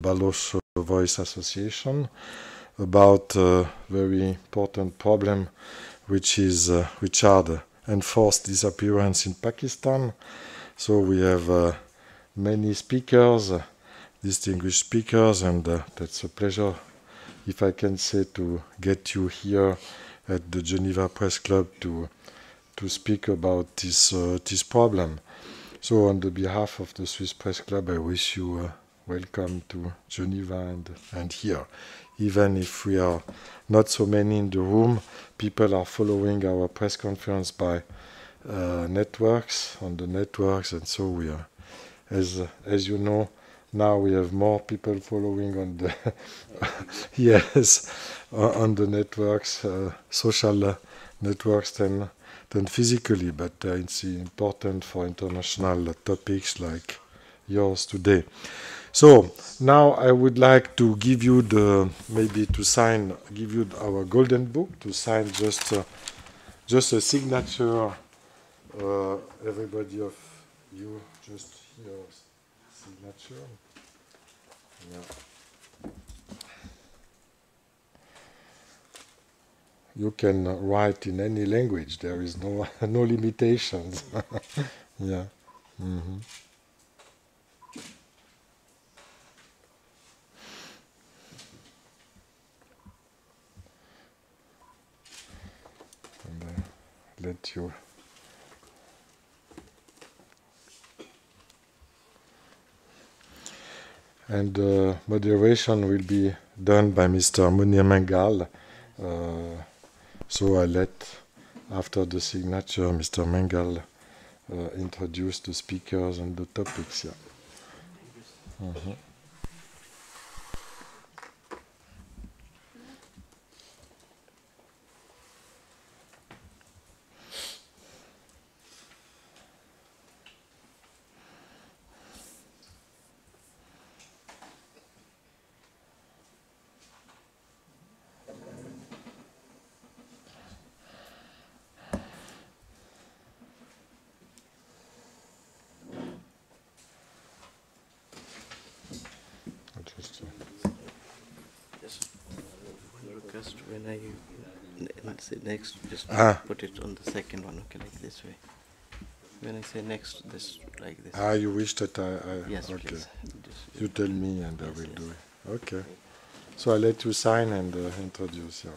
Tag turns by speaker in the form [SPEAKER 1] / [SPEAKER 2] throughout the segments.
[SPEAKER 1] Baloch Voice Association about a very important problem, which are the enforced disappearance in Pakistan. So we have many speakers, distinguished speakers, and that's a pleasure, if I can say, to get you here at the Geneva Press Club to speak about this problem. So on the behalf of the Swiss Press Club, I wish you welcome to Geneva and here. Even if we are not so many in the room, people are following our press conference by networks, on the networks, and so we are, as you know, now we have more people following on the yes, on the networks, social networks than physically, but it's important for international topics like yours today. So now I would like to give you give you our golden book to sign just a signature. Everybody of you just here signature. Yeah. You can write in any language. There is no limitations. Yeah. Mm-hmm. And let you. And moderation will be done by Mr. Munir Mengal. So I let, after the signature, Mr. Mengal introduce the speakers and the topics. Yeah. Mm-hmm.
[SPEAKER 2] When I say next, just put it on the second one, okay, like this way. When I say next, this like this.
[SPEAKER 1] You wish that I
[SPEAKER 2] yes,
[SPEAKER 1] okay.
[SPEAKER 2] Please.
[SPEAKER 1] You tell me and I will do it. Okay. So I let you sign and introduce. Yeah.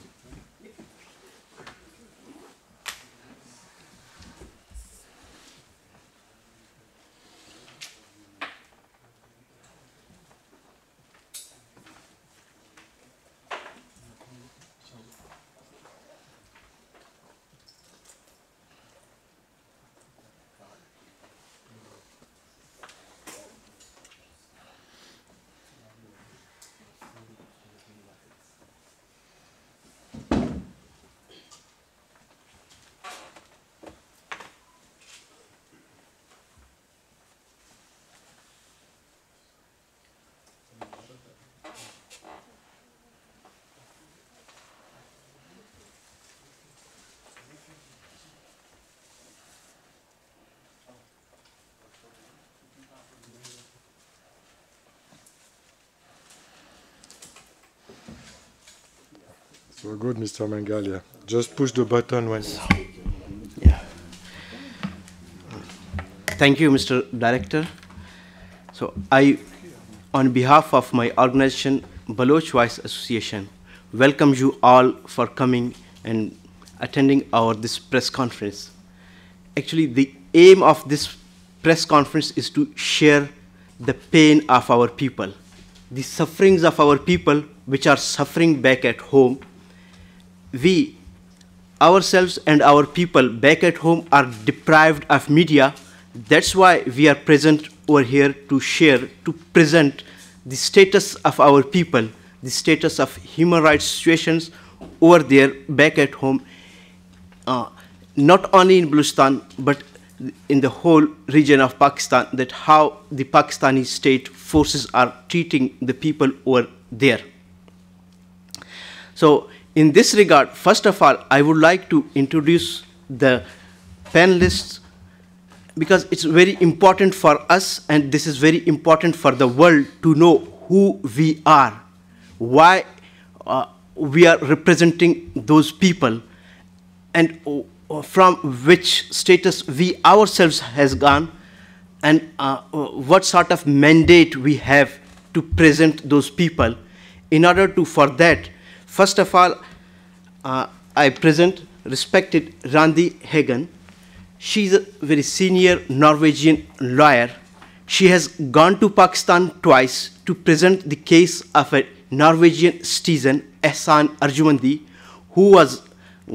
[SPEAKER 1] So good, Mr. Mengalia. Just push the button when.
[SPEAKER 2] Yeah. Thank you, Mr. Director. So I, on behalf of my organization, Baloch Voice Association, welcome you all for coming and attending this press conference. Actually, the aim of this press conference is to share the pain of our people, the sufferings of our people which are suffering back at home. We, ourselves and our people back at home are deprived of media. That's why we are present over here to share, to present the status of our people, the status of human rights situations over there back at home, not only in Balochistan, but in the whole region of Pakistan, that how the Pakistani state forces are treating the people over there. So, in this regard, first of all, I would like to introduce the panelists because it's very important for us and this is very important for the world to know who we are, why we are representing those people, and from which status we ourselves has gone, and what sort of mandate we have to present those people. In order to, for that, first of all, I present respected Randi Hagen. She's a very senior Norwegian lawyer. She has gone to Pakistan twice to present the case of a Norwegian citizen, Ehsan Arjumandi, who was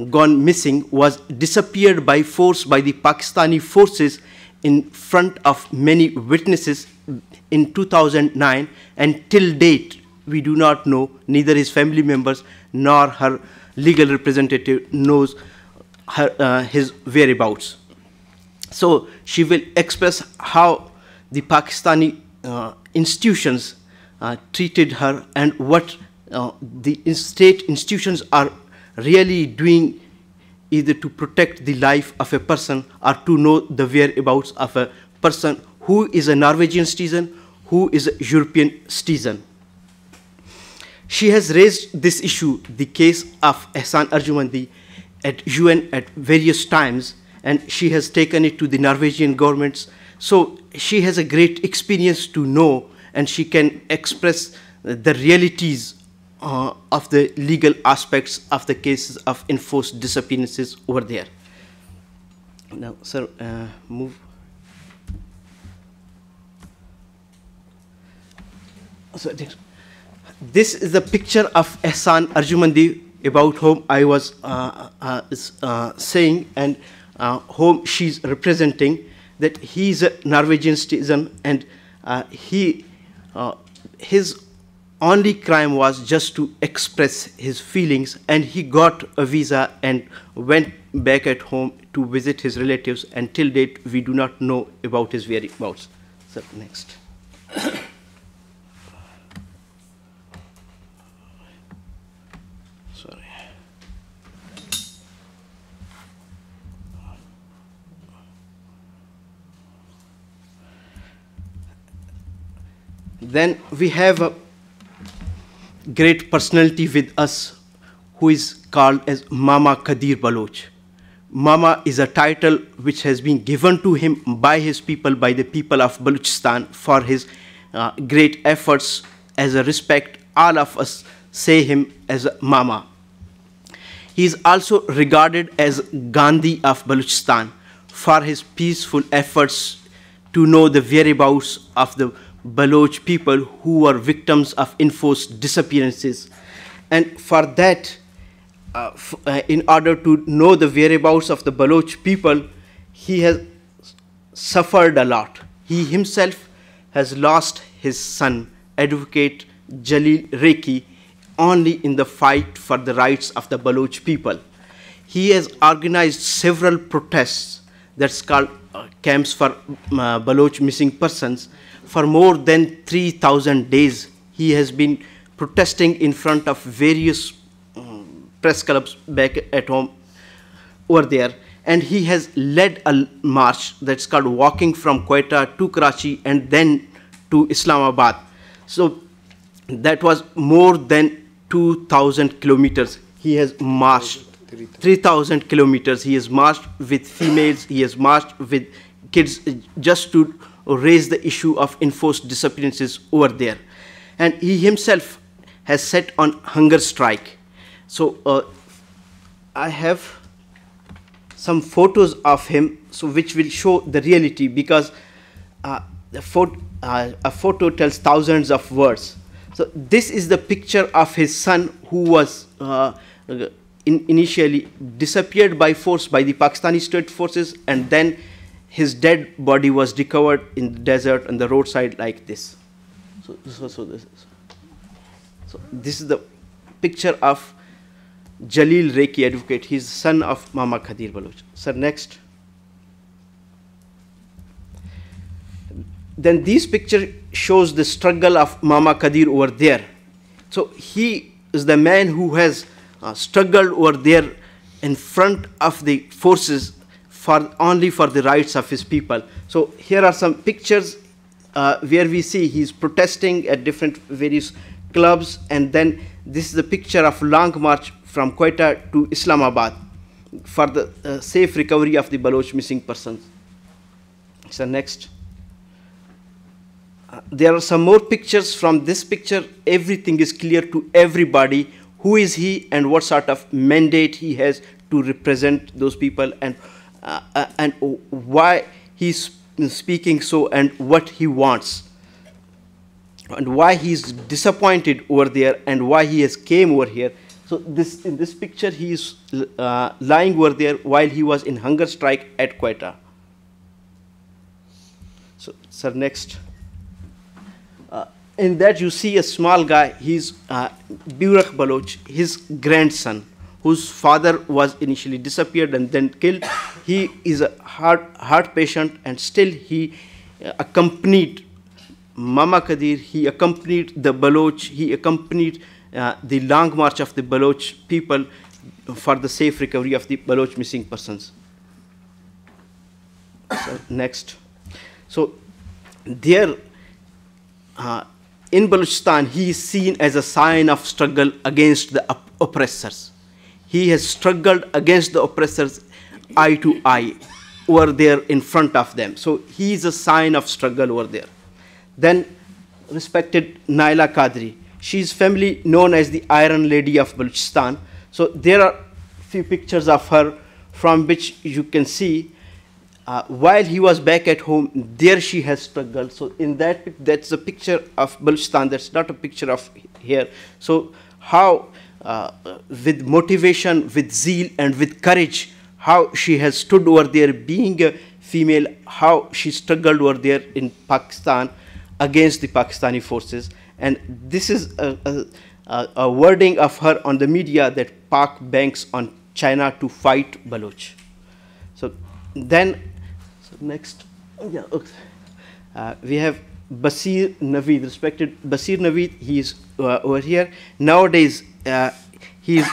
[SPEAKER 2] gone missing, was disappeared by force by the Pakistani forces in front of many witnesses in 2009, and till date we do not know, neither his family members nor her legal representative knows his whereabouts. So she will express how the Pakistani institutions treated her, and what the state institutions are really doing, either to protect the life of a person or to know the whereabouts of a person who is a Norwegian citizen, who is a European citizen. She has raised this issue, the case of Ehsan Arjumandi, at UN at various times, and she has taken it to the Norwegian governments. So she has a great experience to know, and she can express the realities of the legal aspects of the cases of enforced disappearances over there. Now, sir, move. So this is the picture of Ehsan Arjumandi, about whom I was saying, and whom she's representing, that he is a Norwegian citizen, and his only crime was just to express his feelings, and he got a visa and went back at home to visit his relatives, and till date we do not know about his whereabouts. So next. Sorry. Then we have a great personality with us who is called as Mama Qadir Baloch. Mama is a title which has been given to him by his people, by the people of Balochistan, for his great efforts. As a respect, all of us say him as a Mama. He is also regarded as Gandhi of Balochistan for his peaceful efforts to know the whereabouts of the Baloch people who were victims of enforced disappearances. And for that, in order to know the whereabouts of the Baloch people, he has suffered a lot. He himself has lost his son, Advocate Jalil Reki, only in the fight for the rights of the Baloch people. He has organized several protests, that's called camps for Baloch missing persons. For more than 3,000 days, he has been protesting in front of various press clubs back at home over there. And he has led a march that's called Walking from Quetta to Karachi and then to Islamabad. So that was more than 2,000 kilometers. He has marched 3,000 kilometers. He has marched with females. He has marched with kids just to raise the issue of enforced disappearances over there. And he himself has set on hunger strike. So I have some photos of him, so which will show the reality, because a photo tells thousands of words. So this is the picture of his son, who was initially disappeared by force by the Pakistani state forces, and then his dead body was recovered in the desert on the roadside like this. So this is the picture of Jalil Reki, Advocate. He's the son of Mama Qadir Baloch. Sir, next. Then this picture shows the struggle of Mama Qadir over there. So he is the man who has struggled over there in front of the forces only for the rights of his people. So here are some pictures where we see he's protesting at different various clubs, and then this is a picture of long march from Quetta to Islamabad for the safe recovery of the Baloch missing persons. So next. There are some more pictures. From this picture, everything is clear to everybody. Who is he and what sort of mandate he has to represent those people, and why he's speaking so, and what he wants, and why he's disappointed over there, and why he has came over here. So in this picture, he is lying over there while he was in hunger strike at Quetta. So, sir, next. In that you see a small guy. He's Burak Baloch, his grandson, whose father was initially disappeared and then killed. He is a heart patient, and still he accompanied Mama Kadir, he accompanied the Baloch, he accompanied the long march of the Baloch people for the safe recovery of the Baloch missing persons. So, next. So there, in Balochistan, he is seen as a sign of struggle against the oppressors. He has struggled against the oppressors eye to eye over there in front of them. So he is a sign of struggle over there. Then, respected Naila Qadri, she is family known as the Iron Lady of Balochistan. So there are few pictures of her from which you can see while he was back at home, there she has struggled. So in that's a picture of Balochistan. That's not a picture of here. So how, with motivation, with zeal, and with courage, how she has stood over there, being a female, how she struggled over there in Pakistan against the Pakistani forces. And this is a wording of her on the media that Pak banks on China to fight Baloch. So then, next, yeah, okay. We have Basir Naveed, respected Basir Naveed. He is over here. Nowadays, he is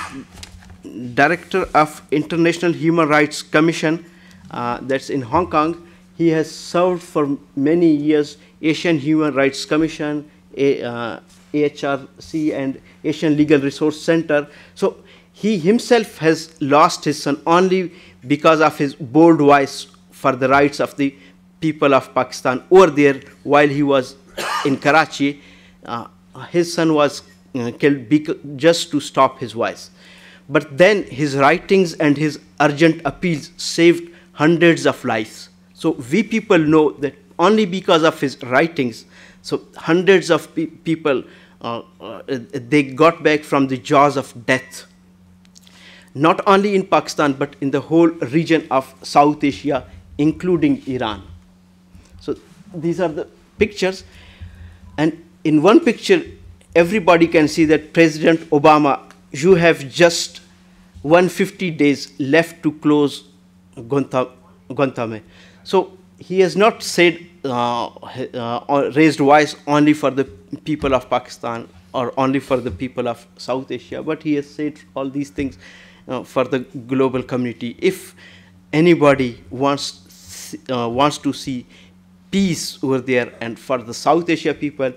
[SPEAKER 2] director of International Human Rights Commission, that's in Hong Kong. He has served for many years Asian Human Rights Commission, AHRC, and Asian Legal Resource Center. So he himself has lost his son only because of his bold voice for the rights of the people of Pakistan over there while he was in Karachi. His son was killed just to stop his voice. But then his writings and his urgent appeals saved hundreds of lives. So we people know that only because of his writings, so hundreds of people, they got back from the jaws of death. Not only in Pakistan, but in the whole region of South Asia, including Iran. So these are the pictures. And in one picture, everybody can see that President Obama, you have just 150 days left to close Guantanamo. So he has not said, raised voice only for the people of Pakistan or only for the people of South Asia, but he has said all these things for the global community. If anybody wants to see peace over there, and for the South Asia people,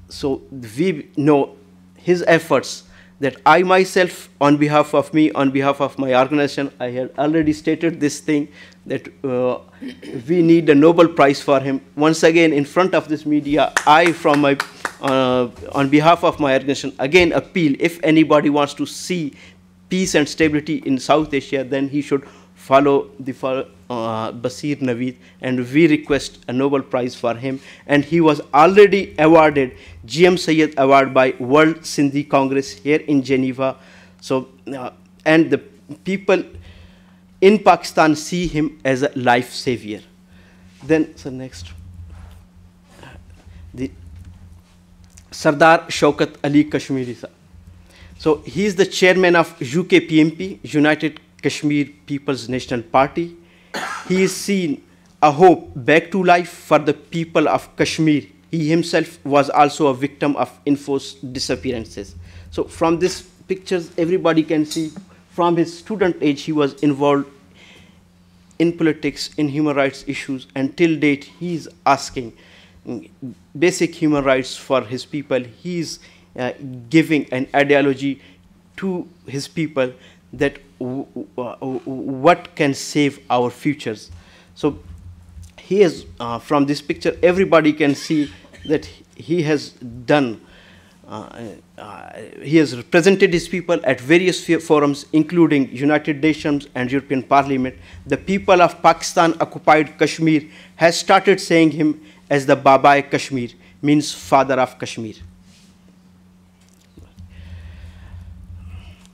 [SPEAKER 2] so we know his efforts. That I myself, on behalf of me, on behalf of my organization, I had already stated this thing, that we need a Nobel Prize for him. Once again, in front of this media, I, from my, on behalf of my organization, again appeal, if anybody wants to see peace and stability in South Asia, then he should follow the Basir Naveed, and we request a Nobel Prize for him. And he was already awarded GM Sayyid Award by World Sindhi Congress here in Geneva. So, and the people in Pakistan see him as a life savior. Then, so next, the Sardar Shaukat Ali Kashmiri. So he is the chairman of UKPMP, United Kashmir People's National Party. He is seen a hope back to life for the people of Kashmir. He himself was also a victim of enforced disappearances. So from these pictures, everybody can see from his student age, he was involved in politics, in human rights issues, and till date he is asking basic human rights for his people. He is giving an ideology to his people that what can save our futures. So he has, from this picture, everybody can see that he has done, he has represented his people at various forums, including United Nations and European Parliament. The people of Pakistan occupied Kashmir has started saying him as the Baba-e Kashmir, means father of Kashmir.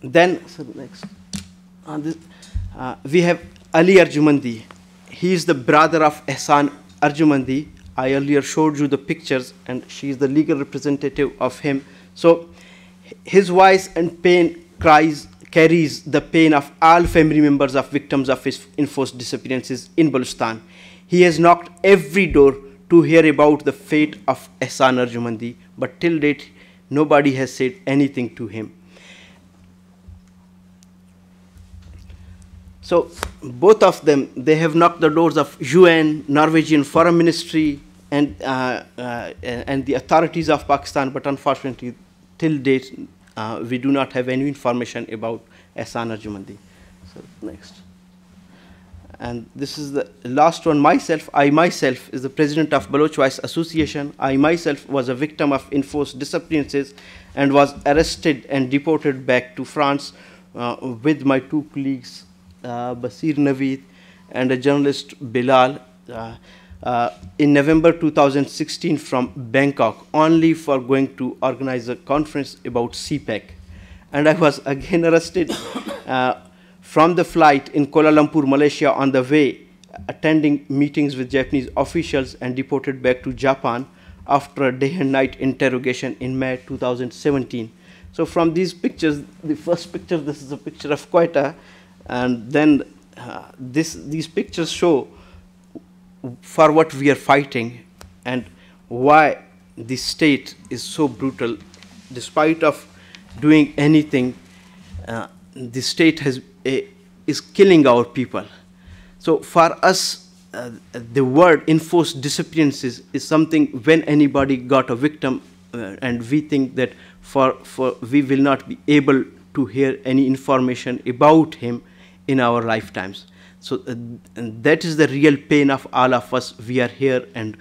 [SPEAKER 2] Then, so next, we have Ali Arjumandi. He is the brother of Ehsan Arjumandi. I earlier showed you the pictures, and she is the legal representative of him. So his voice and pain carries the pain of all family members of victims of his enforced disappearances in Balochistan. He has knocked every door to hear about the fate of Ehsan Arjumandi, but till date, nobody has said anything to him. So both of them, they have knocked the doors of UN, Norwegian Foreign Ministry, and the authorities of Pakistan, but unfortunately, till date, we do not have any information about Ehsan Arjumandi. So next. And this is the last one, myself. I myself is the president of Baloch Voice Association. I myself was a victim of enforced disappearances and was arrested and deported back to France with my two colleagues, Basir Naveed and a journalist, Bilal, in November 2016 from Bangkok, only for going to organize a conference about CPEC. And I was again arrested from the flight in Kuala Lumpur, Malaysia, on the way, attending meetings with Japanese officials, and deported back to Japan after a day and night interrogation in May 2017. So from these pictures, the first picture, this is a picture of Quetta, and then these pictures show for what we are fighting and why the state is so brutal. Despite of doing anything, the state is killing our people. So for us, the word enforced disappearances is something when anybody got a victim, and we think that we will not be able to hear any information about him in our lifetimes. So and that is the real pain of all of us. We are here, and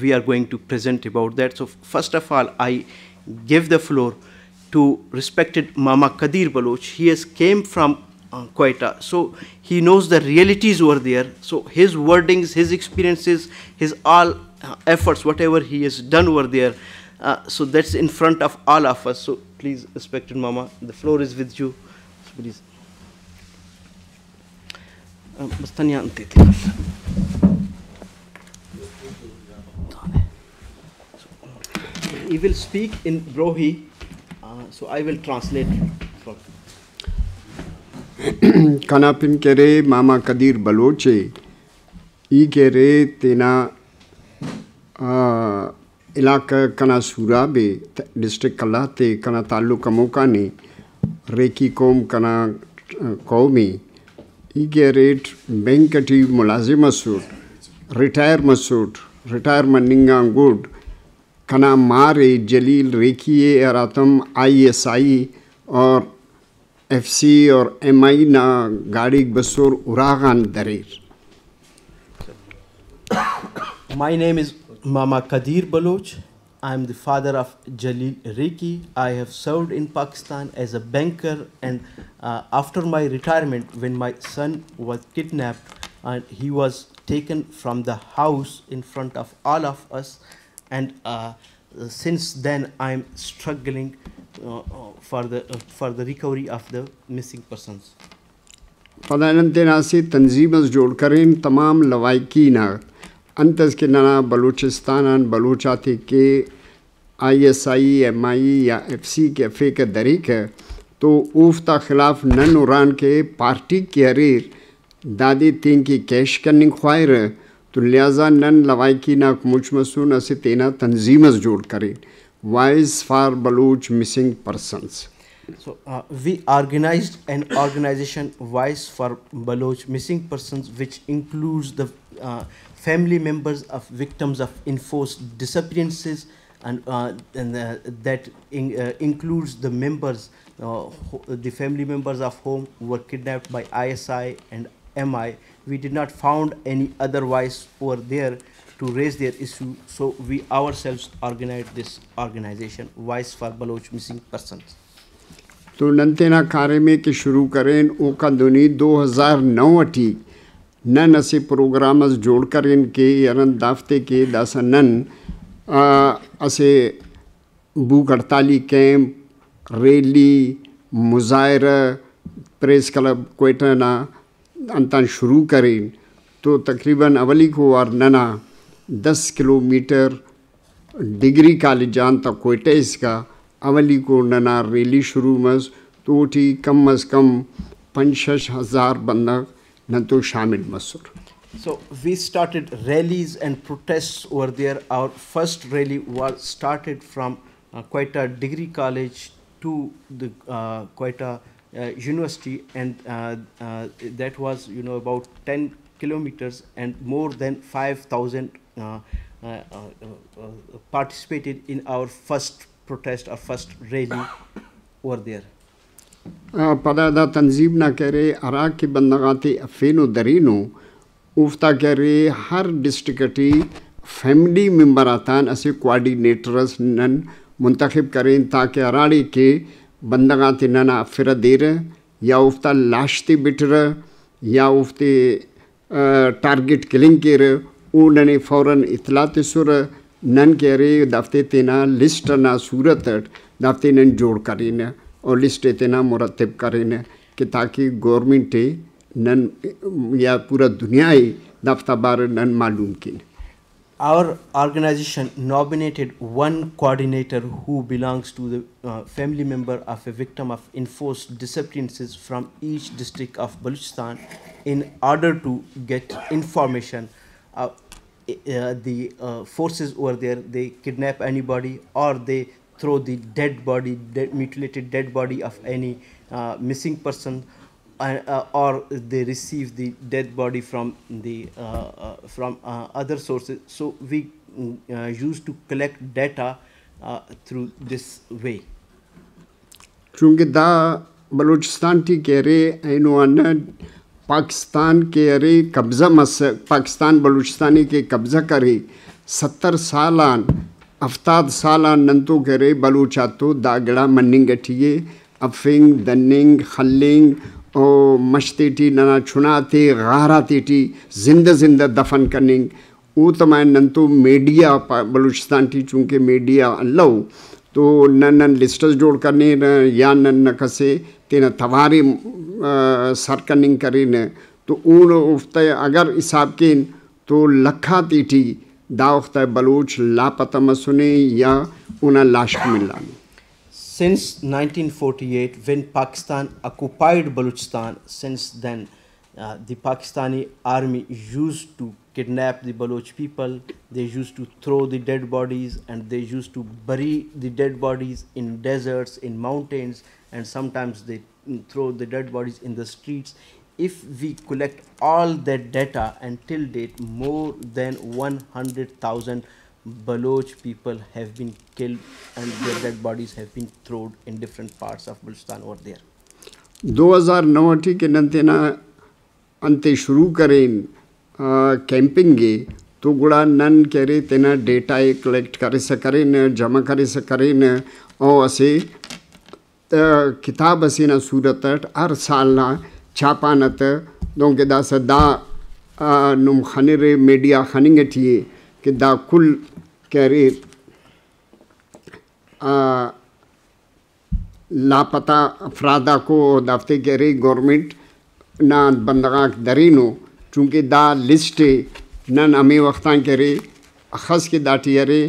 [SPEAKER 2] we are going to present about that. So first of all, I give the floor to respected Mama Qadir Baloch. He has came from Quetta, so he knows the realities over there. So his wordings, his experiences, his all efforts, whatever he has done over there, so that's in front of all of us. So please, respected Mama, the floor is with you. So please. He will speak in Brohi, so I will translate for.
[SPEAKER 3] Kanapin kere Mama Qadir Baloche, I kere tena ilaka kana Surabe, district Kalate, kana taluka Mokani, Reki kom kana Komi, I get Benkati Mulazima suit, retire Masud, retirement Ningang good, Kana Mare, Jalil, Rekie, Aratam, ISI, or FC or MI na Gadig Basur Uragan Darir.
[SPEAKER 2] My name is Mama Qadir Baloch. I am the father of Jalil Reki. I have served in Pakistan as a banker, and after my retirement, when my son was kidnapped, and he was taken from the house in front of all of us, and since then I am struggling for the recovery of the missing persons.
[SPEAKER 3] Fadanan se tanzimas jod karen tamam lawaiki na antas ke nana Balochistan Balochate ke ISI MI या FC के फे के दरीक है तो उफ्ता खिलाफ none उरान के party के अरीर दादी तीन की कैश करने ख्वाहिर है तो लिहाजा नन लवाइकी ना मुझ मसून असे तेना तंजीमस जोड़ करें Wise for Baloch missing persons.
[SPEAKER 2] So we organized an organization, Voice for Baloch Missing Persons, which includes the family members of victims of enforced disappearances, and that includes the members, the family members of whom were kidnapped by ISI and MI. We did not found any other voice over there to raise their issue, so we ourselves organized this organization, Voice for Baloch Missing Persons.
[SPEAKER 3] तो नंतेना कार्य में के शुरू करें ओका दुनी 2009 अठी none असे प्रोग्राम्स जोड़ करें के यरन दाफ्ते के दासा नन असे भूख हड़ताली कैंप रैली मुजाहरा प्रेस क्लब क्वेटा ना अंतन शुरू करें तो तकरीबन अवली को और नना 10 किलोमीटर डिग्री कॉलेज जान तक क्वेटा इसका अवली को नना रैली शुरू मस तो ठी कम अज कम 5-6 हज़ार बंदा न तो शामिल मसूर.
[SPEAKER 2] So we started rallies and protests over there. Our first rally was started from Quetta Degree College to the Quetta University, and that was about 10 kilometers, and more than 5,000 participated in our first protest or first rally over there.
[SPEAKER 3] पता दा तंजीम ना कह रहे अराक के बंदगाती अफेनो दरीनो उफ्ता कह रहे हर डिस्ट्रिक्टी family member आतान ऐसे coordinators none मुंतखब करें ताकि अराड़ी के बंदगाती नना अफरा दे रहे या उफ्ता लाश्ती बिटर या उफ्ते टारगेट किलिंग के रहे उन्हें फ़ौरन इतलात सुर नन कह रहे दफ्ते तेना लिस्ट ना सूरत दफ्ते नन जोड़ करें और लिस्ट तेना मुरतब करें कि ताकि गवर्नमेंट नन या पूरा दुनिया ही दफ्ता बार नन मालूम की.
[SPEAKER 2] Our organization nominated one coordinator who belongs to the family member of a victim of enforced disappearances from each district of Balochistan in order to get information. The forces over there, they kidnap anybody or they throw the dead body, mutilated dead body of any missing person, or they receive the dead body from the other sources. So we used to collect data through this way.
[SPEAKER 3] चूँकि दा Balochistan T कह रहे ऐनुआना पाकिस्तान के अरे कब्ज़ा मस पाकिस्तान बलूचिस्तानी के कब्ज़ा करे 70 सालान अफ्ताद सालान नंतो कह रहे बलूचा तो दागड़ा मन्निंग गठिए अफिंग दन्निंग खल्लिंग और मश्तेटी नना छुनाते गारातेटी जिंदा दफन कनिंग वो तमाम नंतो मीडिया बलूचिस्तान टी चूँकि मीडिया अल्लाह तो नन लिस्टस जोड़ करने या नन कसे तेना तवारी सरकनिंग करें तो उन उफ्ते अगर हिसाब के तो लखा तीटी दावख्ता बलूच लापता मसुने या उन्हें लाश मिला.
[SPEAKER 2] Since 1948, when Pakistan occupied Balochistan, since then the Pakistani army used to kidnap the Baloch people. They used to throw the dead bodies and they used to bury the dead bodies in deserts, in mountains, and sometimes they throw the dead bodies in the streets. If we collect all that data, until date more than 100,000 Baloch people have been killed and their dead bodies have been thrown in different parts of Balochistan over there.
[SPEAKER 3] 2009 के नंतेना अंते शुरू करें camping गे तो गुड़ा none करे तेना data collect करे से करें न जमा करे से करें न और असे किताब असे न सूरत हर साल ना छापा न तो के दा सदा नुम खनिरे मीडिया खनिंग थिए कि दा कुल करे लापता अफरादा को दफ्ते करे गवर्नमेंट ना बंदगा दरीनो चूँकि दा लिस्ट नन अमी वक्तां करे अखस के दाटियरे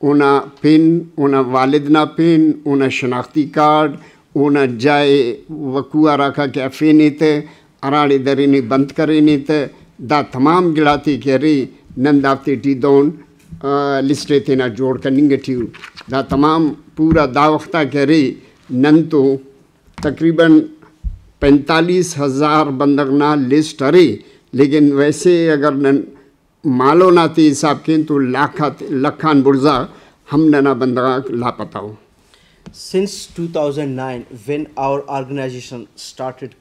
[SPEAKER 3] उना पिन उना वालिदना पिन उना शनाख्ती कार्ड उना जाए वकुआ रखा के अफीनित अराड़ी दरीनी बंद करेनित दा तमाम गिलाती करे नन दाफ्ते टी दोन लिस्टे तेना जोड़ कर निंगे दा तमाम पूरा दा वक्ता करे नन तो तकरीबन 45,000 बंदगना लिस्ट अरे, लेकिन वैसे अगर नन मालो नाती हिसाब के तो लखान बुर्जा हम नना बंदगा लापता हो.
[SPEAKER 2] Since 2009, when our organization started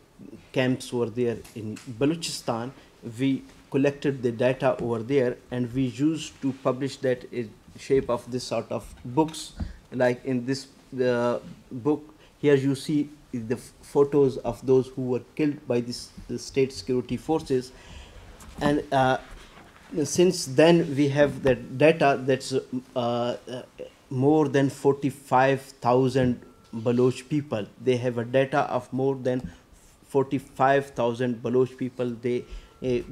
[SPEAKER 2] camps over there in Balochistan, we collected the data over there and we used to publish that in shape of this sort of books. Like in this book, here you see the photos of those who were killed by the state security forces. And since then we have that data that's more than 45,000 Baloch people. They have a data of more than 45,000 Baloch people. They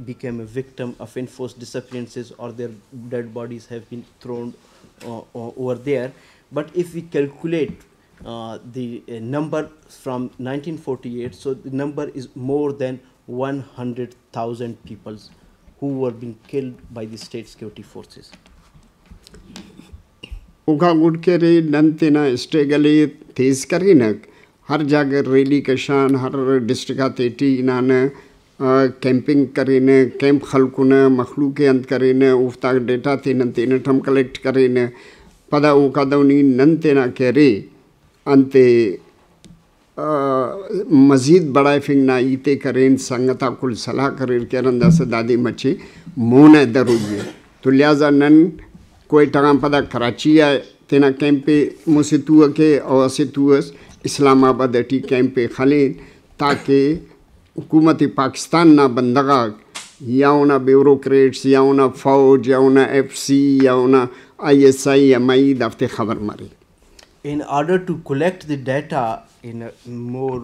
[SPEAKER 2] became a victim of enforced disappearances or their dead bodies have been thrown over there. But if we calculate the number from 1948, so the number is more than 100,000 people who were being killed by the state security forces.
[SPEAKER 3] उका good के रे नंतेना स्ट्रेगले तेज करी न हर जगह rally के शान हर district तेटी इनान camping करे न कैंप खलकु न मखलू के अंत करे न उफ्ता डेटा ते नंतेना ठम कलेक्ट करे न पदा उका दवनी नंतेना के रे अंते मजीद बड़ा फिंग ना इते करें संगता कुल सलाह करे के रंदा से दादी मचे मोने दरुजे तो लिहाजा नन कोई टगाम पदा कराची या तेना कैंपे मुझसे तू के और से तू इस्लामाबाद टी कैंपे खाली ताकि हुकूमती पाकिस्तान ना बंदगा या उना ब्यूरोक्रेट्स या उना फौज या उना FC या उना ISI MI दफ्ते खबर मारी.
[SPEAKER 2] In order to collect the data in a more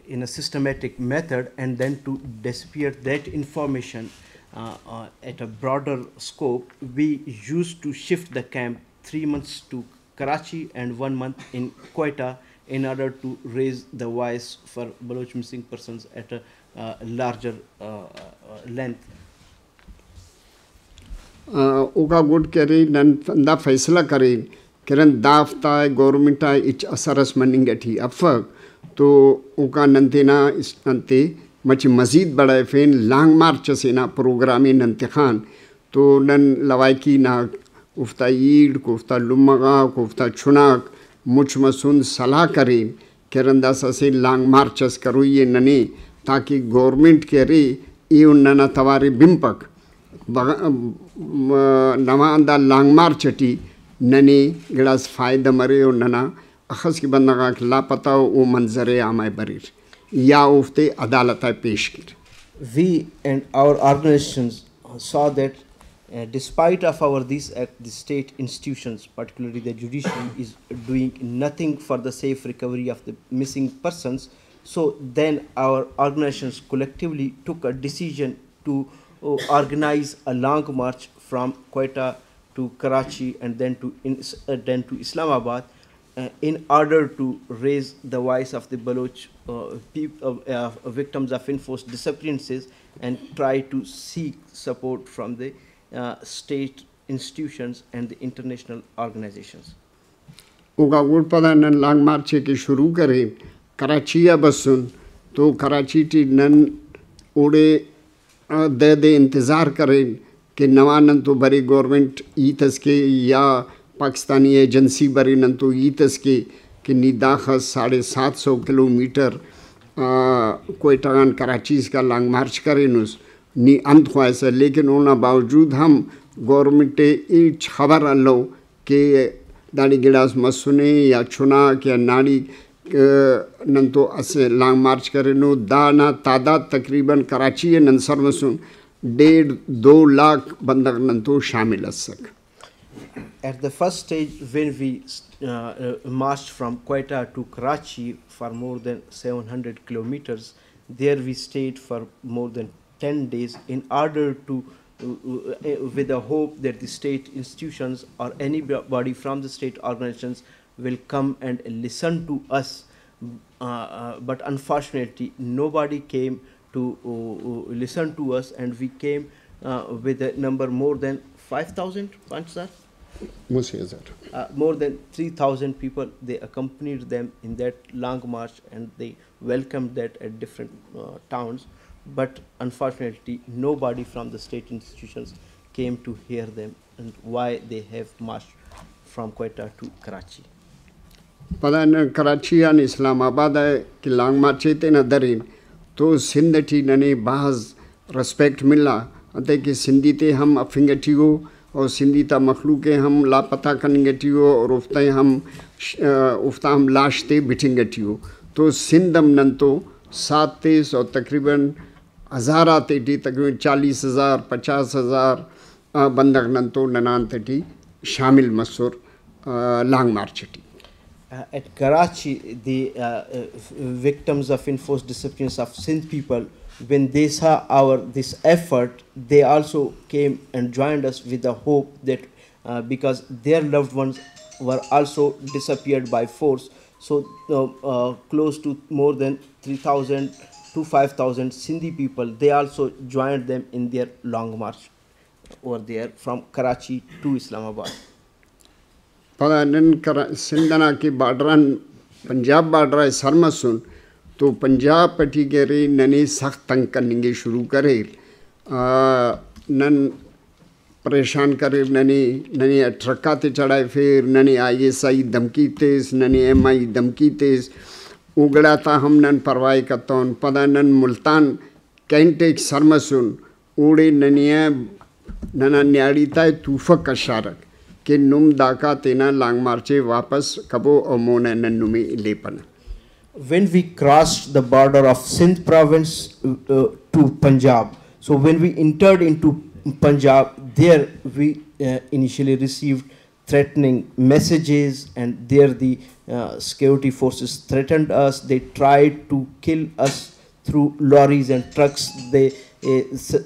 [SPEAKER 2] in a systematic method and then to disappear that information at a broader scope, we used to shift the camp 3 months to Karachi and 1 month in Quetta in order to raise the voice for Baloch missing persons at a larger length.
[SPEAKER 3] उका good करे नंदा फैसला करे किरण दाफ्ता गवर्नमेंटा etch असरस मनिंग थी Afak तो उका नंतेना इस नंते much मजीद बड़ा फेन लांग मार्च से ना प्रोग्रामी नंते खान तो नन लवाइकी ना उफ्ता ईड कोफ्ता लुमगा कोफ्ता छुनाक मुझ मसून सलाह करे किरण दासा से लांग मार्चस करो ये नने ताकि गवर्नमेंट के रे ये उन्नना तवारी बिम्पक नवांदा लांग मार्चटी नने गिलास फायदा मरे और नना अखस की बंदगा लापता वो मंजरे आमाय बरीर या उफ्ते अदालत पेश कर.
[SPEAKER 2] We and our organizations saw that despite of our the state institutions, particularly the judiciary, is doing nothing for the safe recovery of the missing persons. So then our organizations collectively took a decision to organize a long march from Quetta to Karachi and then to Islamabad in order to raise the voice of the Baloch victims of enforced disappearances and try to seek support from the state institutions and the international organizations.
[SPEAKER 3] उगा good पदा none लांग मार्चे के शुरू करें कराची या बसुन तो Karachi T none उड़े दे इंतज़ार करें कि नवानन तो बड़ी गवर्नमेंट ईतस के या पाकिस्तानी एजेंसी बड़ी नन तो ईतस के कि निदाखस 750 किलोमीटर कोयटान कराची का लांग मार्च करें उस नी अंत ख्वाहिश है लेकिन उनका बावजूद हम गवर्नमेंट इच खबर लो कि दाड़ी गिलास मसुने या चुना या नाड़ी नन तो असे लांग मार्च करें नो दाना तादाद तकरीबन कराची नंसर मसुन 1.5-2 लाख बंदक नन तो शामिल सक.
[SPEAKER 2] At the first stage, when we marched from Quetta to Karachi for more than 700 kilometers, there we stayed for more than 10 days in order to, with the hope that the state institutions or anybody from the state organizations will come and listen to us. But unfortunately, nobody came to listen to us, and we came with a number more than 5,000, Panch sir? More than 3,000 people, they accompanied them in that long march, and they welcomed that at different towns. But unfortunately, nobody from the state institutions came to hear them and why they have marched from Quetta to Karachi.
[SPEAKER 3] Padan Karachi and Islamabad ki long march te na darin to Sindh nane bahaz respect mila ate ki Sindhi te हम अफिंगटी हो और सिंधी ता मखलूक हम लापता करेंगे हो और उफ्ता हम लाश ते बिठेंगे हो तो सिंधम नन तो 7 तेज और तकरीबन हज़ारा तेटी तकरीबन 40,000 50,000 बंदक नन तो ननान तेटी शामिल मसूर लांग मार्चटी.
[SPEAKER 2] At Karachi, the victims of enforced disappearance of Sindh people, when they saw this effort, they also came and joined us with the hope that because their loved ones were also disappeared by force, so close to more than 3,000 to 5,000 Sindhi people, they also joined them in their long march over there from Karachi to Islamabad.
[SPEAKER 3] सिंधना की बार्डरन Punjab border सरमसुन तो पंजाब पटी के नने सख्त तंग करने शुरू करे नन परेशान करे नने ट्रक्का ते चढ़ाए फिर नने ISI धमकी तेज नने MI धमकी तेज उगड़ा था हम नन परवाह कतौन पदा नन मुल्तान कैंटेक सरमसुन उड़े ननिया नना न्याड़ी था तूफक का शारक के नुम दाका तेना लांग मार्चे वापस कबो और Mona नन्नुमे लेपन.
[SPEAKER 2] When we crossed the border of Sindh province to Punjab, so when we entered into Punjab, there we initially received threatening messages, and there the security forces threatened us. They tried to kill us through lorries and trucks. They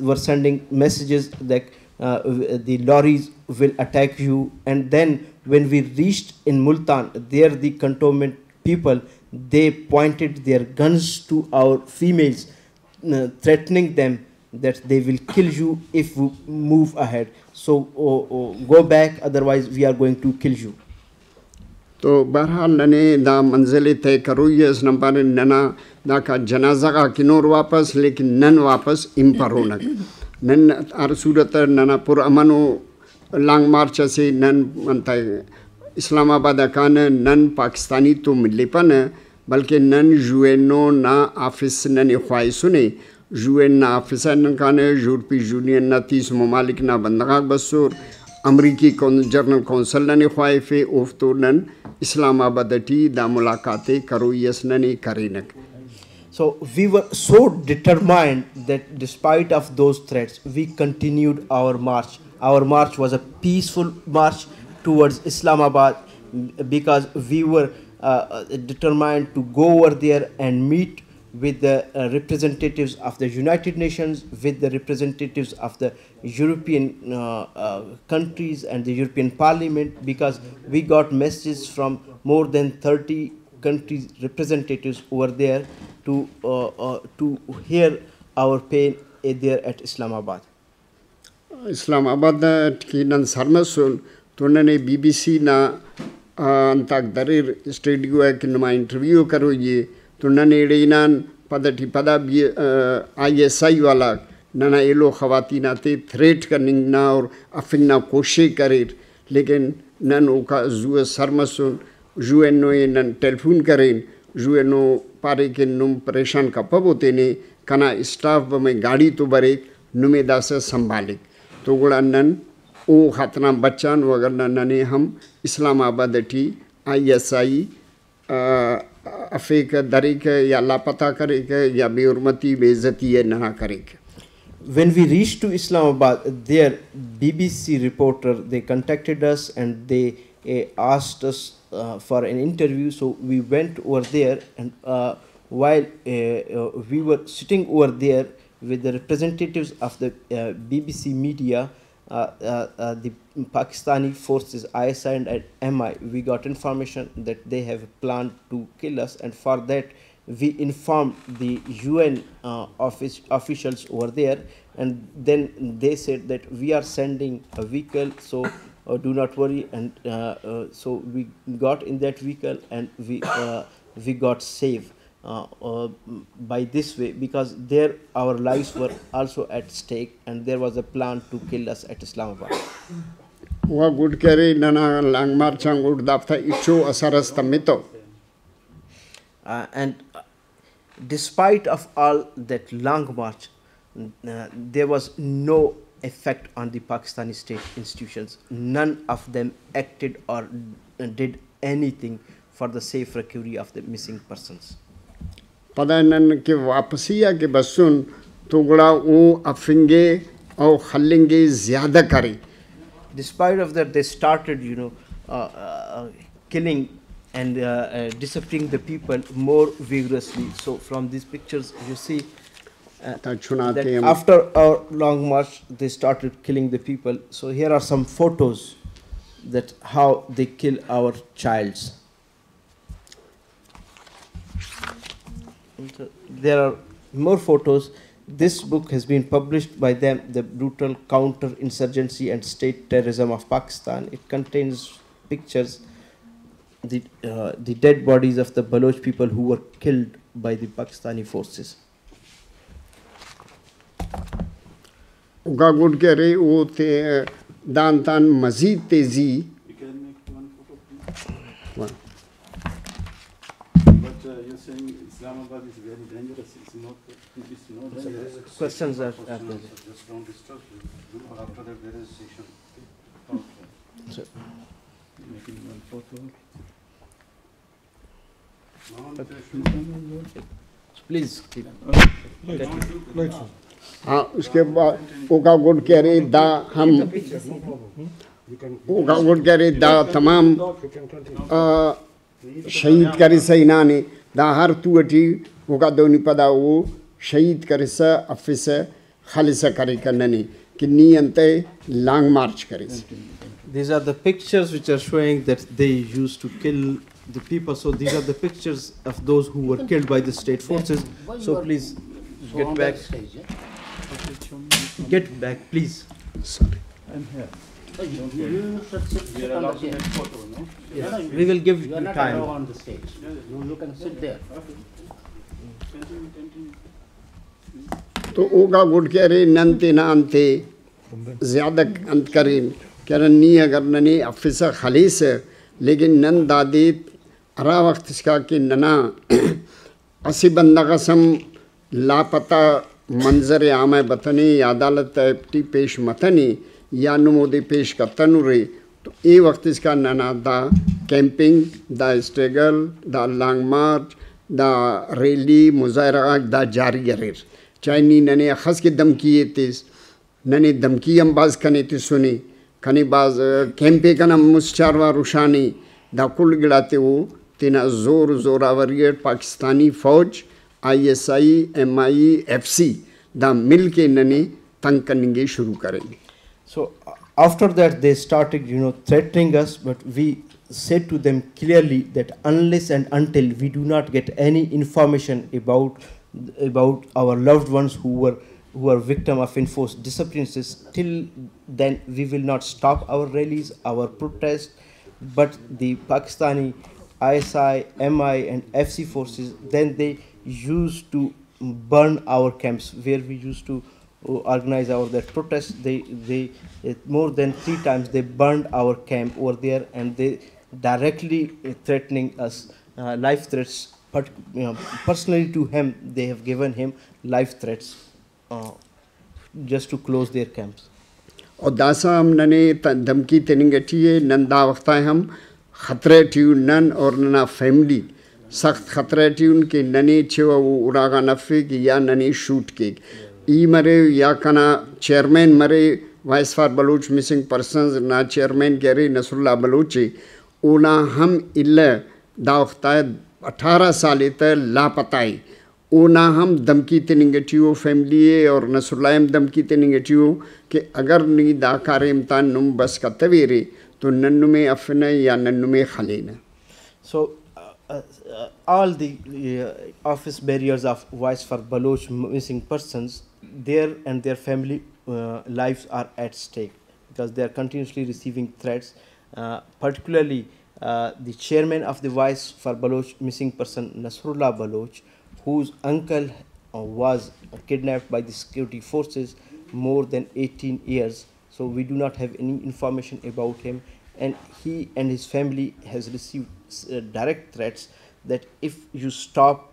[SPEAKER 2] were sending messages that the lorries will attack you. And then when we reached in Multan, there the cantonment people, they pointed their guns to our females, threatening them that they will kill you if we move ahead. So go back, otherwise we are going to kill you.
[SPEAKER 3] तो बहरहाल नने दा मंजिल तय करो ये इस number नना दा का जनाजा का किनोर वापस लेकिन नन वापस इम्परो नग नन आर सूरत नना पुर अमनो लांग मार्च से नन मनता इस्लामाबाद कान नन पाकिस्तानी तो मिले पन बल्कि नन यूएनओ ना ऑफिस नन ख्वाही सुने यूएन ना ऑफिस नन कान यूरोपी यूनियन ना 30 ममालिक ना बंदगा बसूर अमरीकी जनरल कौंसल नन ख्वाही फे उफ्तो नन इस्लामाबाद टी दा मुलाकाते करो यस नने करेनक.
[SPEAKER 2] So we were so determined that despite of those threats, we continued our march. Our march was a peaceful march towards Islamabad because we were determined to go over there and meet with the representatives of the United Nations, with the representatives of the European countries and the European Parliament, because we got messages from more than 30 countries representatives over there to hear our pain there at Islamabad.
[SPEAKER 3] Islamabad की none सरमसुन तो उन्होंने BBC ना अंतक दरेर studio है कि नमा interview करो ये तो उन्होंने इड़ेनान पदटी पदा भी ISI वाला नना एलो ख़वातीना ते थ्रेट करने ना और अफिंग ना कोशिश करे लेकिन नन उका जुए सरमसुन UNO नन टेलीफोन करें UNO पारे के नुम परेशान कपब होते ने कना स्टाफ में गाड़ी तो बरे नुमेदा से संभाले तो गुड़ा नन ओ खातना बच्चान वगैरह नने हम इस्लामाबाद टी ISI अफेक दरे के या लापता करे के या बेउरमती बेइज्जती है ना करे के.
[SPEAKER 2] When we reached to Islamabad, there BBC reporter, they contacted us and they asked us for an interview. So we went over there, and while we were sitting over there with the representatives of the BBC media, the Pakistani forces ISI and MI, we got information that they have planned to kill us, and for that we informed the UN officials over there, and then they said that we are sending a vehicle, so do not worry. And so we got in that vehicle and we got saved by this way, because there our lives were also at stake and there was a plan to kill us at Islamabad.
[SPEAKER 3] Wa good carry nana lang marchang ud dafta ichu asaras tamito.
[SPEAKER 2] And despite of all that long march, there was no effect on the Pakistani state institutions. None of them acted or did anything for the safe recovery of the missing persons.
[SPEAKER 3] Padanan ke wapasiya ke basun tugda wo afinge aur khalenge zyada kari.
[SPEAKER 2] Despite of that, they started, killing and disappearing the people more vigorously. So from these pictures, you see that after our long march, they started killing the people. So here are some photos that how they kill our childs. There are more photos. This book has been published by them, The Brutal Counter-Insurgency and State Terrorism of Pakistan. It contains pictures, the dead bodies of the Baloch people who were killed by the Pakistani forces.
[SPEAKER 3] Uga good kare wo te dantan mazid tezi.
[SPEAKER 4] You can make one photo, please.
[SPEAKER 3] One.
[SPEAKER 4] But you're saying Islamabad is very dangerous. It's not dangerous.
[SPEAKER 2] Questions are
[SPEAKER 4] Just don't disturb you. After that there is session. Okay.
[SPEAKER 2] So,
[SPEAKER 4] Making one photo.
[SPEAKER 2] please keep.
[SPEAKER 3] हाँ उसके बाद उगा good करे दा हम उगा good करे दा तमाम शहीद करे सैना ने दा हर तुअटी उगा दोनी पदा वो शहीद करे सा अफिस खालिस करे करने किन्नी अंते लॉन्ग मार्च करे.
[SPEAKER 2] These are the pictures which are showing that they used to kill the people. So these are the pictures of those who were killed by the state forces. So please get back. Get back, please.
[SPEAKER 3] Sorry.
[SPEAKER 4] I'm here.
[SPEAKER 5] You should sit
[SPEAKER 4] We are
[SPEAKER 5] on the
[SPEAKER 4] allowed to
[SPEAKER 5] chair.
[SPEAKER 4] make photo, no?
[SPEAKER 5] Yes.
[SPEAKER 2] We will give
[SPEAKER 5] You are
[SPEAKER 2] you
[SPEAKER 5] not
[SPEAKER 2] time.
[SPEAKER 5] allowed on the stage. You can sit there.
[SPEAKER 4] Continue.
[SPEAKER 3] तो उगा good करे नंते नांते ज़्यादा अंत करीन करनी अगर ननी office खालिस लेकिन नन दादी अरा वक्त इसका कि नना असी बंदा कसम लापता मंजर आम बतनी अदालत एप्टी पेश मतनी या नुमोदी पेश कतनु रे तो ये वक्त इसका नना दा कैंपिंग दा स्ट्रगल दा लॉन्ग मार्च दा रैली मुजाहरा दा जारी गरेर चाइनी नने अखस की धमकी तेज नने धमकी अंबाज कने ते सुनी कने बाज कैंपे कना मुस्चारवा रुशानी दा कुल गिड़ाते वो तेना जोर जोरावरियर पाकिस्तानी फौज ISI MI FC दा मिल के नने तंग करने शुरू करेंगे.
[SPEAKER 2] So after that they started, threatening us, but we said to them clearly that unless and until we do not get any information about our loved ones who were victim of enforced disappearances, till then we will not stop our rallies, our protests. But the Pakistani ISI, MI and FC forces, then they used to burn our camps where we used to organize our that protests. They more than 3 times they burned our camp over there, and they directly threatening us, life threats. But personally to him, they have given him life threats just to close their camps.
[SPEAKER 3] और दासा हम नने धमकी तेनिंगटिए नंदा वक्ता हम खतरे tune none और नना फैमिली सख्त खतरे ट्यून के नने छेवा वो उड़ागा नफे की या नने शूट के ई मरे या कना चेयरमैन मरे vice for Baloch missing persons ना चेयरमैन करे नसरुल्लाह बलूची ओना हम इल्ले दावख्ता 18 साल तक लापताई ओना हम धमकी तेनिंगटियो फैमिली और नसरुल्लाह धमकी तेनिंगटियो कि अगर नी दाकारे इम्तान नुम बस का तवेरे तो नन्नु में अफने या नन्नु में खलेना.
[SPEAKER 2] So all the office barriers of Voice for Baloch missing persons, their and their family lives are at stake. because they are continuously receiving threats. Particularly, the chairman of the Voice for Baloch Missing Person, Nasrullah Baloch, whose uncle was kidnapped by the security forces more than 18 years. So we do not have any information about him, and he and his family has received direct threats that if you stop,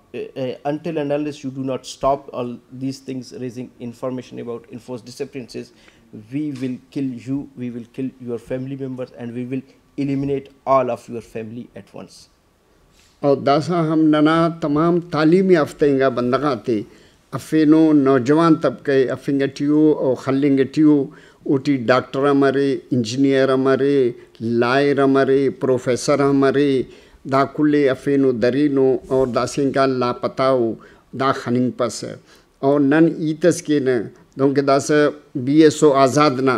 [SPEAKER 2] until and unless you do not stop all these things, raising information about enforced disappearances, we will kill you, we will kill your family members, and we will eliminate all of your family at once.
[SPEAKER 3] और दासा हम नना तमाम तालीमी याफ्ता बंदगा थे अफेनो नौजवान तबके अफिंगटियो और खलिंगटियो उटी डॉक्टर हमारे इंजीनियर हमारे लायर हमारे प्रोफेसर हमारे दाकुले अफेनो दरीनो और दासिंगा लापताओ दा खनिंग पस और नन ईतस के न दोंके दास BSO आज़ाद ना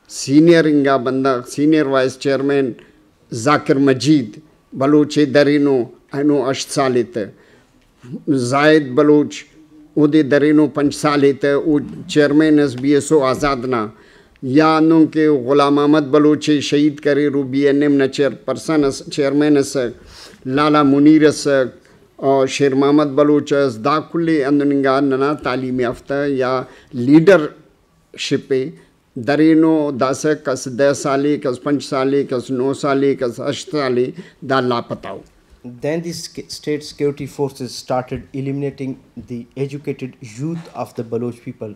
[SPEAKER 3] सीनियर इंगा बंदा सीनियर वाइस चेयरमैन जाकिर मजीद बलोचे दरीनो अनो 8 सालित जायद बलोच उदे दरीनो 5 सालित वो चेयरमैन एस BSO आज़ाद ना या अनु के गुलाम अहमद बलोचे शहीद करे रू BNM न चेयरपर्सन चेयरमैन एस लाला मुनीर एस और शेर मोहम्मद बलोच एस दाकुले अंदनिंगा नना तालीम याफ्ता या लीडरशिप दरीनो 10 कस 10 साले कस 5 साले कस 9 साले कस 8 साले दा लापताओ.
[SPEAKER 2] Then the state security forces started eliminating the educated youth of the Baloch people.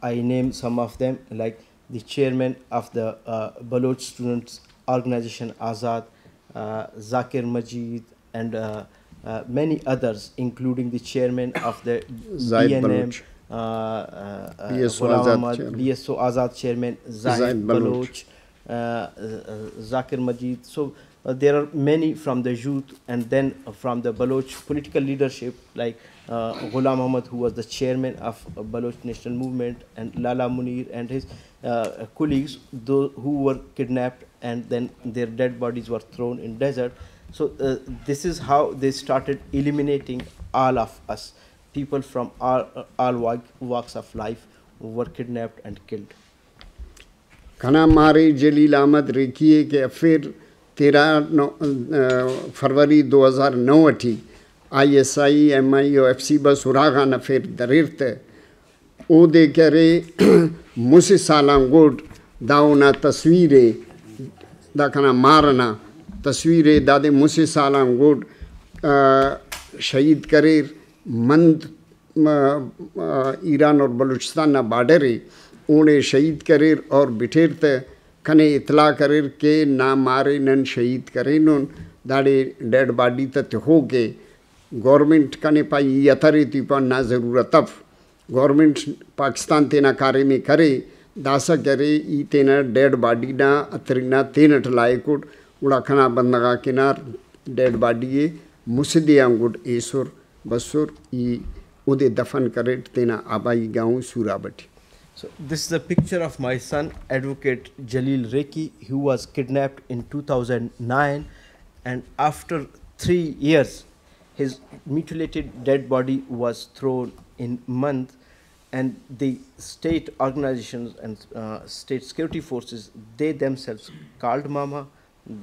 [SPEAKER 2] I name some of them, like the chairman of the Baloch students organization Azad, Zakir Majid, and many others, including the chairman of the BNM, BSO Azad chairman Zahid Baloch, Zakir Majid. So there are many from the youth, and then from the Baloch political leadership, like Ghulam Ahmad, who was the chairman of Baloch National Movement, and Lala Munir and his colleagues, those who were kidnapped, and then their dead bodies were thrown in desert. So this is how they started eliminating all of us, people from all walks of life who were kidnapped and killed.
[SPEAKER 3] खाना मारे जलील अहमद रेखिए के फिर 13 फरवरी 2009 अठी ISI MI और FC बस उरागा न फिर दरिर्त ओ दे करे मुझसे सालांगोड दाउना तस्वीरें दा खाना मारना तस्वीरें दादे मुझसे सालांगोड शहीद करे मंद ईरान और बलूचिस्तान ना बॉर्डर उन्हें शहीद करे और बिठेरते कने इतला करे के ना मारे नन शहीद करे नन दाड़े डेड बॉडी तक हो के गवर्नमेंट कने पाई यथारी तीपा ना ज़रूरत अब गवर्नमेंट पाकिस्तान तेना कार्य में करे दासा करे ई तेना डेड बॉडी ना अतरिना तेना टलाए कोड उड़ा खना बंदगा किनार डेड बॉडी ये मुसदे अंगुड एसुर बसुर ई उदे दफन करे तेना आबाई गाँव सूराबटी.
[SPEAKER 2] So this is a picture of my son, Advocate Jalil Reki, who was kidnapped in 2009, and after 3 years, his mutilated dead body was thrown in month, and the state organizations and state security forces, they themselves called Mama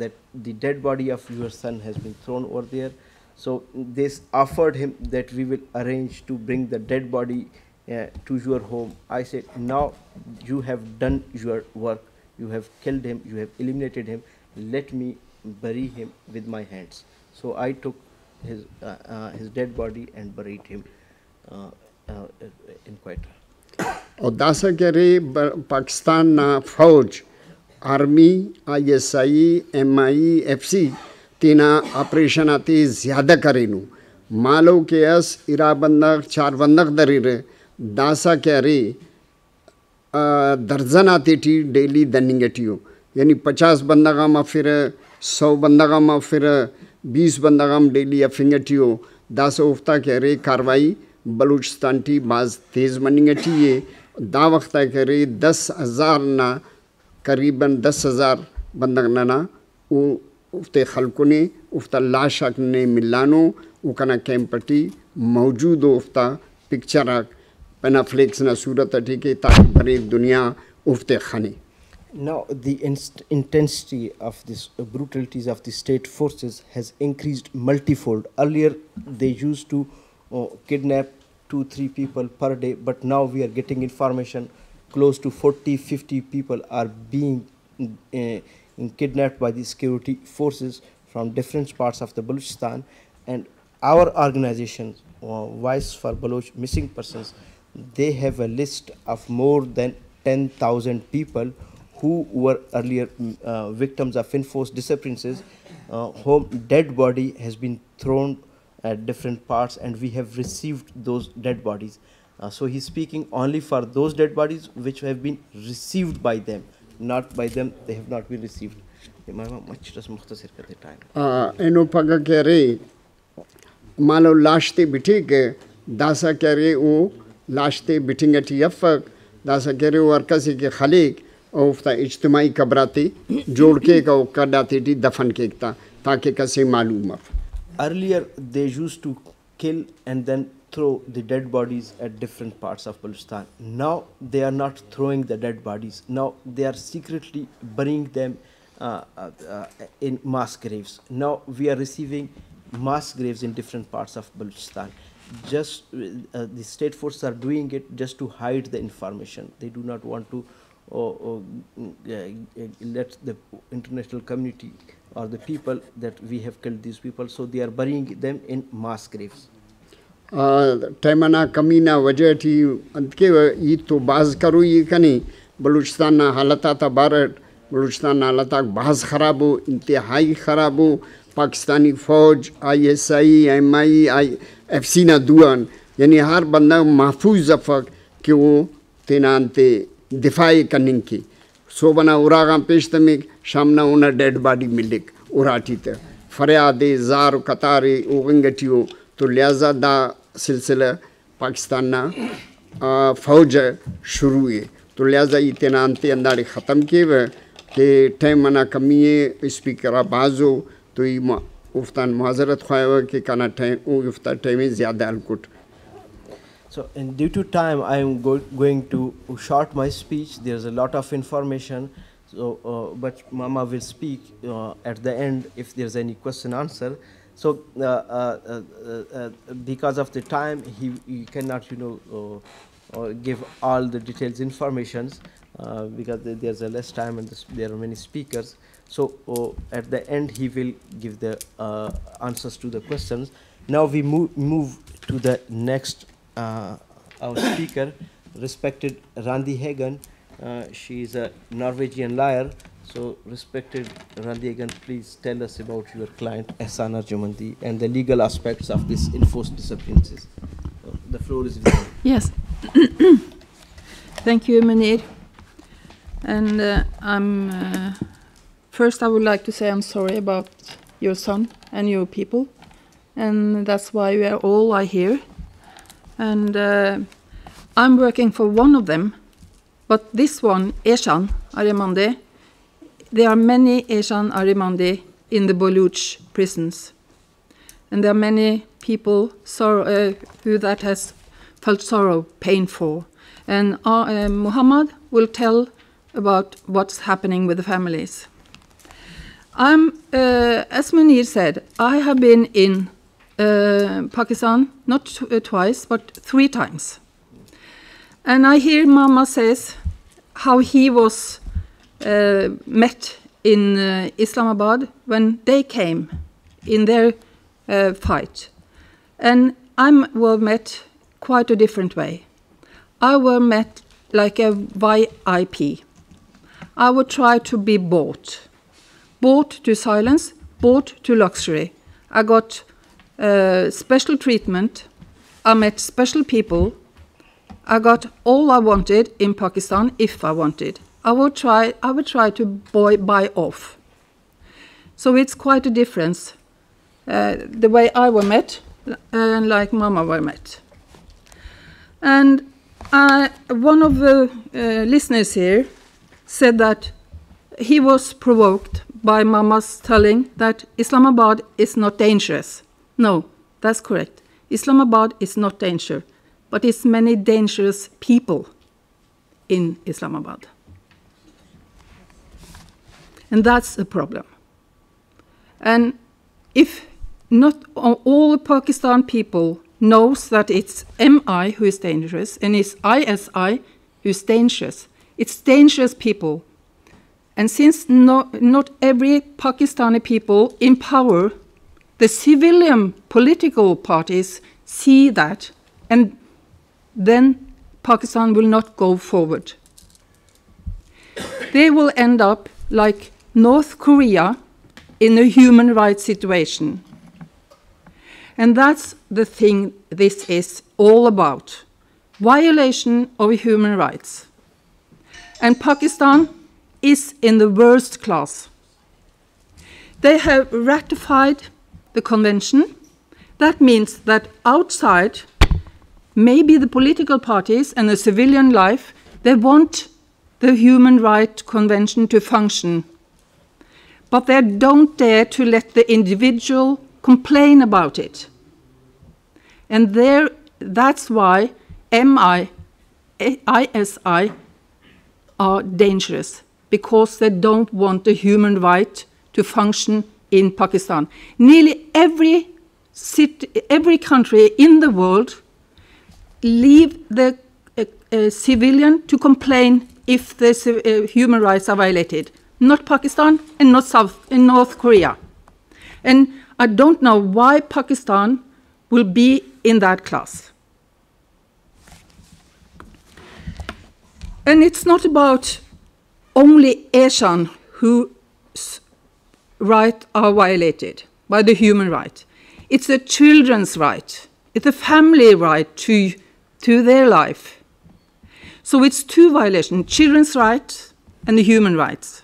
[SPEAKER 2] that the dead body of your son has been thrown over there. So they offered him that we will arrange to bring the dead body to your home. I said, now you have done your work, you have killed him, you have eliminated him, let me bury him with my hands. So I took his dead body and buried him in Quetta.
[SPEAKER 3] और दासा कह रहे पाकिस्तान ना फौज army ISI MI FC तीना operation आती ज़्यादा करेनु मालो के अस इरा बंदक 4 बंदक दरी रे दासा कह रहे दर्जन आती थी डेली दनिंगटियो यानी 50 बंदगाम फिर 100 बंदगाम फिर 20 बंदगाम डेली अफिंगटियो दासा उफ्ता कह रहे कार्रवाई बलूचिस्तान टी बाज तेज़ मनिंगटी ये दा वक्त कह रहे 10,000 ना करीबन 10,000 बंदगना ना वो उफ्ते खलकुने उफ्ता लाशक ने मिलानो उकना कैंपटी मौजूद उफ्ता पिक्चर पेनाफ्लेक्स ना सूरत ठीक है ताकि बड़ी दुनिया उफ्ते खाने.
[SPEAKER 2] Now, the intensity of this brutalities of the state forces has increased multifold. Earlier, they used to kidnap 2-3 people per day, but now we are getting information close to 40-50 people are being kidnapped by the security forces from different parts of the Balochistan. And our organization, Voice for Baloch Missing Persons, they have a list of more than 10,000 people who were earlier victims of enforced disappearances, whom dead body has been thrown at different parts, and we have received those dead bodies. So he's speaking only for those dead bodies which have been received by them, not by them, they have not been received.
[SPEAKER 3] eno paga kere malo lashte bitige dasa kere o lashte bitingati yafak dasa kere o arkasi ke khalik او فتا اجتماعی کبراتی جوڑ کے کا کڈاتی T دفن کے تاکہ کسے معلوم ہو.
[SPEAKER 2] Earlier they used to kill and then throw the dead bodies at different parts of Balochistan. Now they are not throwing the dead bodies. Now they are secretly burying them in mass graves. Now we are receiving mass graves in different parts of Balochistan. Just the state forces are doing it just to hide the information. They do not want to let the international community or the people that we have killed these people, so they are burying them in mass graves.
[SPEAKER 3] Taimana kamina wajati antke ye to baz karo ye kani Balochistan na halata ta barat Balochistan na halata bahas kharab ho intihai kharab ho Pakistani फौज ISI MI FC na duan yani har banda mahfuz afak कि वो तेनांते दिफाई करने की सो बना उरागा पेशते में शामना उन्हें dead body मिलेग उराटी ते फरियादे jar कतारे ओगंगटियो तो लिहाजा दा सिलसिला पाकिस्तान ना फौज शुरू है तो लिहाजा इतनांते अंदारे ख़त्म किए हुए कि टाइम मना कमिये स्पीकर आबाज़ो तो ये उफ्तान माज़रत ख्वाह कि काना टाइम उफ्ता टाइम ज़्यादा अलकुट.
[SPEAKER 2] So, in due to time, I am going to short my speech. There's a lot of information, so but Mama will speak at the end if there's any question answer. So, because of the time, he cannot, give all the details informations because there's a less time and there are many speakers. So, at the end, he will give the answers to the questions. Now we move to the next. Our speaker, respected Randi Hagen, she is a Norwegian lawyer. So, respected Randi Hagen, please tell us about your client Ehsan Arjumandi and the legal aspects of this enforced disappearances. The floor is yours.
[SPEAKER 6] Yes. Thank you, Munir. And first, I would like to say I'm sorry about your son and your people, and that's why we are all here. And I'm working for one of them, but this one, Ehsan Arjumandi, there are many Ehsan Arjumandi in the Baloch prisons. And there are many people who that has felt sorrow, pain for. And Muhammad will tell about what's happening with the families. As Munir said, I have been in Pakistan, not twice, but 3 times. And I hear Mama says how he was met in Islamabad when they came in their fight. And I was met quite a different way. I was met like a VIP. I would try to be bought to silence, bought to luxury. I got special treatment. I met special people. I got all I wanted in Pakistan if I wanted. I would try to buy off. So it's quite a difference, the way I was met and like Mama was met. And one of the listeners here said that he was provoked by Mama's telling that Islamabad is not dangerous. No, that's correct. Islamabad is not danger, but it's many dangerous people in Islamabad. And that's a problem. And if not all Pakistan people knows that it's MI who is dangerous and it's ISI who is dangerous, it's dangerous people. And since not every Pakistani people in power, the civilian political parties see that, and then Pakistan will not go forward. They will end up like North Korea in a human rights situation. And that's the thing this is all about, violation of human rights. And Pakistan is in the worst class. They have ratified the convention. That means that outside, maybe the political parties and the civilian life, they want the Human Rights Convention to function. But they don't dare to let the individual complain about it. And that's why MI, ISI are dangerous, because they don't want the human right to function in Pakistan. Nearly every country in the world leave the civilian to complain if the human rights are violated. Not Pakistan and not North Korea. And I don't know why Pakistan will be in that class. And it's not about only Asian whose rights are violated by the human right. It's a children's right. It's a family right to their life. So it's two violations, children's rights and the human rights.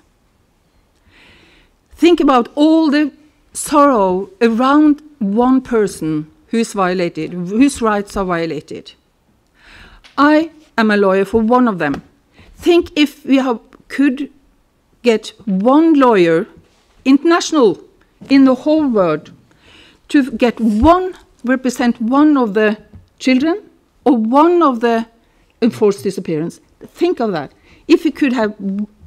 [SPEAKER 6] Think about all the sorrow around one person who is violated, whose rights are violated. I am a lawyer for one of them. Think if we could get one lawyer, international, in the whole world, to get represent one of the children or one of the enforced disappearance. Think of that. If we could have,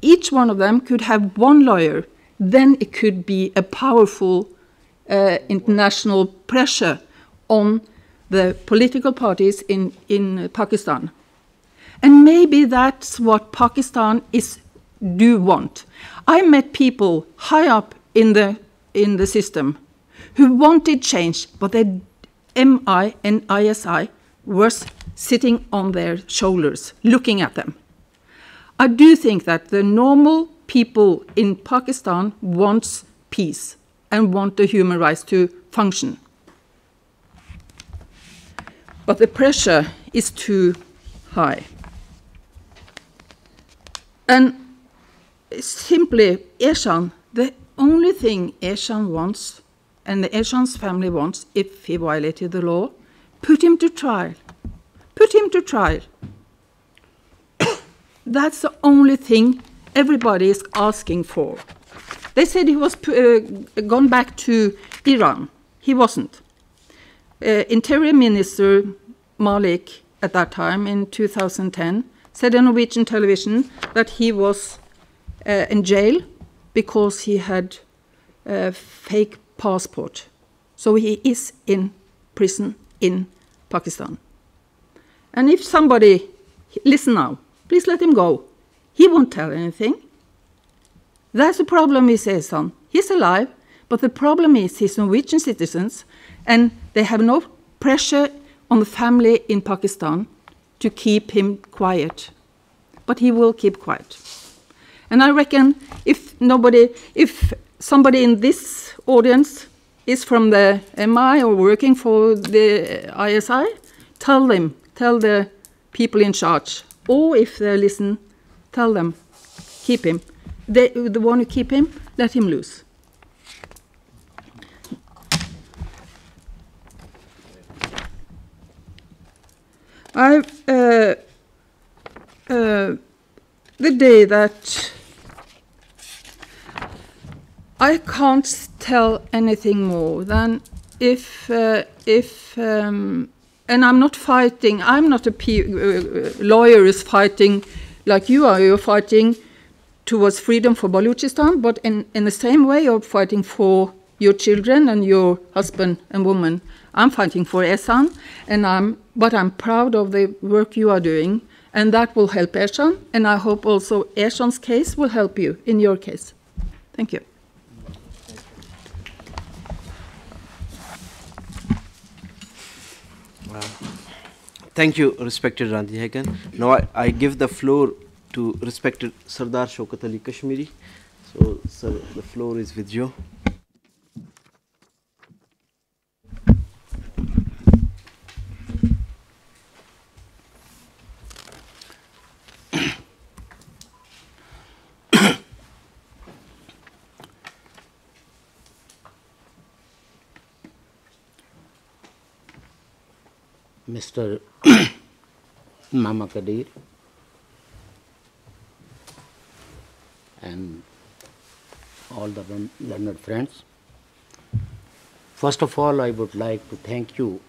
[SPEAKER 6] each one of them could have one lawyer, then it could be a powerful international pressure on the political parties in Pakistan. And maybe that's what Pakistan do want. I met people high up in the system who wanted change, but the MI and ISI was sitting on their shoulders, looking at them. I do think that the normal people in Pakistan wants peace and want the human rights to function. But the pressure is too high. And simply, Eshan, the only thing Eshan wants, and the Eshan's family wants, if he violated the law, put him to trial. Put him to trial. That's the only thing everybody is asking for. They said he was gone back to Iran. He wasn't. Interior Minister Malik, at that time, in 2010, said on Norwegian television that he was in jail because he had a fake passport. So he is in prison in Pakistan. And if somebody, listen now, please let him go. He won't tell anything. That's the problem with Ehsan. He's alive, but the problem is he's Norwegian citizens, and they have no pressure on the family in Pakistan to keep him quiet. But he will keep quiet. And I reckon if somebody in this audience is from the MI or working for the ISI, tell the people in charge, or if they listen, tell them, keep him. The one who keep him, let him loose. The day that I can't tell anything more than and I'm not fighting. I'm not a lawyer is fighting like you are. You're fighting towards freedom for Balochistan, but in the same way you're fighting for your children and your husband and woman. I'm fighting for Ehsan, but I'm proud of the work you are doing, and that will help Ehsan, and I hope also Ehsan's case will help you in your case. Thank you.
[SPEAKER 2] Thank you, respected Randi Hagan. Now I give the floor to respected Sardar Shaukat Ali Kashmiri. So, sir, the floor is with you.
[SPEAKER 5] Mr. Mama Kadir and all the learned friends. First of all, I would like to thank you,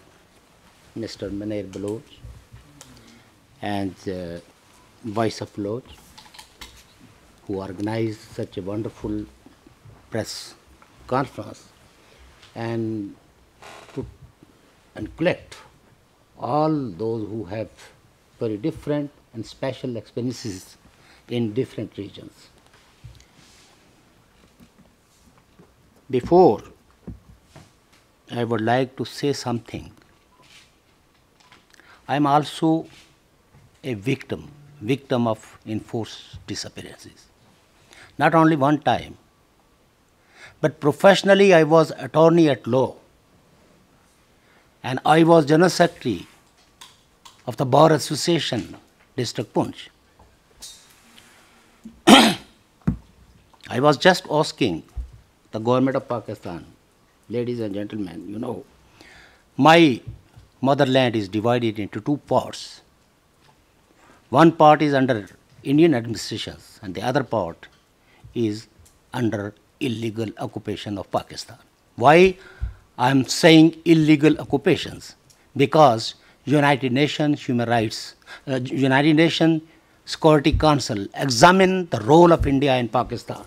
[SPEAKER 5] Mr. Manair Baloch and Voice of Baloch, who organized such a wonderful press conference and collect all those who have very different and special experiences in different regions. Before, I would like to say something. I am also a victim of enforced disappearances. Not only one time, but professionally I was attorney at law, and I was General Secretary of the Bar Association, District Punch. I was just asking the government of Pakistan, ladies and gentlemen, you know, my motherland is divided into two parts. One part is under Indian administrations and the other part is under illegal occupation of Pakistan. Why I am saying illegal occupations? Because United Nations Human Rights, United Nations Security Council examined the role of India in Pakistan,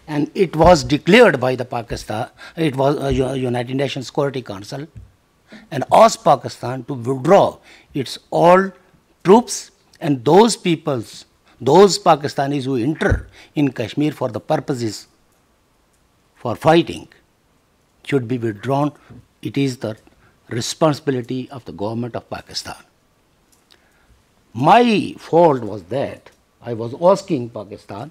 [SPEAKER 5] and it was declared by the Pakistan, it was United Nations Security Council, and asked Pakistan to withdraw its all troops and those peoples, those Pakistanis who enter in Kashmir for the purposes for fighting, should be withdrawn. It is the responsibility of the government of Pakistan. My fault was that I was asking Pakistan,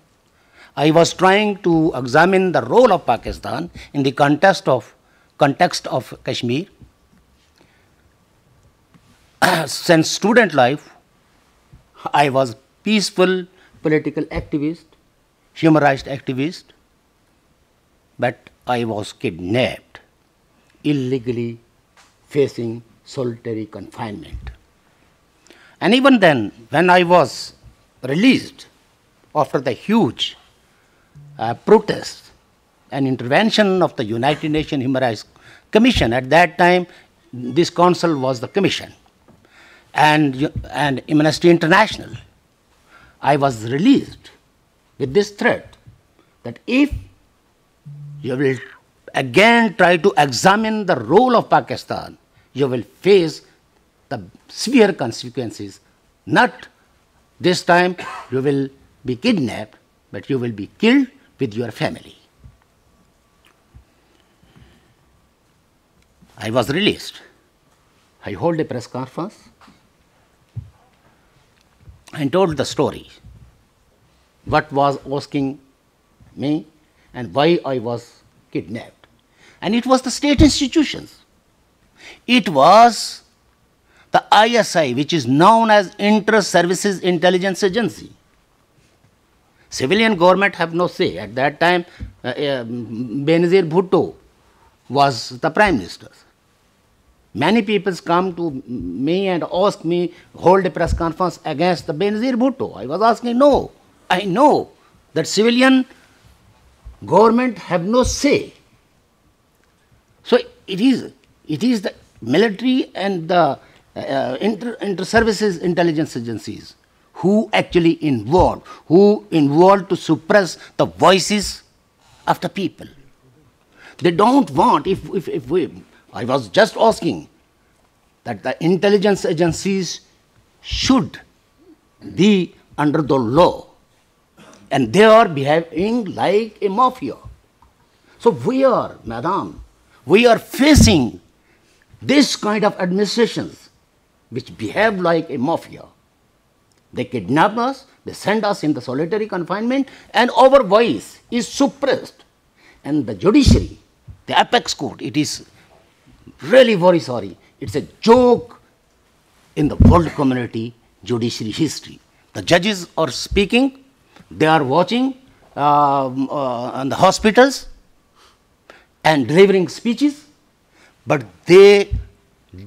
[SPEAKER 5] I was trying to examine the role of Pakistan in the context of Kashmir. Since student life, I was peaceful political activist, human rights activist, but I was kidnapped, illegally facing solitary confinement. And even then, when I was released after the huge protest and intervention of the United Nations Human Rights Commission, at that time this council was the commission, and Amnesty International, I was released with this threat that if you will again try to examine the role of Pakistan, you will face the severe consequences. Not this time you will be kidnapped, but you will be killed with your family. I was released. I hold a press conference and told the story, what was asking me and why I was kidnapped. And it was the state institutions. It was the ISI, which is known as Inter-Services Intelligence Agency. Civilian government have no say. At that time, Benazir Bhutto was the Prime Minister. Many people come to me and ask me, hold a press conference against the Benazir Bhutto. I was asking, no, I know that civilian government have no say. So it is the military and the inter-services intelligence agencies who actually involved, to suppress the voices of the people. They don't want, I was just asking that the intelligence agencies should be under the law, and they are behaving like a mafia. So we are facing this kind of administrations which behave like a mafia. They kidnap us, they send us in the solitary confinement, and our voice is suppressed. And the judiciary, the apex court, it is really very sorry. It's a joke in the world community judiciary history. The judges are speaking, they are watching on the hospitals and delivering speeches, but they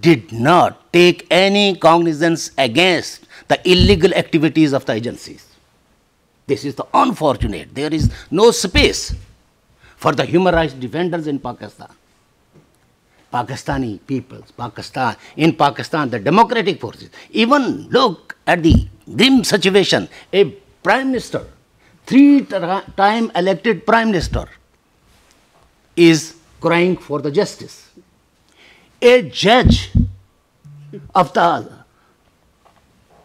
[SPEAKER 5] did not take any cognizance against the illegal activities of the agencies. This is the unfortunate. There is no space for the human rights defenders in Pakistan. Pakistani peoples, in Pakistan, the democratic forces. Even look at the grim situation. A prime minister, 3-time elected prime minister, is crying for the justice. A judge of the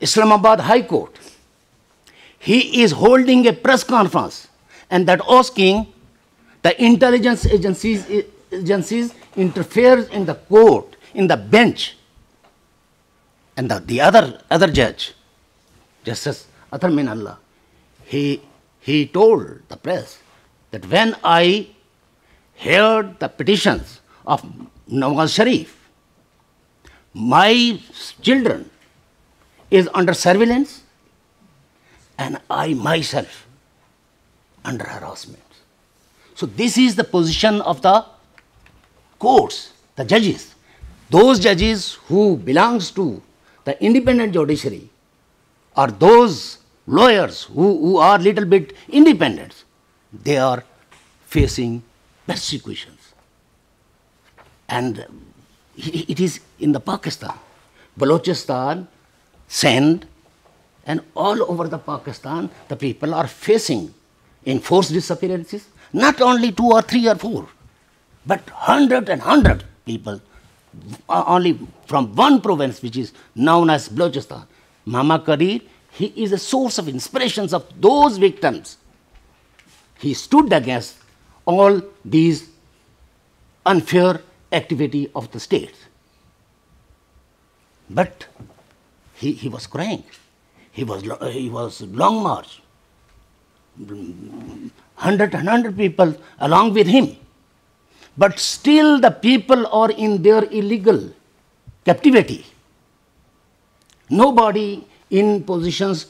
[SPEAKER 5] Islamabad High Court, he is holding a press conference and that asking the intelligence agencies interferes in the court, in the bench. And the other judge, Justice Athar Minallah, he told the press that when I heard the petitions of Nawaz Sharif, my children is under surveillance and I myself under harassment. So this is the position of the courts, the judges. Those judges who belongs to the independent judiciary or those lawyers who are little bit independent, they are facing persecutions. And it is in the Pakistan, Balochistan, Sindh, and all over the Pakistan, the people are facing enforced disappearances, not only 2 or 3 or 4, but 100 people, only from one province which is known as Balochistan. Mama Kadir, he is a source of inspirations of those victims. He stood against all these unfair activity of the state. But he was crying. He was long march. 100 people along with him. But still the people are in their illegal captivity. Nobody in positions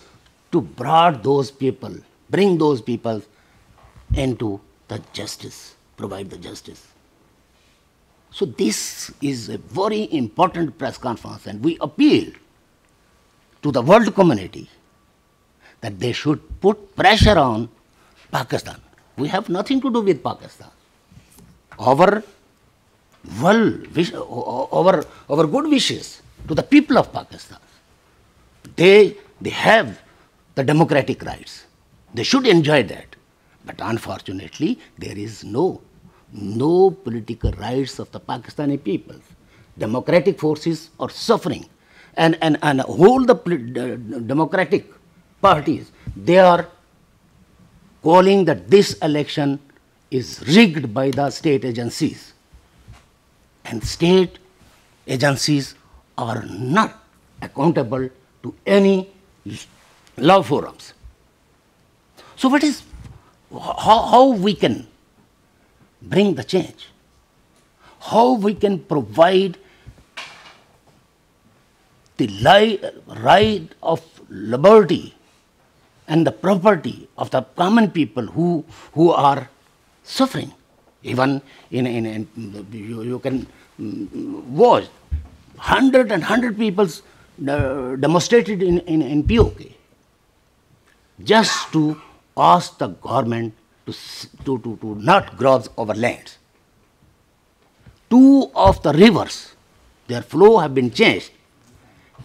[SPEAKER 5] to bring those people into the justice, provide the justice. So this is a very important press conference, and we appeal to the world community that they should put pressure on Pakistan. We have nothing to do with Pakistan. Our good wishes to the people of Pakistan. They have the democratic rights. They should enjoy that. But unfortunately, there is no political rights of the Pakistani people. Democratic forces are suffering. And all the democratic parties, they are calling that this election is rigged by the state agencies. And state agencies are not accountable to any law forums. So how we can bring the change? How we can provide the right of liberty and the property of the common people who are suffering. Even you can watch 100 people demonstrated in POK just to ask the government to not grab our lands. 2 of the rivers, their flow have been changed,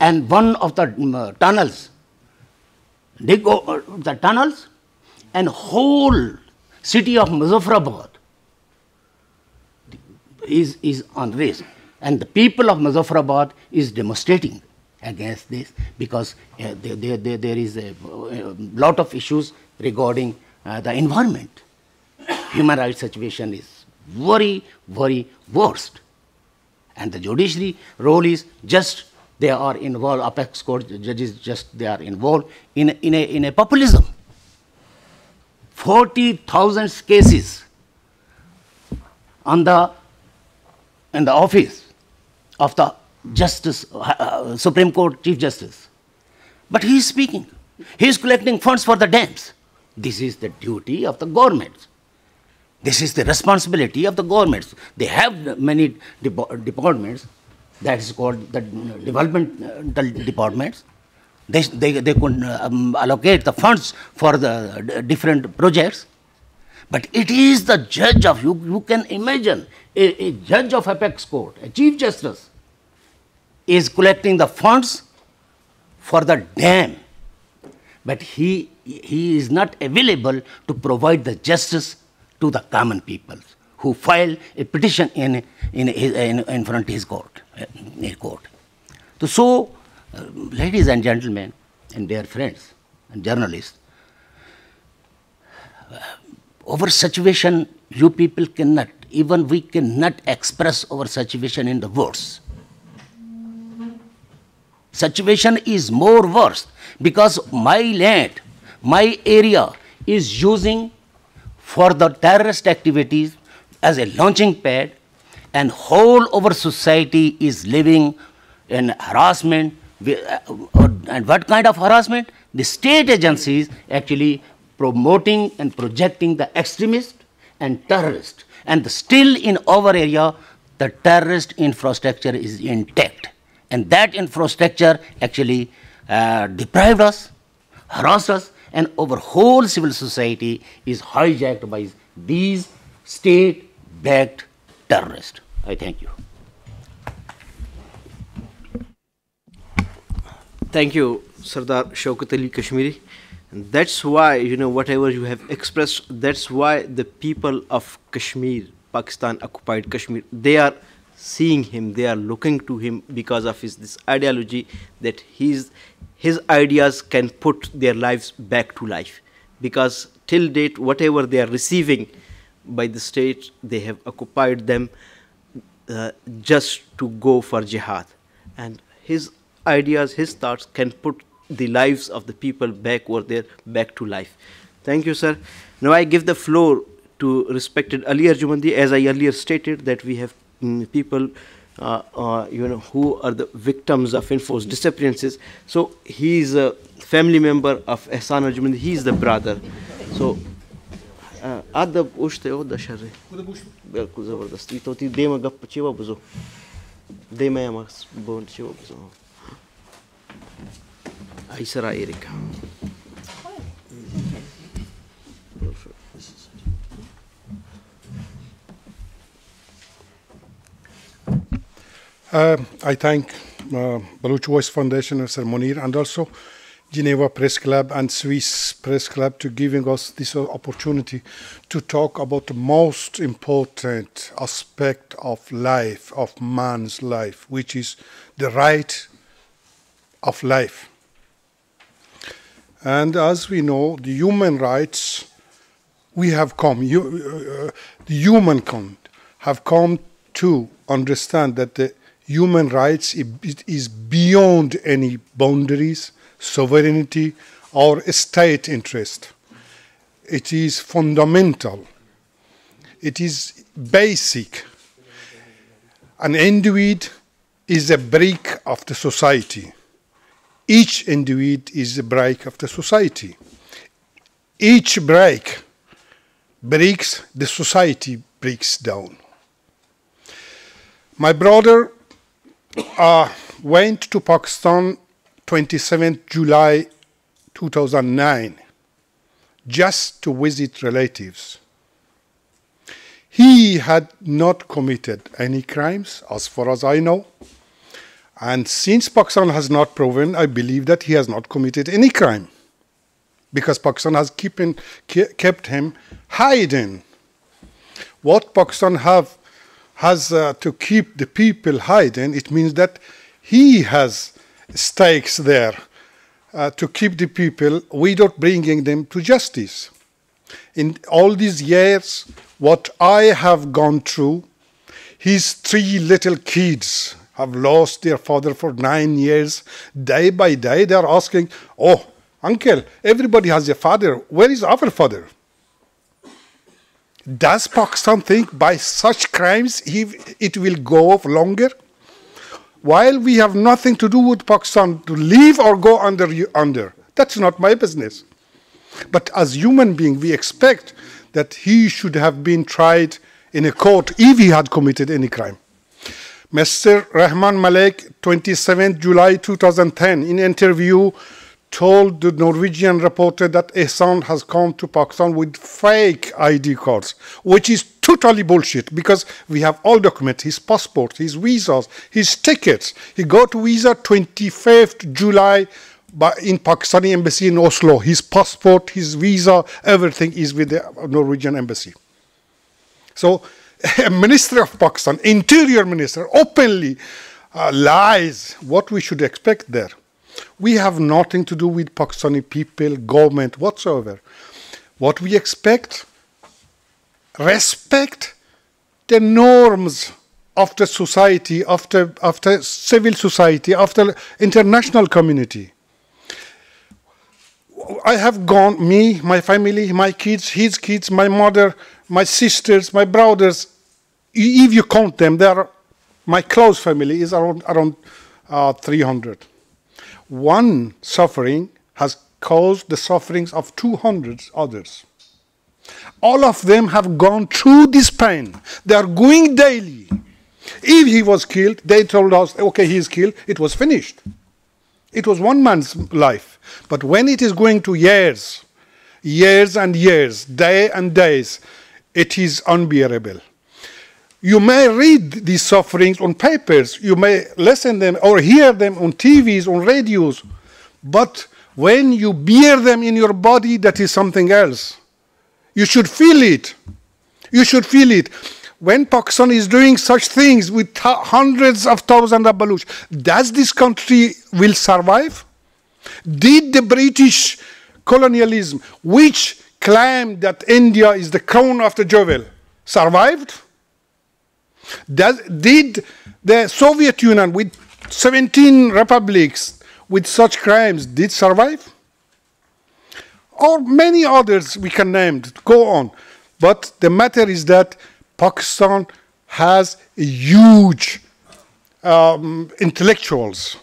[SPEAKER 5] and one of the tunnels dig the tunnels, and whole city of Muzaffarabad is on risk. And the people of Muzaffarabad is demonstrating against this because there is a lot of issues regarding the environment. Human rights situation is very, very worst. And the judiciary role is just they are involved, apex court judges just they are involved in a populism. 40,000 cases in the office of the Justice, Supreme Court Chief Justice. But he is speaking. He is collecting funds for the dams. This is the duty of the government. This is the responsibility of the governments. They have many departments, that is called the developmental departments. They could allocate the funds for the different projects. But it is the judge of, you can imagine, a judge of apex court, a chief justice, is collecting the funds for the dam. But he is not available to provide the justice to the common people who file a petition in front of his court. So, ladies and gentlemen, and dear friends and journalists, our situation, you people cannot, even we cannot express our situation in the words. Situation is more worse because my land, my area is using for the terrorist activities as a launching pad, and whole our society is living in harassment. And what kind of harassment? The state agencies actually promoting and projecting the extremist and terrorist. And still in our area, the terrorist infrastructure is intact. And that infrastructure actually deprived us, harassed us, and our whole civil society is hijacked by these state-backed terrorists. I thank you.
[SPEAKER 2] Thank you, Sardar Shaukat Ali Kashmiri. And that's why, whatever you have expressed, that's why the people of Kashmir, Pakistan occupied Kashmir, they are seeing him, they are looking to him because of this ideology that his ideas can put their lives back to life. Because till date, whatever they are receiving by the state, they have occupied them just to go for jihad. And his ideas, his thoughts can put the lives of the people back over there, back to life. Thank you, sir. Now I give the floor to respected Ali Arjumandi. As I earlier stated, that we have people who are the victims of enforced disappearances. So he is a family member of Ehsan Arjumandi. He is the brother. So adab ushte o da sharri. Bilkul zabardasti. To ti dema gap chiwa buzo. Dema yamas bond chiwa buzo. Aisara Erika.
[SPEAKER 7] I thank Baloch Voice Foundation, Mr. Munir, and also Geneva Press Club and Swiss Press Club to giving us this opportunity to talk about the most important aspect of life, of man's life, which is the right of life. And as we know, the human rights, we have come, the humankind have come to understand that the human rights is beyond any boundaries, sovereignty, or state interest. It is fundamental. It is basic. An individual is a brick of the society. Each individual is a brick of the society. Each brick breaks, the society breaks down. My brother went to Pakistan 27th July 2009 just to visit relatives. He had not committed any crimes, as far as I know. And since Pakistan has not proven, I believe that he has not committed any crime. because Pakistan has kept him hiding. What Pakistan has to keep the people hiding, it means that he has stakes there to keep the people without bringing them to justice. In all these years, what I have gone through, his 3 little kids have lost their father for 9 years. Day by day, they are asking, oh, uncle, everybody has a father. Where is our father? Does Pakistan think by such crimes it will go off longer? While we have nothing to do with Pakistan to leave or go under. That's not my business. But as human beings, we expect that he should have been tried in a court if he had committed any crime. Mr. Rahman Malek, 27 July 2010, in an interview, told the Norwegian reporter that Ehsan has come to Pakistan with fake ID cards, which is totally bullshit because we have all documents, his passport, his visas, his tickets. He got visa 25th July in Pakistani embassy in Oslo. His passport, his visa, everything is with the Norwegian embassy. So a minister of Pakistan, interior minister, openly lies. What we should expect there. We have nothing to do with Pakistani people, government, whatsoever. What we expect, respect the norms of the society, after civil society, after international community. I have gone, me, my family, my kids, his kids, my mother, my sisters, my brothers. If you count them, my close family is around 300. One suffering has caused the sufferings of 200 others. All of them have gone through this pain. They are going daily. If he was killed, they told us, okay, he is killed, it was finished. It was one man's life. But when it is going to years, years and years, days and days, it is unbearable. You may read these sufferings on papers, you may listen them or hear them on TVs, on radios, but when you bear them in your body, that is something else. You should feel it. You should feel it. When Pakistan is doing such things with hundreds of thousands of Baloch, does this country will survive? Did the British colonialism, which claimed that India is the crown of the jewel, survived? Did the Soviet Union with 17 republics with such crimes did survive? Or many others we can name, go on. But the matter is that Pakistan has a huge intellectuals,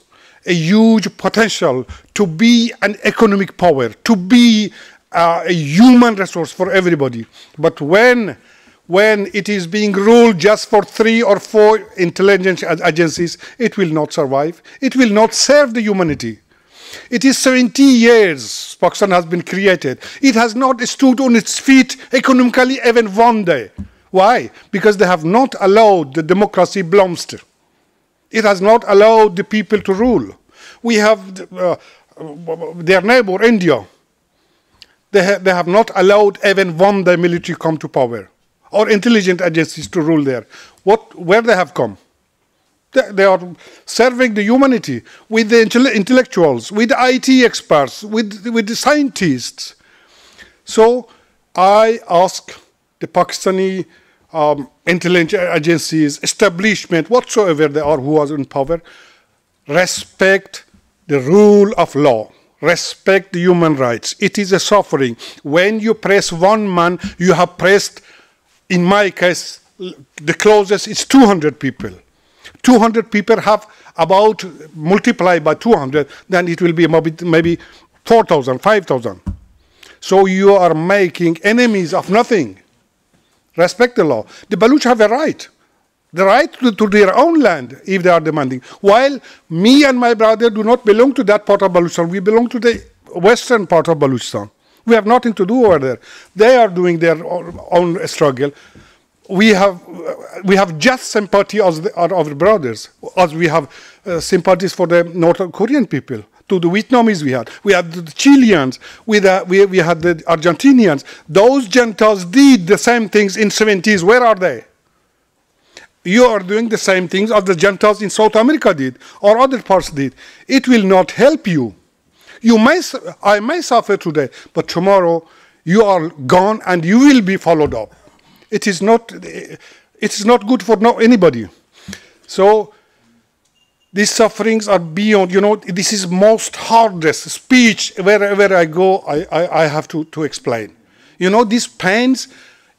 [SPEAKER 7] a huge potential to be an economic power, to be a human resource for everybody. But when it is being ruled just for 3 or 4 intelligence agencies, it will not survive. It will not serve the humanity. It is 70 years Pakistan has been created. It has not stood on its feet economically even one day. Why? Because they have not allowed the democracy blossom. It has not allowed the people to rule. We have their neighbor, India. They have not allowed even one day military come to power or intelligence agencies to rule there. Where they have come? They are serving the humanity with the intellectuals, with the IT experts, with the scientists. So I ask the Pakistani intelligence agencies, establishment, whatsoever they are who are in power, respect the rule of law. Respect the human rights. It is a suffering. When you press one man, you have pressed, in my case, the closest is 200 people. 200 people have about, multiplied by 200, then it will be maybe 4,000, 5,000. So you are making enemies of nothing. Respect the law. The Baloch have a right. The right to their own land, if they are demanding. While me and my brother do not belong to that part of Balochistan, we belong to the western part of Balochistan. We have nothing to do over there. They are doing their own struggle. We have just sympathy as our brothers, as we have sympathies for the North Korean people. to the Vietnamese we had the Chileans, we had the Argentinians. Those Gentiles did the same things in 70s. Where are they? You are doing the same things as the Gentiles in South America did, or other parts did. It will not help you. I may suffer today, but tomorrow you are gone and you will be followed up. It is not good for anybody. So these sufferings are beyond, this is most hardest speech. Wherever I go, I have to explain. These pains,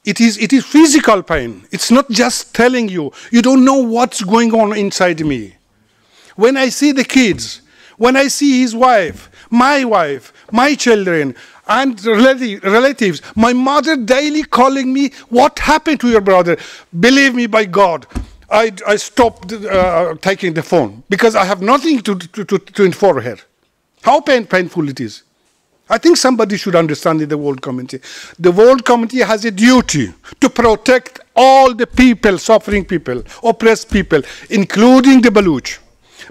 [SPEAKER 7] it is physical pain. It's not just telling you. You don't know what's going on inside me. When I see the kids, when I see his wife, my children, and relatives, my mother daily calling me, what happened to your brother? Believe me, by God, I stopped taking the phone because I have nothing to inform her. How painful it is. I think somebody should understand in the world community. The world community has a duty to protect all the people, suffering people, oppressed people, including the Baloch.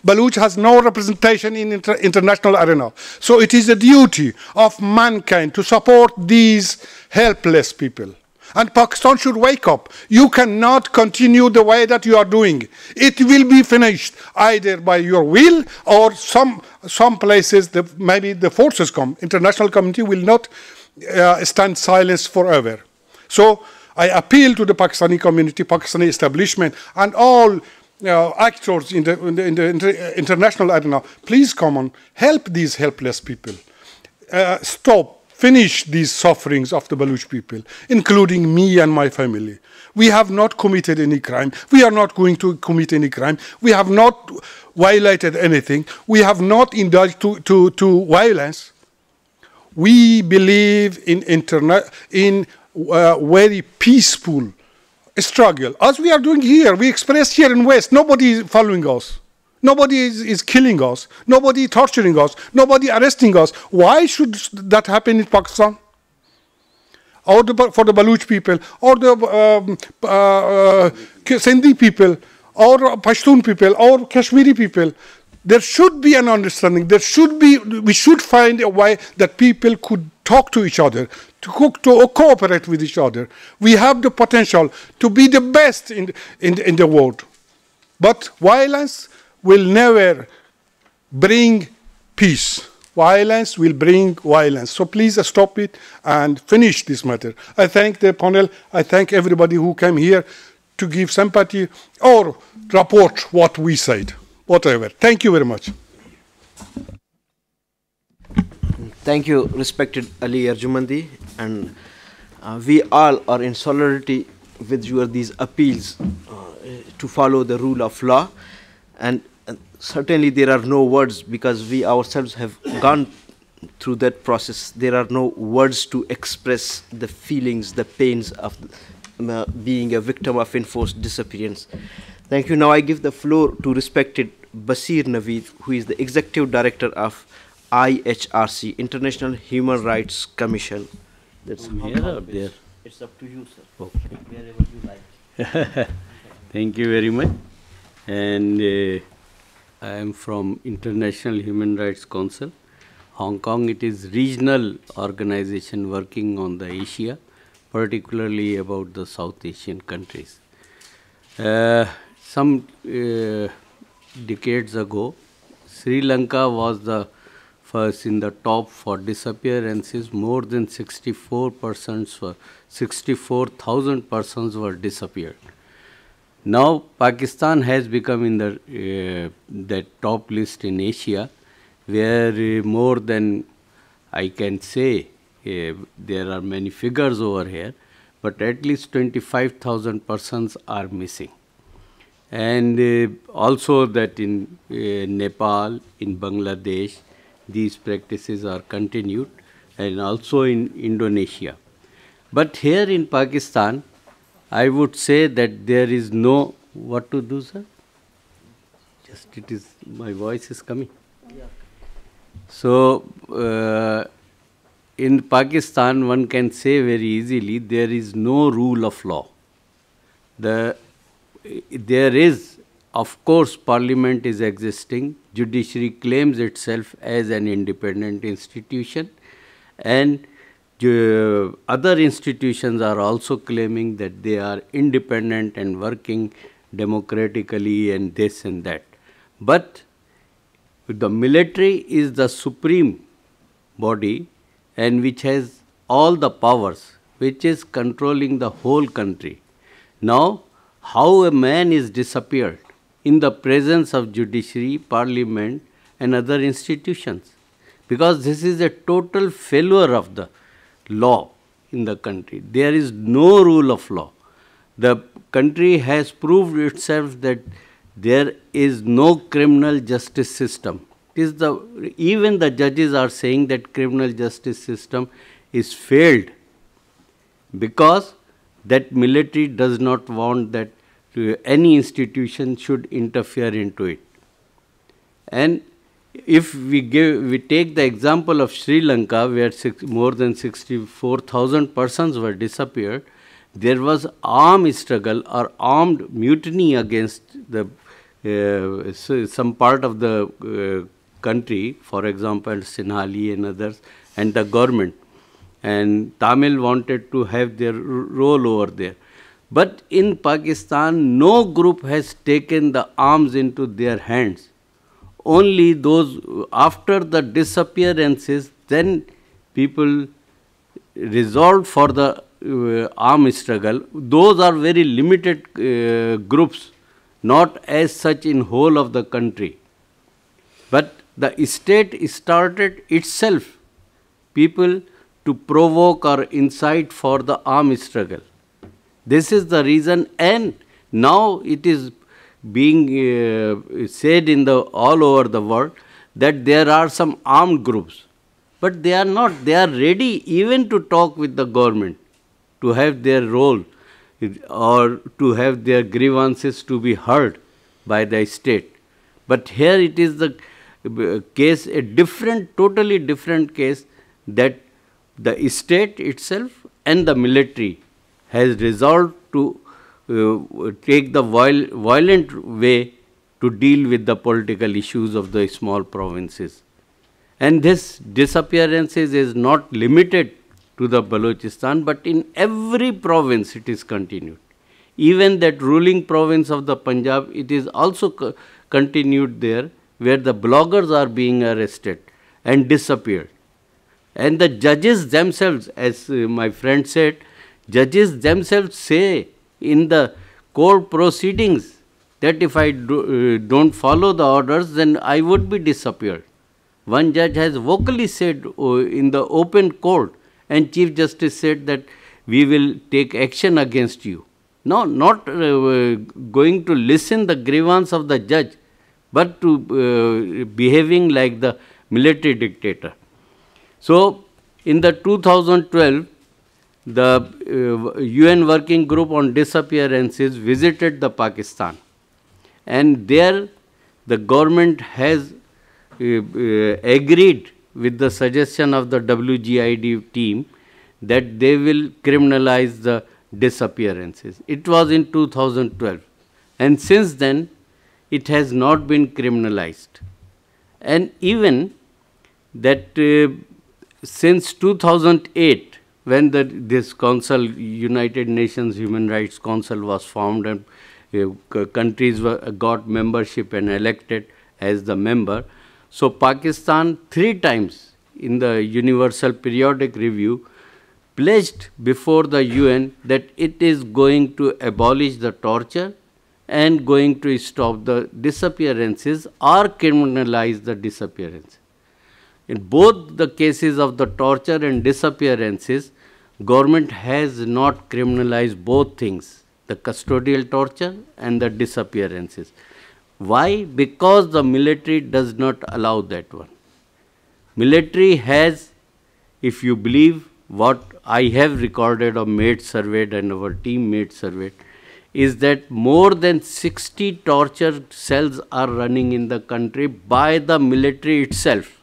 [SPEAKER 7] Baloch has no representation in international arena. So it is a duty of mankind to support these helpless people. And Pakistan should wake up. You cannot continue the way that you are doing. It will be finished either by your will or some places, maybe the forces come. International community will not stand silent forever. So I appeal to the Pakistani community, Pakistani establishment, and all actors in the international arena. Please come on, help these helpless people. Finish these sufferings of the Baloch people, including me and my family. We have not committed any crime. We are not going to commit any crime. We have not violated anything. We have not indulged to violence. We believe in very peaceful struggle, as we are doing here. We express here in West. Nobody is following us. Nobody is killing us. Nobody torturing us. Nobody arresting us. Why should that happen in Pakistan? Or for the Baloch people, or the Sindhi people, or Pashtun people, or Kashmiri people. There should be an understanding. We should find a way that people could talk to each other, to cooperate with each other. We have the potential to be the best in the world. But violence will never bring peace. Violence will bring violence. So please stop it and finish this matter. I thank the panel. I thank everybody who came here to give sympathy or report what we said, whatever. Thank you very much.
[SPEAKER 2] Thank you, respected Ali Arjumandi. And we all are in solidarity with these appeals to follow the rule of law. And certainly there are no words, because we ourselves have gone through that process. There are no words to express the feelings, the pains of being a victim of enforced disappearance. Thank you. Now I give the floor to respected Basir Naveed, who is the Executive Director of IHRC, International Human Rights Commission.
[SPEAKER 8] That's here or there?
[SPEAKER 2] It's up to you, sir.
[SPEAKER 8] Okay.
[SPEAKER 2] Wherever you like.
[SPEAKER 8] Thank you very much. And I am from International Human Rights Council, Hong Kong. It is regional organization working on the Asia, particularly about the South Asian countries. Some decades ago, Sri Lanka was the first in the top for disappearances. More than 64,000 persons were disappeared. Now Pakistan has become in the top list in Asia, where more than, I can say, there are many figures over here, but at least 25,000 persons are missing. And also that in Nepal, in Bangladesh, these practices are continued, and also in Indonesia. But here in Pakistan, I would say that there is no, what to do, sir? Just it is, my voice is coming. Yeah. So, in Pakistan, one can say very easily, there is no rule of law. There is of course, Parliament is existing. Judiciary claims itself as an independent institution, and other institutions are also claiming that they are independent and working democratically and this and that. But the military is the supreme body and which has all the powers, which is controlling the whole country. Now, how a man is disappeared in the presence of judiciary, parliament, and other institutions? Because this is a total failure of the law in the country. There is no rule of law. The country has proved itself that there is no criminal justice system. Even the judges are saying that criminal justice system is failed because that military does not want that any institution should interfere into it. And if we take the example of Sri Lanka, where more than 64,000 persons were disappeared, there was armed struggle or armed mutiny against the some part of the country, for example, Sinhali and others, and the government. And Tamil wanted to have their role over there. But in Pakistan, no group has taken the arms into their hands. Only those, after the disappearances, then people resolved for the armed struggle. Those are very limited groups, not as such in whole of the country. But the state started itself people to provoke or incite for the armed struggle. This is the reason, and now it is being said in all over the world that there are some armed groups. But they are not. They are ready even to talk with the government, to have their role or to have their grievances to be heard by the state. But here it is the case, a different, totally different case, that the state itself and the military has resolved to take the violent way to deal with the political issues of the small provinces. And this disappearances is not limited to the Balochistan, but in every province it is continued. Even that ruling province of the Punjab, it is also continued there, where the bloggers are being arrested and disappeared. And the judges themselves, as my friend said, judges themselves say in the court proceedings that if I don't follow the orders, then I would be disappeared. One judge has vocally said in the open court, and Chief Justice said that we will take action against you. No, not going to listen the grievance of the judge, but to behaving like the military dictator. So, in the 2012, the UN Working Group on Disappearances visited the Pakistan, and there the government has agreed with the suggestion of the WGID team that they will criminalize the disappearances. It was in 2012, and since then it has not been criminalized. And even that since 2008, when this council, United Nations Human Rights Council, was formed, and countries got membership and elected as the member. So Pakistan 3 times in the Universal Periodic Review pledged before the UN that it is going to abolish the torture and going to stop the disappearances or criminalize the disappearance. In both the cases of the torture and disappearances, government has not criminalized both things, the custodial torture and the disappearances. Why? Because the military does not allow that one. Military has, if you believe what I have recorded or made surveyed and our team made surveyed, is that more than 60 torture cells are running in the country by the military itself.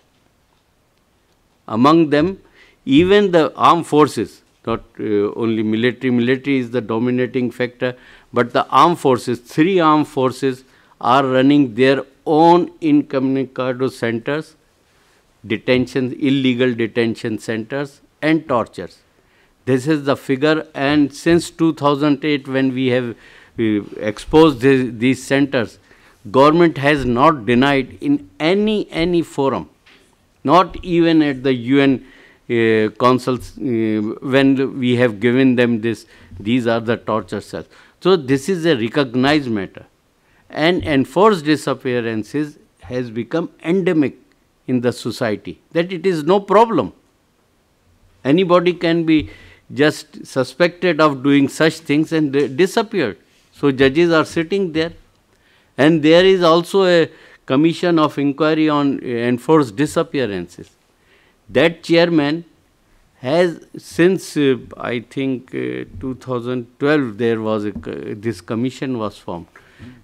[SPEAKER 8] Among them, even the armed forces, not only military is the dominating factor, but the armed forces, 3 armed forces are running their own incommunicado centers, detention, illegal detention centers and tortures. This is the figure, and since 2008 when we have exposed these centers, government has not denied in any forum, not even at the UN consuls when we have given them this, these are the torture cells. So this is a recognized matter, and enforced disappearances has become endemic in the society, that it is no problem. Anybody can be just suspected of doing such things and disappeared. So judges are sitting there. And there is also a commission of inquiry on enforced disappearances. That chairman has, since I think 2012, there was this commission was formed.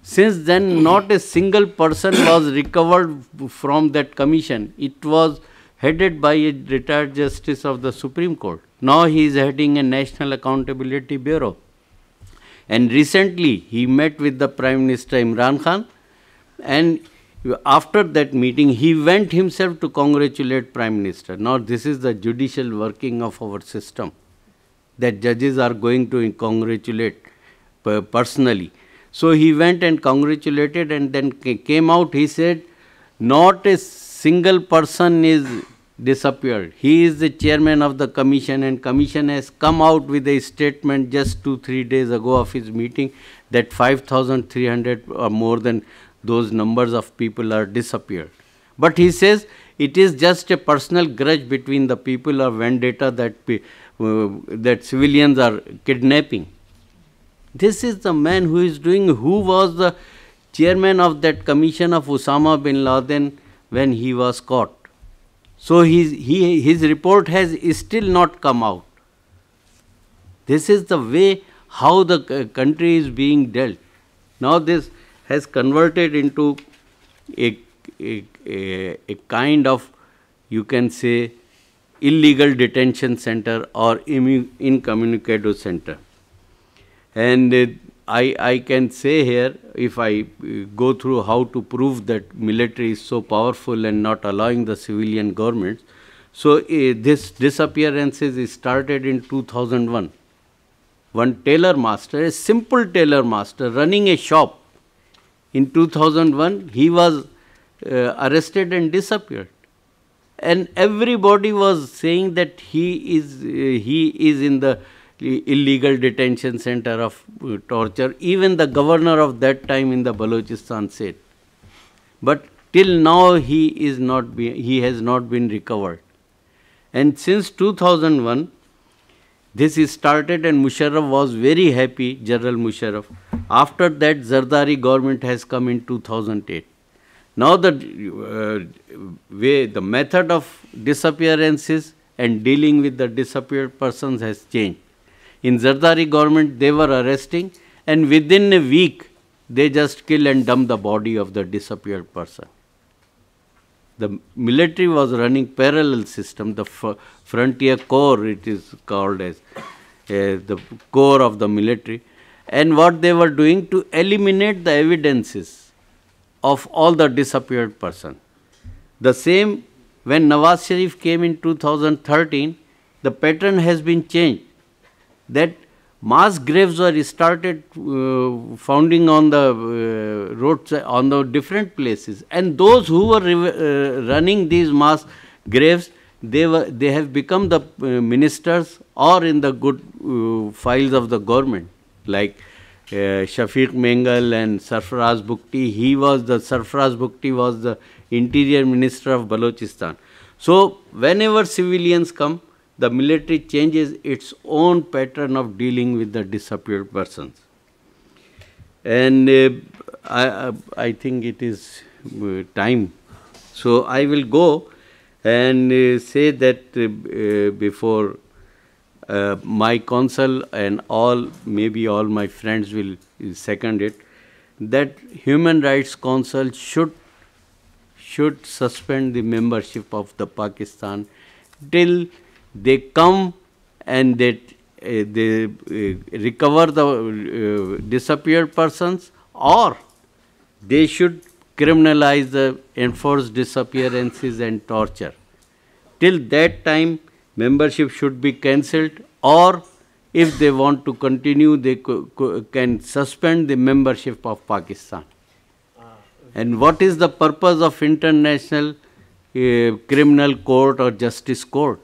[SPEAKER 8] Since then, not a single person was recovered from that commission. It was headed by a retired justice of the Supreme Court. Now he is heading a National Accountability Bureau. And recently, he met with the Prime Minister Imran Khan, and after that meeting, he went himself to congratulate Prime Minister. Now, this is the judicial working of our system, that judges are going to congratulate personally. So he went and congratulated, and then came out, he said, not a single person is disappeared. He is the chairman of the commission, and commission has come out with a statement just 2-3 days ago of his meeting that 5,300 or more than those numbers of people are disappeared. But he says it is just a personal grudge between the people, or vendetta that civilians are kidnapping. This is the man who is doing, who was the chairman of that commission of Osama bin Laden when he was caught. So his report has still not come out. This is the way how the country is being dealt. Now this has converted into a kind of, you can say, illegal detention center or incommunicado center. And I can say here, if I go through how to prove that military is so powerful and not allowing the civilian governments. So this disappearances started in 2001. One tailor master, a simple tailor master running a shop, in 2001 he was arrested and disappeared. And everybody was saying that he is in the illegal detention center of torture. Even the governor of that time in the Balochistan said. But till now he has not been recovered. And since 2001, this is started, and Musharraf was very happy, General Musharraf. After that, Zardari government has come in 2008. Now the way, the method of disappearances and dealing with the disappeared persons has changed. In Zardari government, they were arresting, and within a week, they just kill and dump the body of the disappeared person. The military was running parallel system, the frontier corps, it is called as the core of the military. And what they were doing to eliminate the evidences of all the disappeared person. The same, when Nawaz Sharif came in 2013, the pattern has been changed. That mass graves were started founding on the roads, on the different places, and those who were running these mass graves, they have become the ministers or in the good files of the government, like Shafiq Mengal and Sarfraz Bugti. Sarfraz Bugti was the interior minister of Balochistan. So whenever civilians come, the military changes its own pattern of dealing with the disappeared persons. And I think it is time. So I will go and say that before my counsel and maybe all my friends will second it, that Human Rights Council should suspend the membership of the Pakistan till they come and they recover the disappeared persons, or they should criminalize the enforced disappearances and torture. Till that time, membership should be cancelled, or if they want to continue, they can suspend the membership of Pakistan. And what is the purpose of international criminal court or justice court?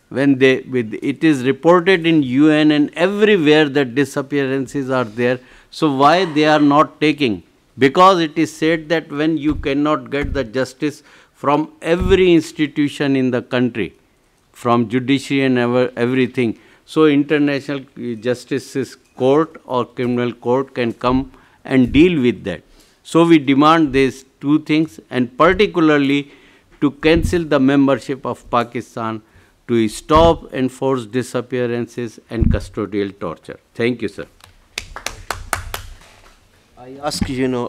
[SPEAKER 8] When it is reported in UN and everywhere that disappearances are there, so why they are not taking? Because it is said that when you cannot get the justice from every institution in the country, from judiciary and everything, so international justice court or criminal court can come and deal with that. So we demand these two things, and particularly to cancel the membership of Pakistan, to stop enforced disappearances and custodial torture. Thank you, sir.
[SPEAKER 2] I ask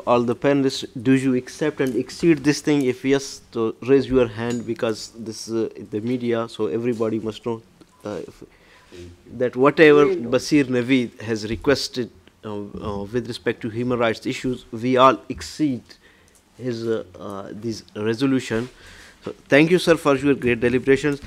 [SPEAKER 2] all the panelists, do you accept and exceed this thing? If yes, so raise your hand, because this is the media, so everybody must know that whatever Basir Naveed has requested with respect to human rights issues, we all exceed his this resolution. So thank you, sir, for your great deliberations.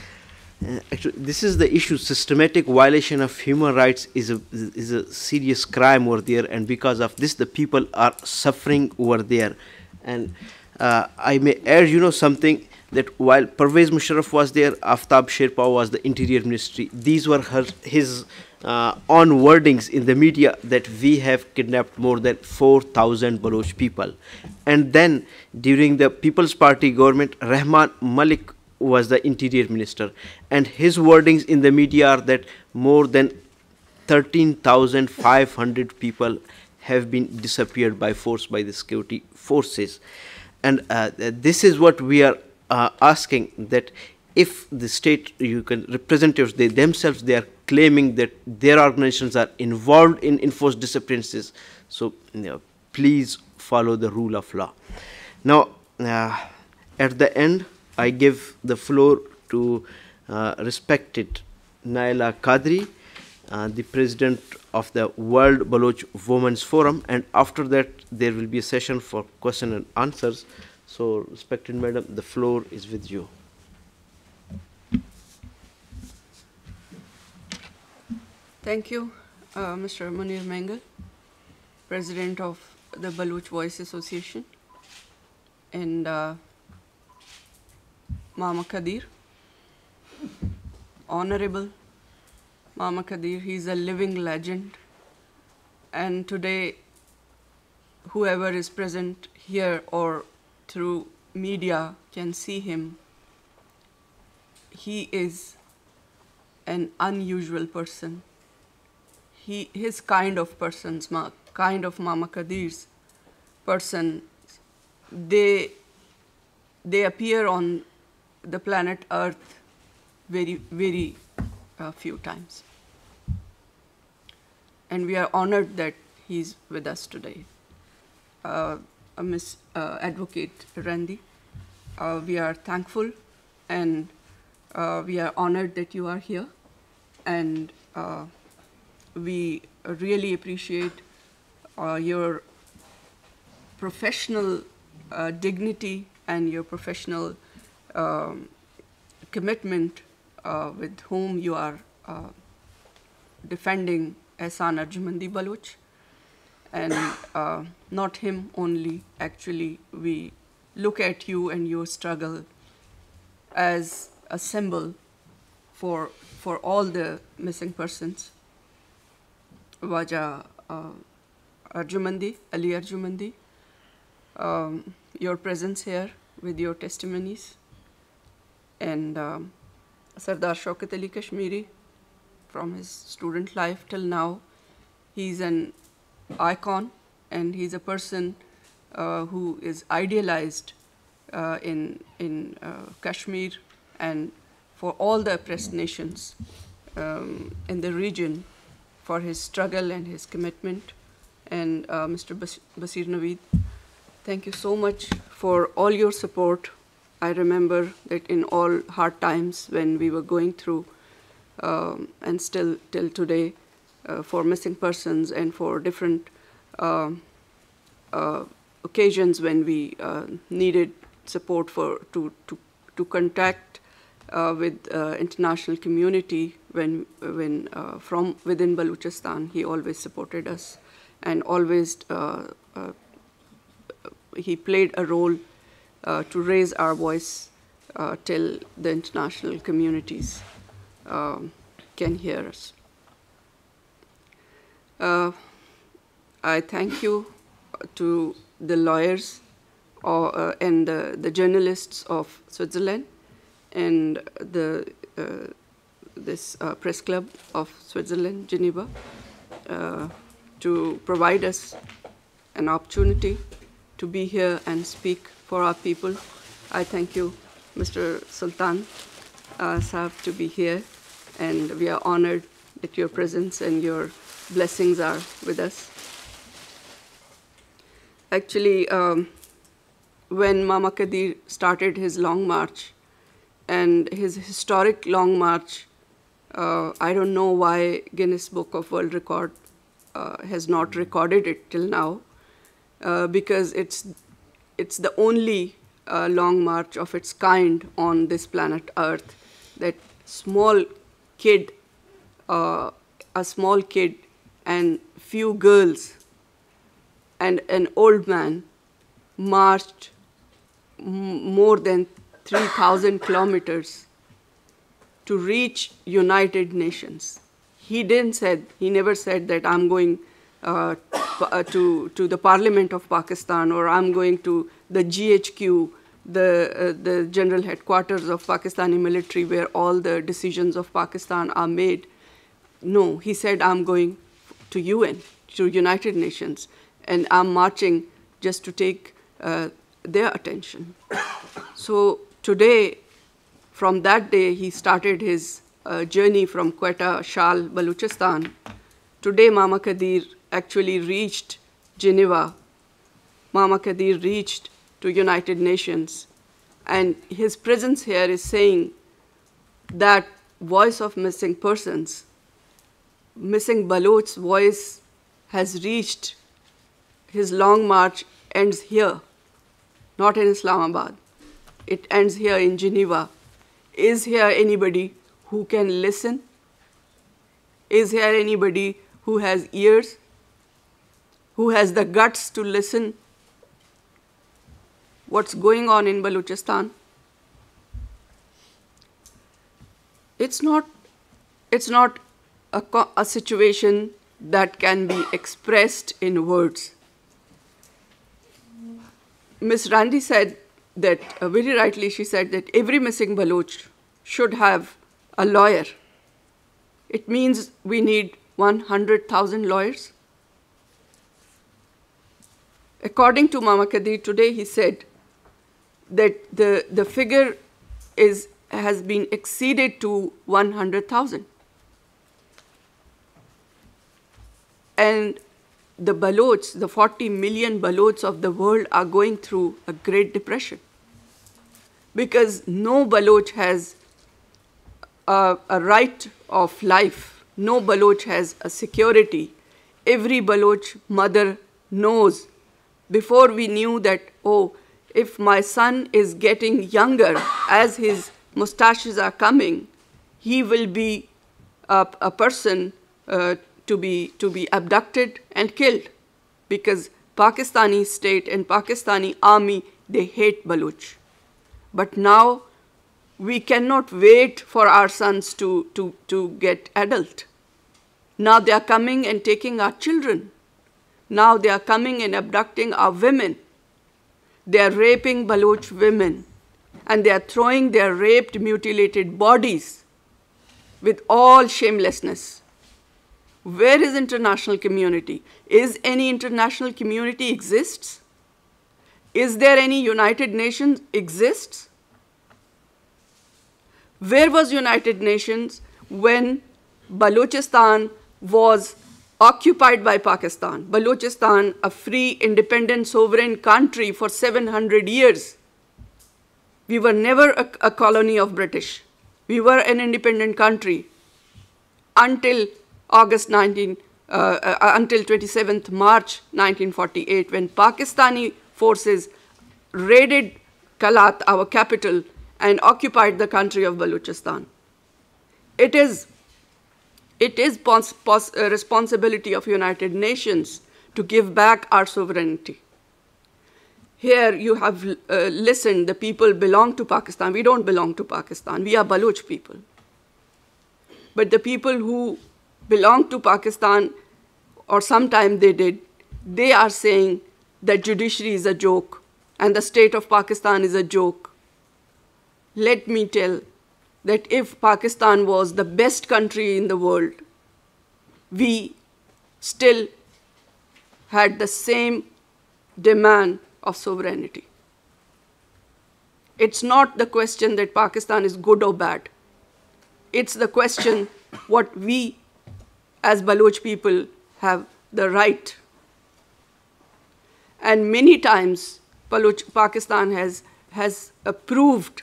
[SPEAKER 2] Actually, this is the issue. Systematic violation of human rights is a serious crime over there, and because of this, the people are suffering over there. And I may add, something, that while Pervez Musharraf was there, Aftab Sherpa was the Interior Ministry. These were his own wordings in the media, that we have kidnapped more than 4,000 Baloch people. And then during the People's Party government, Rahman Malik was the Interior Minister, and his wordings in the media are that more than 13,500 people have been disappeared by force by the security forces. And this is what we are asking, that if the state representatives, they themselves, they are claiming that their organizations are involved in enforced disappearances, so please follow the rule of law. Now, at the end, I give the floor to respected Naila Qadri, the president of the World Baloch Women's Forum, and after that there will be a session for question and answers. So, respected madam, the floor is with you.
[SPEAKER 9] Thank you, Mr. Munir Mengal, president of the Baloch Voice Association, and Mama Qadir, Honorable Mama Qadir. He's a living legend, and today whoever is present here or through media can see him. He is an unusual person. His kind of persons, kind of Mama Qadir's persons, they appear on the planet Earth very, very few times. And we are honored that he's with us today. Miss Advocate Randy, we are thankful, and we are honored that you are here, and we really appreciate your professional dignity and your professional commitment with whom you are defending Ehsan Arjumandi Baloch. And not him only, actually, we look at you and your struggle as a symbol for all the missing persons. Waja Arjumandi, Ali Arjumandi, your presence here with your testimonies, and Sardar Shaukat Ali Kashmiri, from his student life till now, he's an icon, and he's a person who is idealized in Kashmir and for all the oppressed nations in the region, for his struggle and his commitment. And Mr. Basir Naveed, thank you so much for all your support. I remember that in all hard times when we were going through, and still till today, for missing persons and for different occasions when we needed support to contact with international community when from within Balochistan. He always supported us, and always he played a role to raise our voice till the international communities can hear us. I thank you to the lawyers and the journalists of Switzerland and this press club of Switzerland, Geneva, to provide us an opportunity to be here and speak for our people. I thank you, Mr. Sultan Saab, to be here, and we are honored that your presence and your blessings are with us. Actually, when Mama Kadir started his long march, and his historic long march, I don't know why Guinness Book of World Record has not recorded it till now, because it's the only long march of its kind on this planet Earth. That small kid, a small kid and few girls and an old man marched more than 3,000 kilometers to reach United Nations. He never said that I'm going to the Parliament of Pakistan, or I'm going to the GHQ, the General Headquarters of Pakistani military, where all the decisions of Pakistan are made. No, he said, I'm going to UN, to United Nations, and I'm marching just to take their attention. So today, from that day, he started his journey from Quetta, Shal, Balochistan. Today, Mama Kadir actually reached Geneva. Mama Kadir reached to United Nations. And his presence here is saying that voice of missing persons, missing Baloch's voice has reached, his long march ends here, not in Islamabad. It ends here in Geneva. Is here anybody who can listen? Is here anybody who has ears, who has the guts to listen what's going on in Balochistan? It's not a situation that can be expressed in words. Ms. Randi said that, very rightly she said that every missing Baloch should have a lawyer. It means we need 100,000 lawyers. According to Mama Kadir today, he said that the figure has been exceeded to 100,000. And the Balochs, the 40 million Balochs of the world, are going through a great depression, because no Baloch has a right of life. No Baloch has a security. Every Baloch mother knows, before we knew that, oh, if my son is getting younger, as his mustaches are coming, he will be a person to be abducted and killed, because Pakistani state and Pakistani army, they hate Baloch. But now we cannot wait for our sons to get adult. Now they are coming and taking our children. Now they are coming and abducting our women. They are raping Baloch women, and they are throwing their raped, mutilated bodies with all shamelessness. Where is international community? Is any international community exists? Is there any United Nations exists? Where was United Nations when Balochistan was occupied by Pakistan? Balochistan, a free, independent, sovereign country for 700 years. We were never a colony of British. We were an independent country until until 27th March 1948, when Pakistani forces raided Kalat, our capital, and occupied the country of Balochistan. It is responsibility of United Nations to give back our sovereignty. Here you have listened, the people belong to Pakistan. We don't belong to Pakistan. We are Baloch people. But the people who belong to Pakistan, or sometime they did, they are saying that judiciary is a joke and the state of Pakistan is a joke. Let me tell that if Pakistan was the best country in the world, we still had the same demand of sovereignty. It's not the question that Pakistan is good or bad. It's the question what we as Baloch people have the right. And many times Pakistan has proved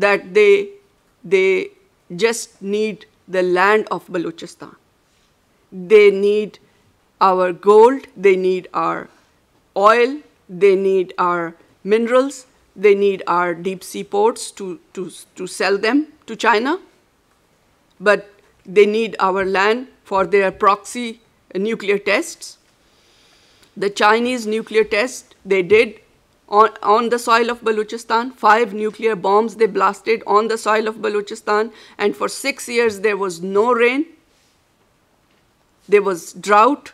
[SPEAKER 9] that they just need the land of Balochistan. They need our gold, they need our oil, they need our minerals, they need our deep sea ports to sell them to China, but they need our land for their proxy nuclear tests. The Chinese nuclear test they did on the soil of Balochistan, 5 nuclear bombs they blasted on the soil of Balochistan, and for 6 years there was no rain, there was drought.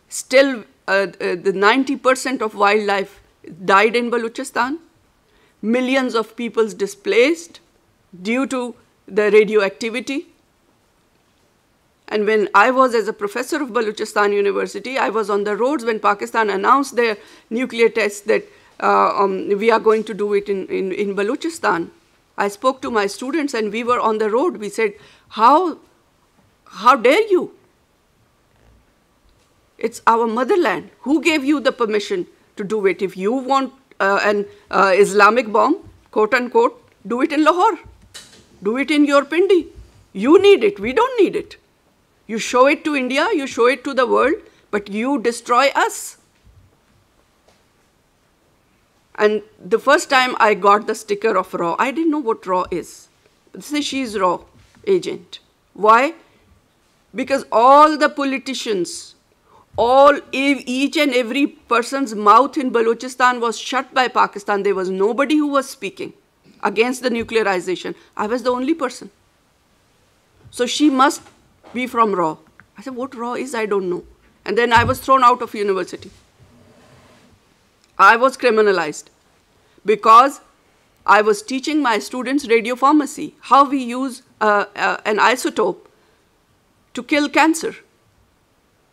[SPEAKER 9] Still, the 90% of wildlife died in Balochistan. Millions of people displaced due to the radioactivity. And when I was as a professor of Balochistan University, I was on the roads when Pakistan announced their nuclear tests that we are going to do it in Balochistan. I spoke to my students and we were on the road. We said, how dare you? It's our motherland. Who gave you the permission to do it? If you want an Islamic bomb, quote unquote, do it in Lahore. Do it in your Pindi. You need it. We don't need it. You show it to India, you show it to the world, but you destroy us. And the first time I got the sticker of RAW, I didn't know what RAW is. They say she's RAW agent. Why? Because all the politicians, each and every person's mouth in Balochistan was shut by Pakistan. There was nobody who was speaking against the nuclearization. I was the only person. So she must be from RAW. I said, what RAW is? I don't know. And then I was thrown out of university. I was criminalized because I was teaching my students radiopharmacy, how we use an isotope to kill cancer.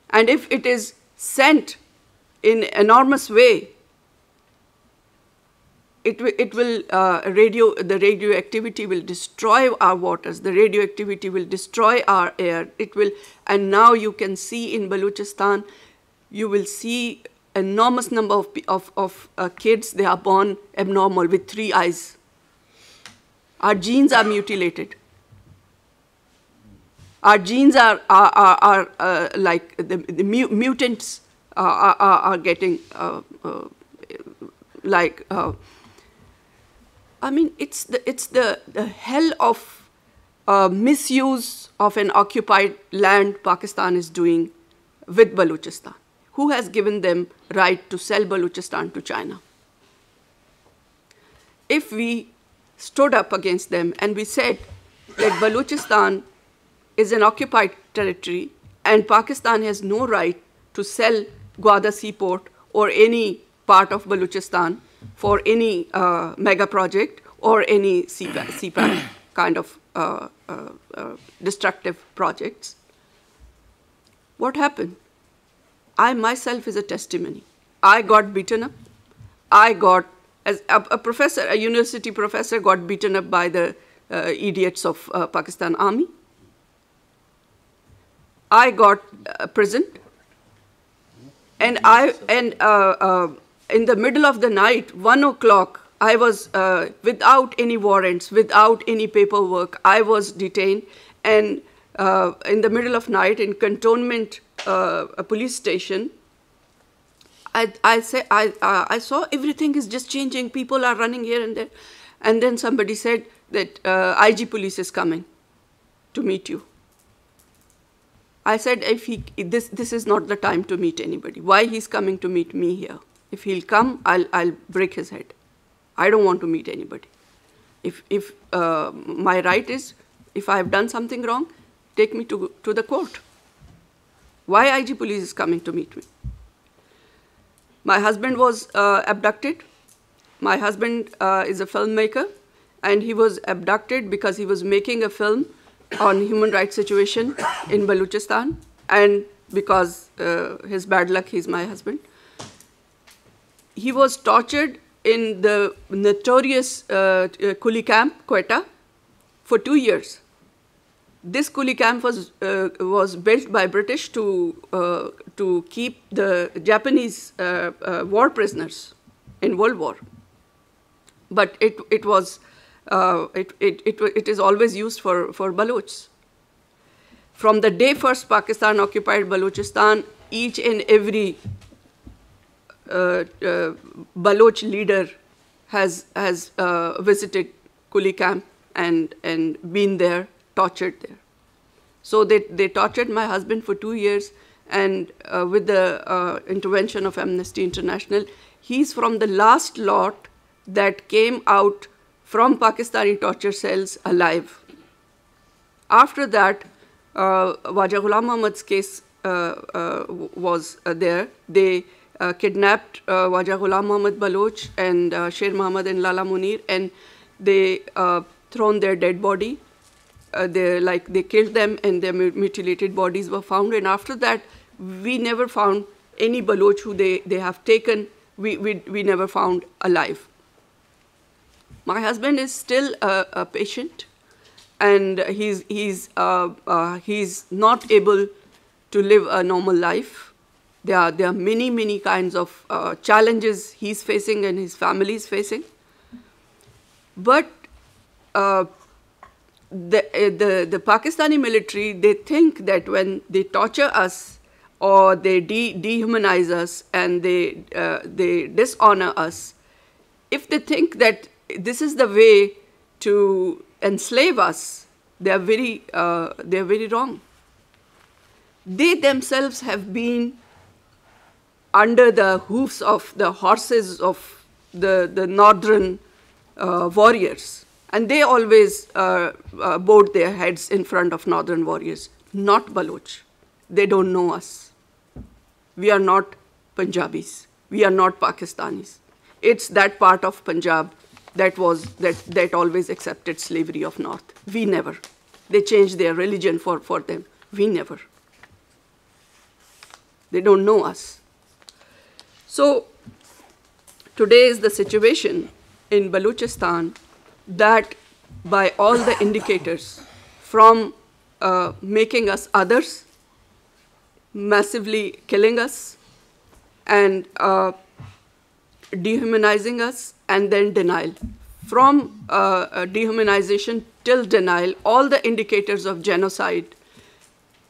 [SPEAKER 9] And if it is sent in enormous way, the radioactivity will destroy our waters, the radioactivity will destroy our air, and now you can see in Balochistan, you will see enormous number of kids, they are born abnormal with 3 eyes. Our genes are mutilated. Our genes are like the mutants are getting I mean, it's the hell of misuse of an occupied land Pakistan is doing with Balochistan. Who has given them right to sell Balochistan to China? If we stood up against them and we said that Balochistan is an occupied territory and Pakistan has no right to sell Gwada seaport or any part of Balochistan for any mega project or any CPAC kind of destructive projects. What happened? I myself is a testimony. I got beaten up. I got, as a professor, a university professor got beaten up by the idiots of Pakistan Army. I got imprisoned. And in the middle of the night, 1 o'clock, I was without any warrants, without any paperwork, I was detained. And in the middle of night in cantonment, a police station, I saw everything is just changing. People are running here and there. And then somebody said that IG police is coming to meet you. I said, this is not the time to meet anybody. Why he's coming to meet me here? If he'll come, I'll break his head. I don't want to meet anybody. If my right is, if I've done something wrong, take me to the court. Why IG police is coming to meet me? My husband was abducted. My husband is a filmmaker, and he was abducted because he was making a film on human rights situation in Balochistan, and because his bad luck, he's my husband. He was tortured in the notorious coolie camp, Quetta, for 2 years. This coolie camp was built by British to keep the Japanese war prisoners in World War. But it is always used for Balochs. From the day first Pakistan occupied Balochistan, each and every Baloch leader has visited coolie camp and been there, tortured there. So they tortured my husband for 2 years, and with the intervention of Amnesty International, he's from the last lot that came out from Pakistani torture cells alive. After that, Wajah Ghulam Muhammad's case was there. They kidnapped Wajah Ghulam Muhammad Baloch and Sher Muhammad and Lala Munir, and they thrown their dead body. They killed them, and their mutilated bodies were found. And after that, we never found any Baloch who they have taken. We never found alive. My husband is still a patient, and he's not able to live a normal life. There are many kinds of challenges he's facing and his family is facing. But the Pakistani military, they think that when they torture us or they dehumanize us and they dishonor us, if they think that this is the way to enslave us, they are very wrong. They themselves have been under the hoofs of the horses of the northern warriors, and they always bowed their heads in front of northern warriors, not Baloch. They don't know us. We are not Punjabis. We are not Pakistanis. It's that part of Punjab that always accepted slavery of North. We never. They changed their religion for them. We never. They don't know us. So today is the situation in Balochistan that by all the indicators, from making us others, massively killing us, and dehumanizing us, and then denial. From dehumanization till denial, all the indicators of genocide,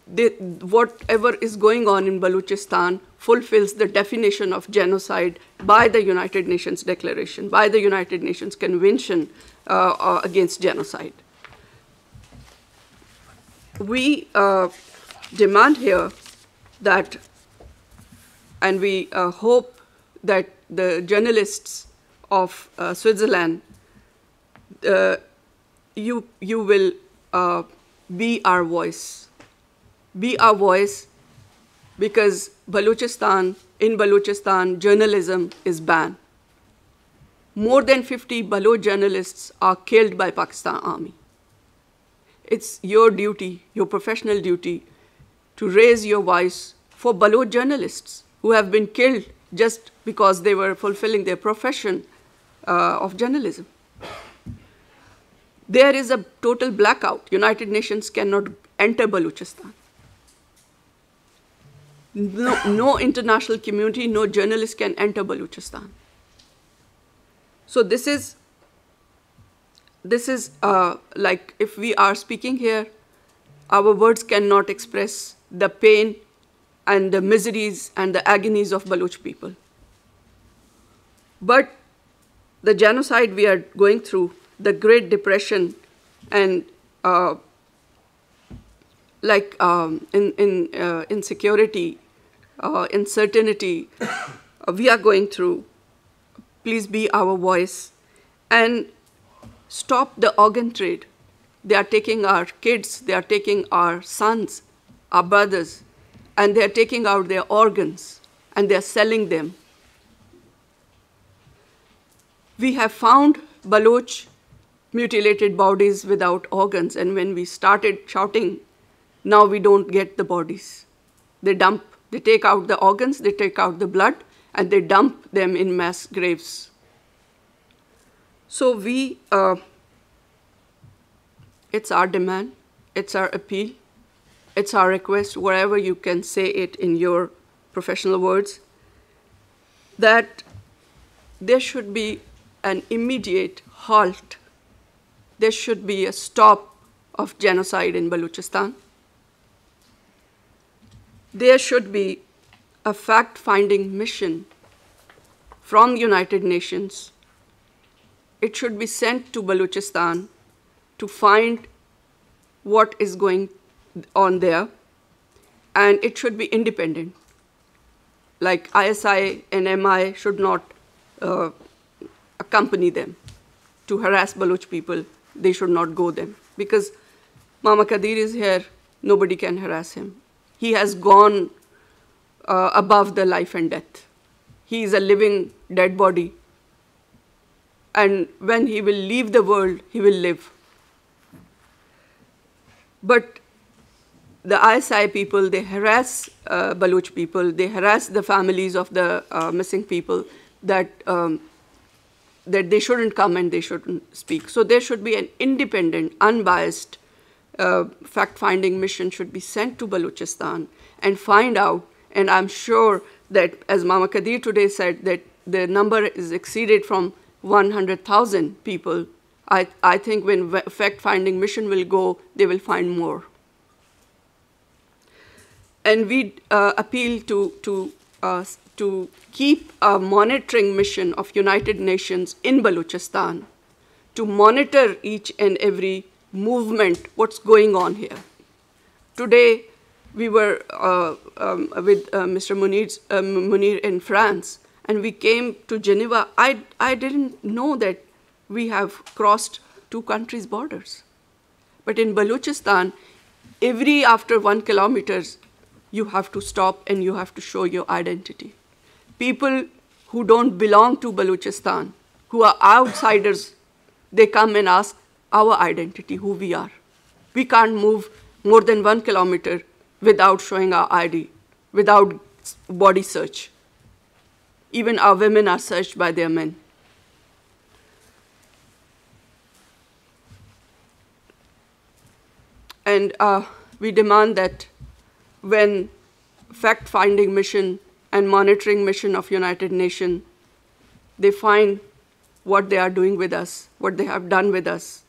[SPEAKER 9] whatever is going on in Balochistan fulfills the definition of genocide by the United Nations Declaration, by the United Nations Convention against Genocide. We demand here that, and we hope that the journalists of Switzerland, you will be our voice. Be our voice, because in Balochistan, journalism is banned. More than 50 Baloch journalists are killed by Pakistan Army. It's your duty, your professional duty, to raise your voice for Baloch journalists who have been killed just because they were fulfilling their profession of journalism. There is a total blackout. United Nations cannot enter Balochistan. No international community, no journalist can enter Balochistan. So this is like, if we are speaking here, our words cannot express the pain and the miseries and the agonies of Baloch people. But the genocide we are going through, the Great Depression, and insecurity, uncertainty we are going through, please be our voice and stop the organ trade. They are taking our kids, they are taking our sons, our brothers, and they are taking out their organs and they are selling them. We have found Baloch mutilated bodies without organs, and when we started shouting, now we don't get the bodies. They take out the organs, they take out the blood, and they dump them in mass graves. So it's our demand, it's our appeal, it's our request, wherever you can say it in your professional words, that there should be an immediate halt. There should be a stop of genocide in Balochistan. There should be a fact-finding mission from the United Nations. It should be sent to Balochistan to find what is going on there, and it should be independent. Like ISI and MI should not accompany them to harass Baloch people. They should not go them, because Mama Qadir is here, nobody can harass him. He has gone above the life and death. He is a living dead body, and when he will leave the world, he will live. But the ISI people, they harass Baloch people, they harass the families of the missing people, that they shouldn't come and they shouldn't speak. So there should be an independent, unbiased fact-finding mission should be sent to Balochistan and find out, and I'm sure that, as Mama Qadir today said, that the number is exceeded from 100,000 people. I think when fact-finding mission will go, they will find more. And we appeal to keep a monitoring mission of United Nations in Balochistan to monitor each and every movement, what's going on here. Today, we were with Mr. Munir in France, and we came to Geneva. I didn't know that we have crossed 2 countries' borders. But in Balochistan, after 1 kilometer, you have to stop and you have to show your identity. People who don't belong to Balochistan, who are outsiders, they come and ask our identity, who we are. We can't move more than 1 kilometer without showing our ID, without body search. Even our women are searched by their men. And we demand that when fact-finding mission and monitoring mission of United Nations, they find what they are doing with us, what they have done with us,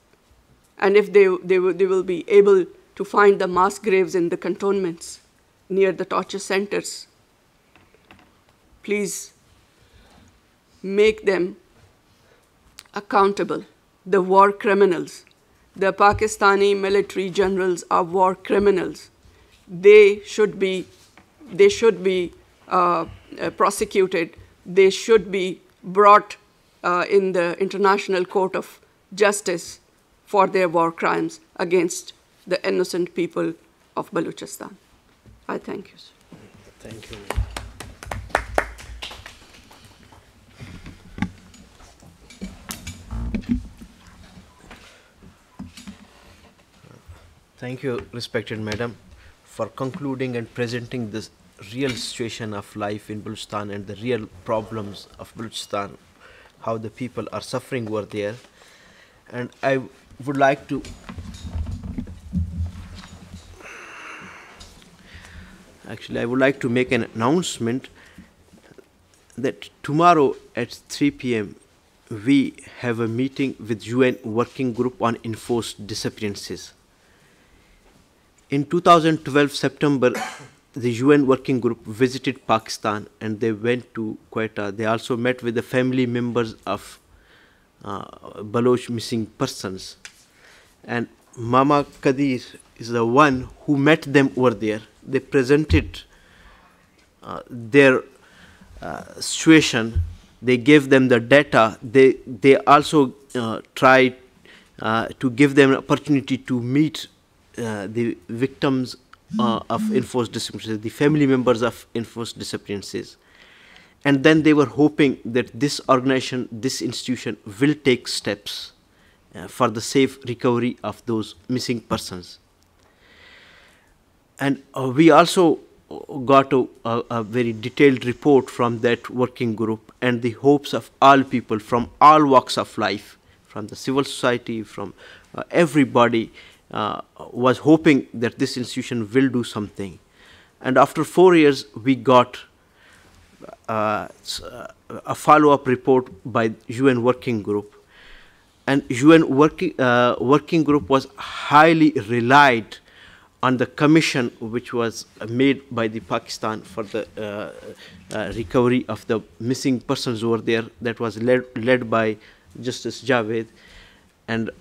[SPEAKER 9] and if they will be able to find the mass graves in the cantonments near the torture centers, please make them accountable, the war criminals. The Pakistani military generals are war criminals. They should be prosecuted. They should be brought in the International Court of Justice for their war crimes against the innocent people of Balochistan. I thank you, sir.
[SPEAKER 2] Thank you. Thank you, respected madam, for concluding and presenting this real situation of life in Balochistan and the real problems of Balochistan, how the people are suffering over there. And I would like to make an announcement that tomorrow at 3 p.m. we have a meeting with UN Working Group on Enforced Disappearances. In 2012 September, the UN working group visited Pakistan and they went to Quetta. They also met with the family members of Baloch missing persons. And Mama Kadir is the one who met them over there. They presented their situation. They gave them the data. They also tried to give them an opportunity to meet the victims of enforced disappearances, the family members of enforced disappearances. And then they were hoping that this organization, this institution will take steps for the safe recovery of those missing persons. And we also got a very detailed report from that working group and the hopes of all people from all walks of life, from the civil society, from everybody was hoping that this institution will do something. And after 4 years, we got a follow-up report by UN working group. And UN working group was highly relied on the commission which was made by the Pakistan for the recovery of the missing persons over there, that was led by Justice Javed and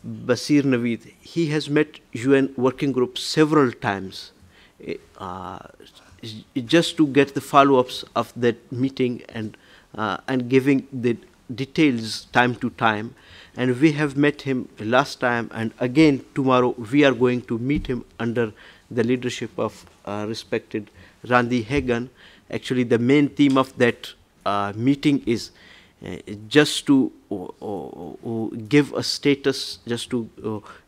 [SPEAKER 2] Basir Naveed. He has met UN working group several times just to get the follow-ups of that meeting and giving the details time to time. And we have met him last time, and again tomorrow we are going to meet him under the leadership of respected Randi Hagan. Actually, the main theme of that meeting is just to give a status just to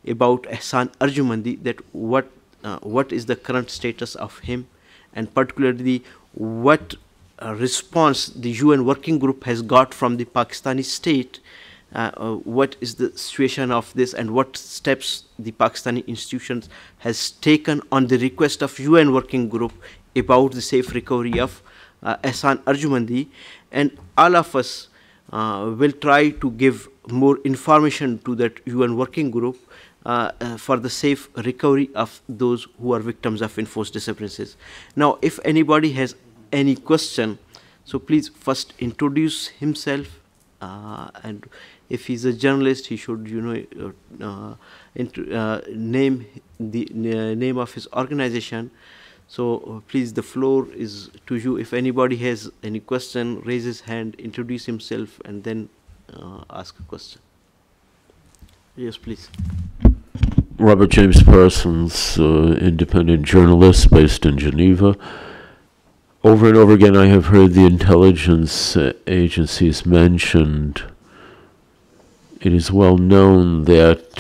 [SPEAKER 2] about Ehsan Arjumandi, that what is the current status of him, and particularly what response the UN working group has got from the Pakistani state. What is the situation of this and what steps the Pakistani institutions has taken on the request of UN working group about the safe recovery of Ehsan Arjumandi. And all of us will try to give more information to that UN working group for the safe recovery of those who are victims of enforced disappearances. Now, if anybody has any question, so please first introduce himself, and if he's a journalist, he should, name the name of his organization. So please, the floor is to you. If anybody has any question, raise his hand, introduce himself, and then ask a question. Yes, please.
[SPEAKER 10] Robert James Parsons, independent journalist based in Geneva. Over and over again, I have heard the intelligence agencies mentioned. It is well known that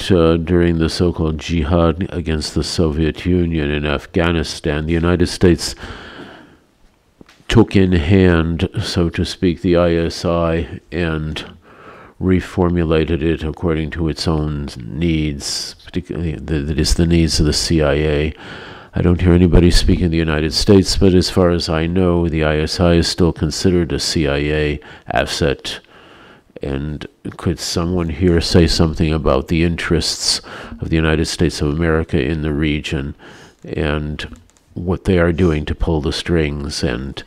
[SPEAKER 10] during the so-called jihad against the Soviet Union in Afghanistan, the United States took in hand, so to speak, the ISI and reformulated it according to its own needs, particularly that is the needs of the CIA. I don't hear anybody speak in the United States, but as far as I know, the ISI is still considered a CIA asset. And could someone here say something about the interests of the United States of America in the region and what they are doing to pull the strings and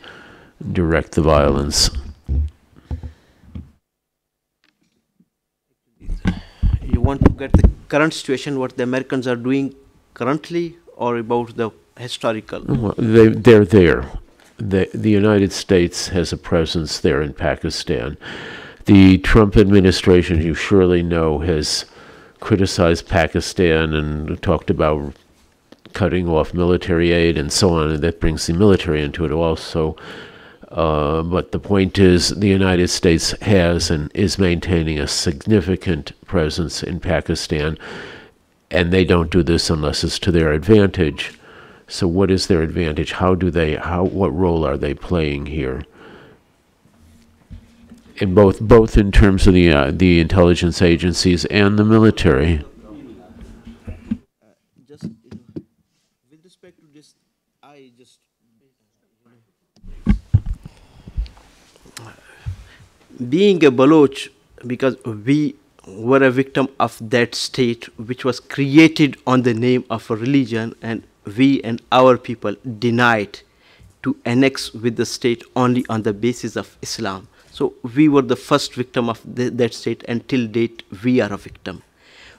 [SPEAKER 10] direct the violence?
[SPEAKER 2] You want to get the current situation, what the Americans are doing currently, or about the historical?
[SPEAKER 10] Well, they're there. The United States has a presence there in Pakistan. The Trump administration, you surely know, has criticized Pakistan and talked about cutting off military aid and so on, and that brings the military into it also. But the point is, the United States has and is maintaining a significant presence in Pakistan, and they don't do this unless it's to their advantage. So what is their advantage? What role are they playing here? In both in terms of the intelligence agencies and the military.
[SPEAKER 2] Just with respect to this, I just being a Baloch, because we were a victim of that state which was created on the name of a religion, and we and our people denied to annex with the state only on the basis of Islam. So we were the first victim of that state, and till date we are a victim.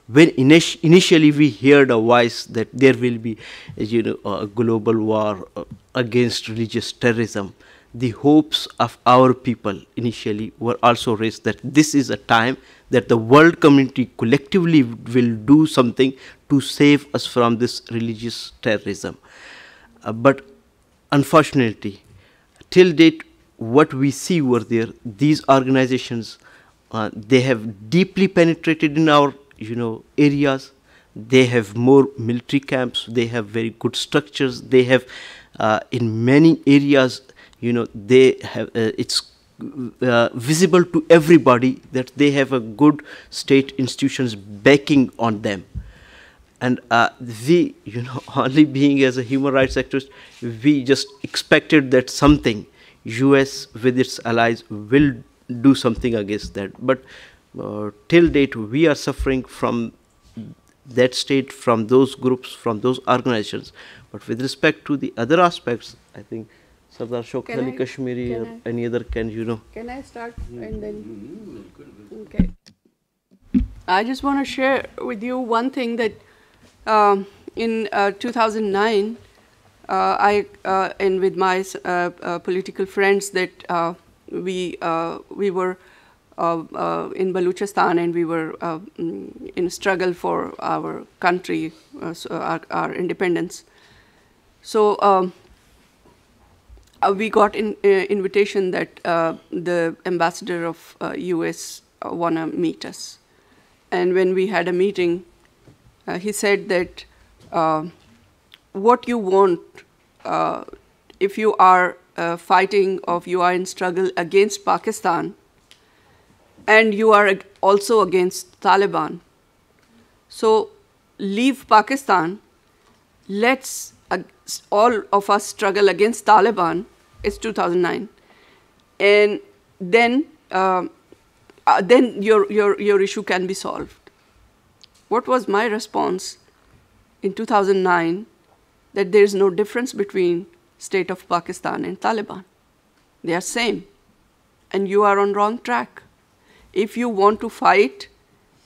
[SPEAKER 2] When initially we heard a voice that there will be, a global war against religious terrorism, the hopes of our people initially were also raised that this is a time that the world community collectively will do something to save us from this religious terrorism. But unfortunately, till date, what we see were there, these organizations, they have deeply penetrated in our areas. They have more military camps, they have very good structures, they have in many areas, they have it's visible to everybody that they have a good state institutions backing on them. And we, only being as a human rights activist, we just expected that something, US with its allies will do something against that. But till date, we are suffering from that state, from those groups, from those organizations. But with respect to the other aspects, I think Sardar Shaukat Ali Kashmiri or any other can,
[SPEAKER 9] Can I start and then? Okay. I just want to share with you one thing that in 2009, I and with my political friends that we were in Balochistan, and we were in a struggle for our country, our independence. So we got an invitation that the ambassador of US wanna meet us. And when we had a meeting, he said that what you want, if you are fighting or if you are in struggle against Pakistan, and you are also against Taliban, so leave Pakistan, let's all of us struggle against Taliban. It's 2009, and then your issue can be solved. What was my response in 2009? That there is no difference between state of Pakistan and Taliban. They are same, and you are on wrong track. If you want to fight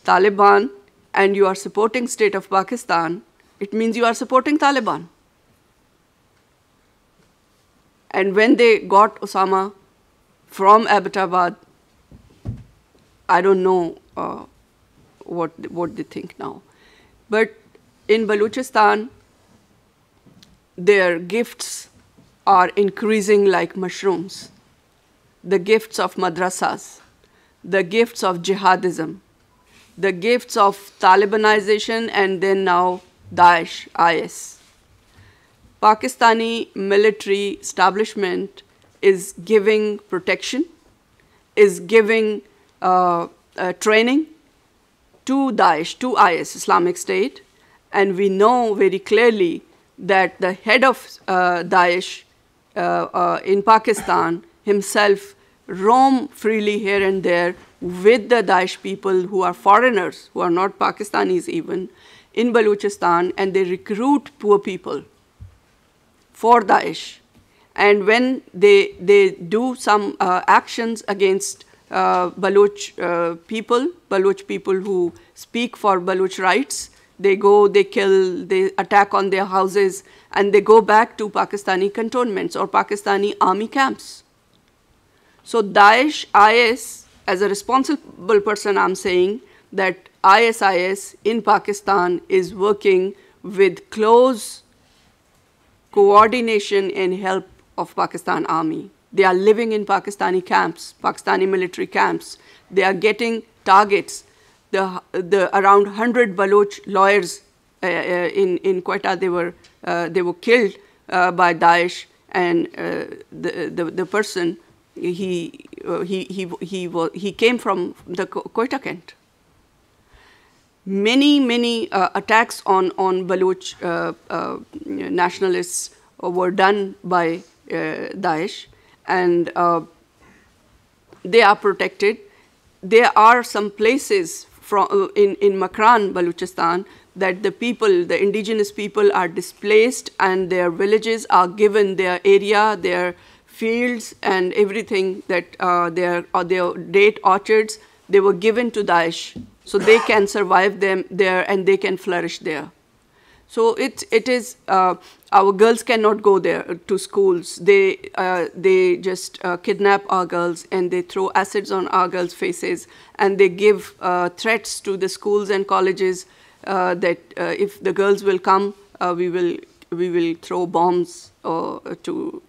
[SPEAKER 9] Taliban and you are supporting state of Pakistan, it means you are supporting Taliban. And when they got Osama from Abbottabad, I don't know what they think now. But in Balochistan, their gifts are increasing like mushrooms. The gifts of madrasas, the gifts of jihadism, the gifts of Talibanization, and then now Daesh, IS. Pakistani military establishment is giving protection, is giving training to Daesh, to IS, Islamic State, and we know very clearly that the head of Daesh in Pakistan himself roam freely here and there with the Daesh people who are foreigners, who are not Pakistanis even, in Balochistan, and they recruit poor people for Daesh. And when they do some actions against Baloch people who speak for Baloch rights, they go, they kill, they attack on their houses, and they go back to Pakistani cantonments or Pakistani army camps. So Daesh, IS, as a responsible person, I'm saying that ISIS in Pakistan is working with close coordination and help of Pakistan army. They are living in Pakistani camps, Pakistani military camps. They are getting targets. The around 100 Baloch lawyers in Quetta, they were killed by Daesh, and the person he came from the Quetta Kent. Many attacks on Baloch nationalists were done by Daesh, and they are protected. There are some places in Makran, Balochistan, that the indigenous people are displaced and their villages are given their area, their fields and everything, that their date orchards, they were given to Daesh. So they can survive them there and they can flourish there. So it is, our girls cannot go there to schools. They just kidnap our girls and they throw acids on our girls' faces, and they give threats to the schools and colleges that if the girls will come, we will throw bombs to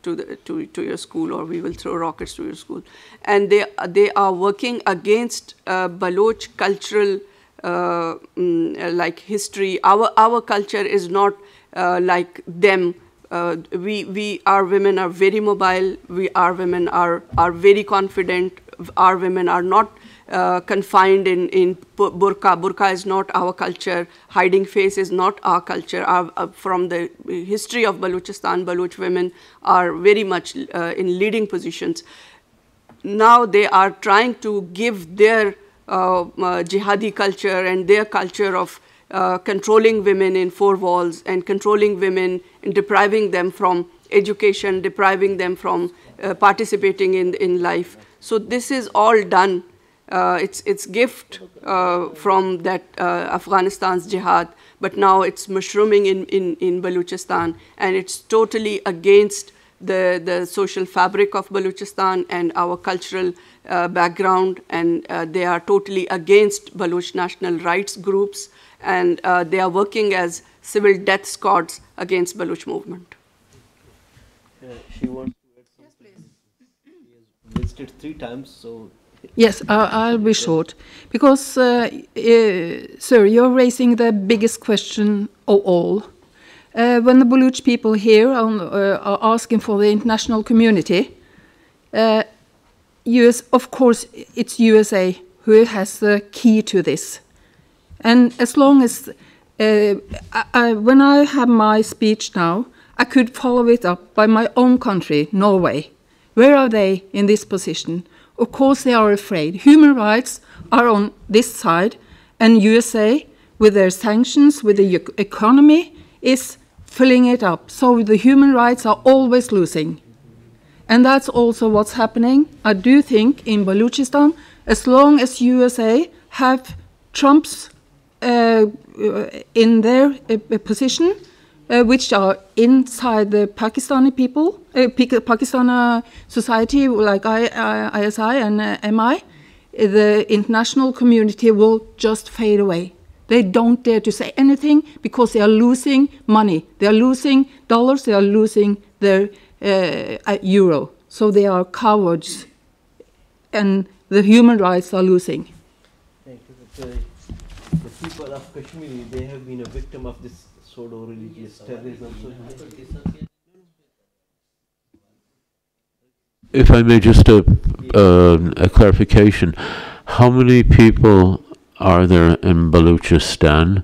[SPEAKER 9] your school, or we will throw rockets to your school. And they are working against Baloch cultural like history. Our culture is not like them. Our women are very mobile. Our women are very confident. Our women are not confined in burqa. Burqa is not our culture. Hiding face is not our culture. From the history of Balochistan, Baloch women are very much in leading positions. Now they are trying to give their jihadi culture and their culture of controlling women in four walls and controlling women and depriving them from education, depriving them from participating in life. So this is all done. It's gift from that Afghanistan's jihad, but now it's mushrooming in Balochistan, and it's totally against the social fabric of Balochistan and our cultural background, and they are totally against Baloch national rights groups, and they are working as civil death squads against Baloch movement.
[SPEAKER 2] She wants to add something. Yes, please. She has visited 3 times, so...
[SPEAKER 6] Yes, I'll be short, because, sir, you're raising the biggest question of all. When the Baloch people here are asking for the international community, of course, it's USA who has the key to this. And as long as, when I have my speech now, I could follow it up by my own country, Norway. Where are they in this position? Of course, they are afraid. Human rights are on this side, and USA, with their sanctions, with the economy, is filling it up. So the human rights are always losing. And that's also what's happening, I do think, in Balochistan. As long as USA have Trump's in their position, which are inside the Pakistani people, Pakistani society like ISI and MI, the international community will just fade away. They don't dare to say anything because they are losing money. They are losing dollars, they are losing their euro. So they are cowards, and the human rights are losing.
[SPEAKER 2] Thank you. The people of Kashmir, they have been a victim of this sort of religious terrorism.
[SPEAKER 10] If I may, just a clarification. How many people are there in Balochistan?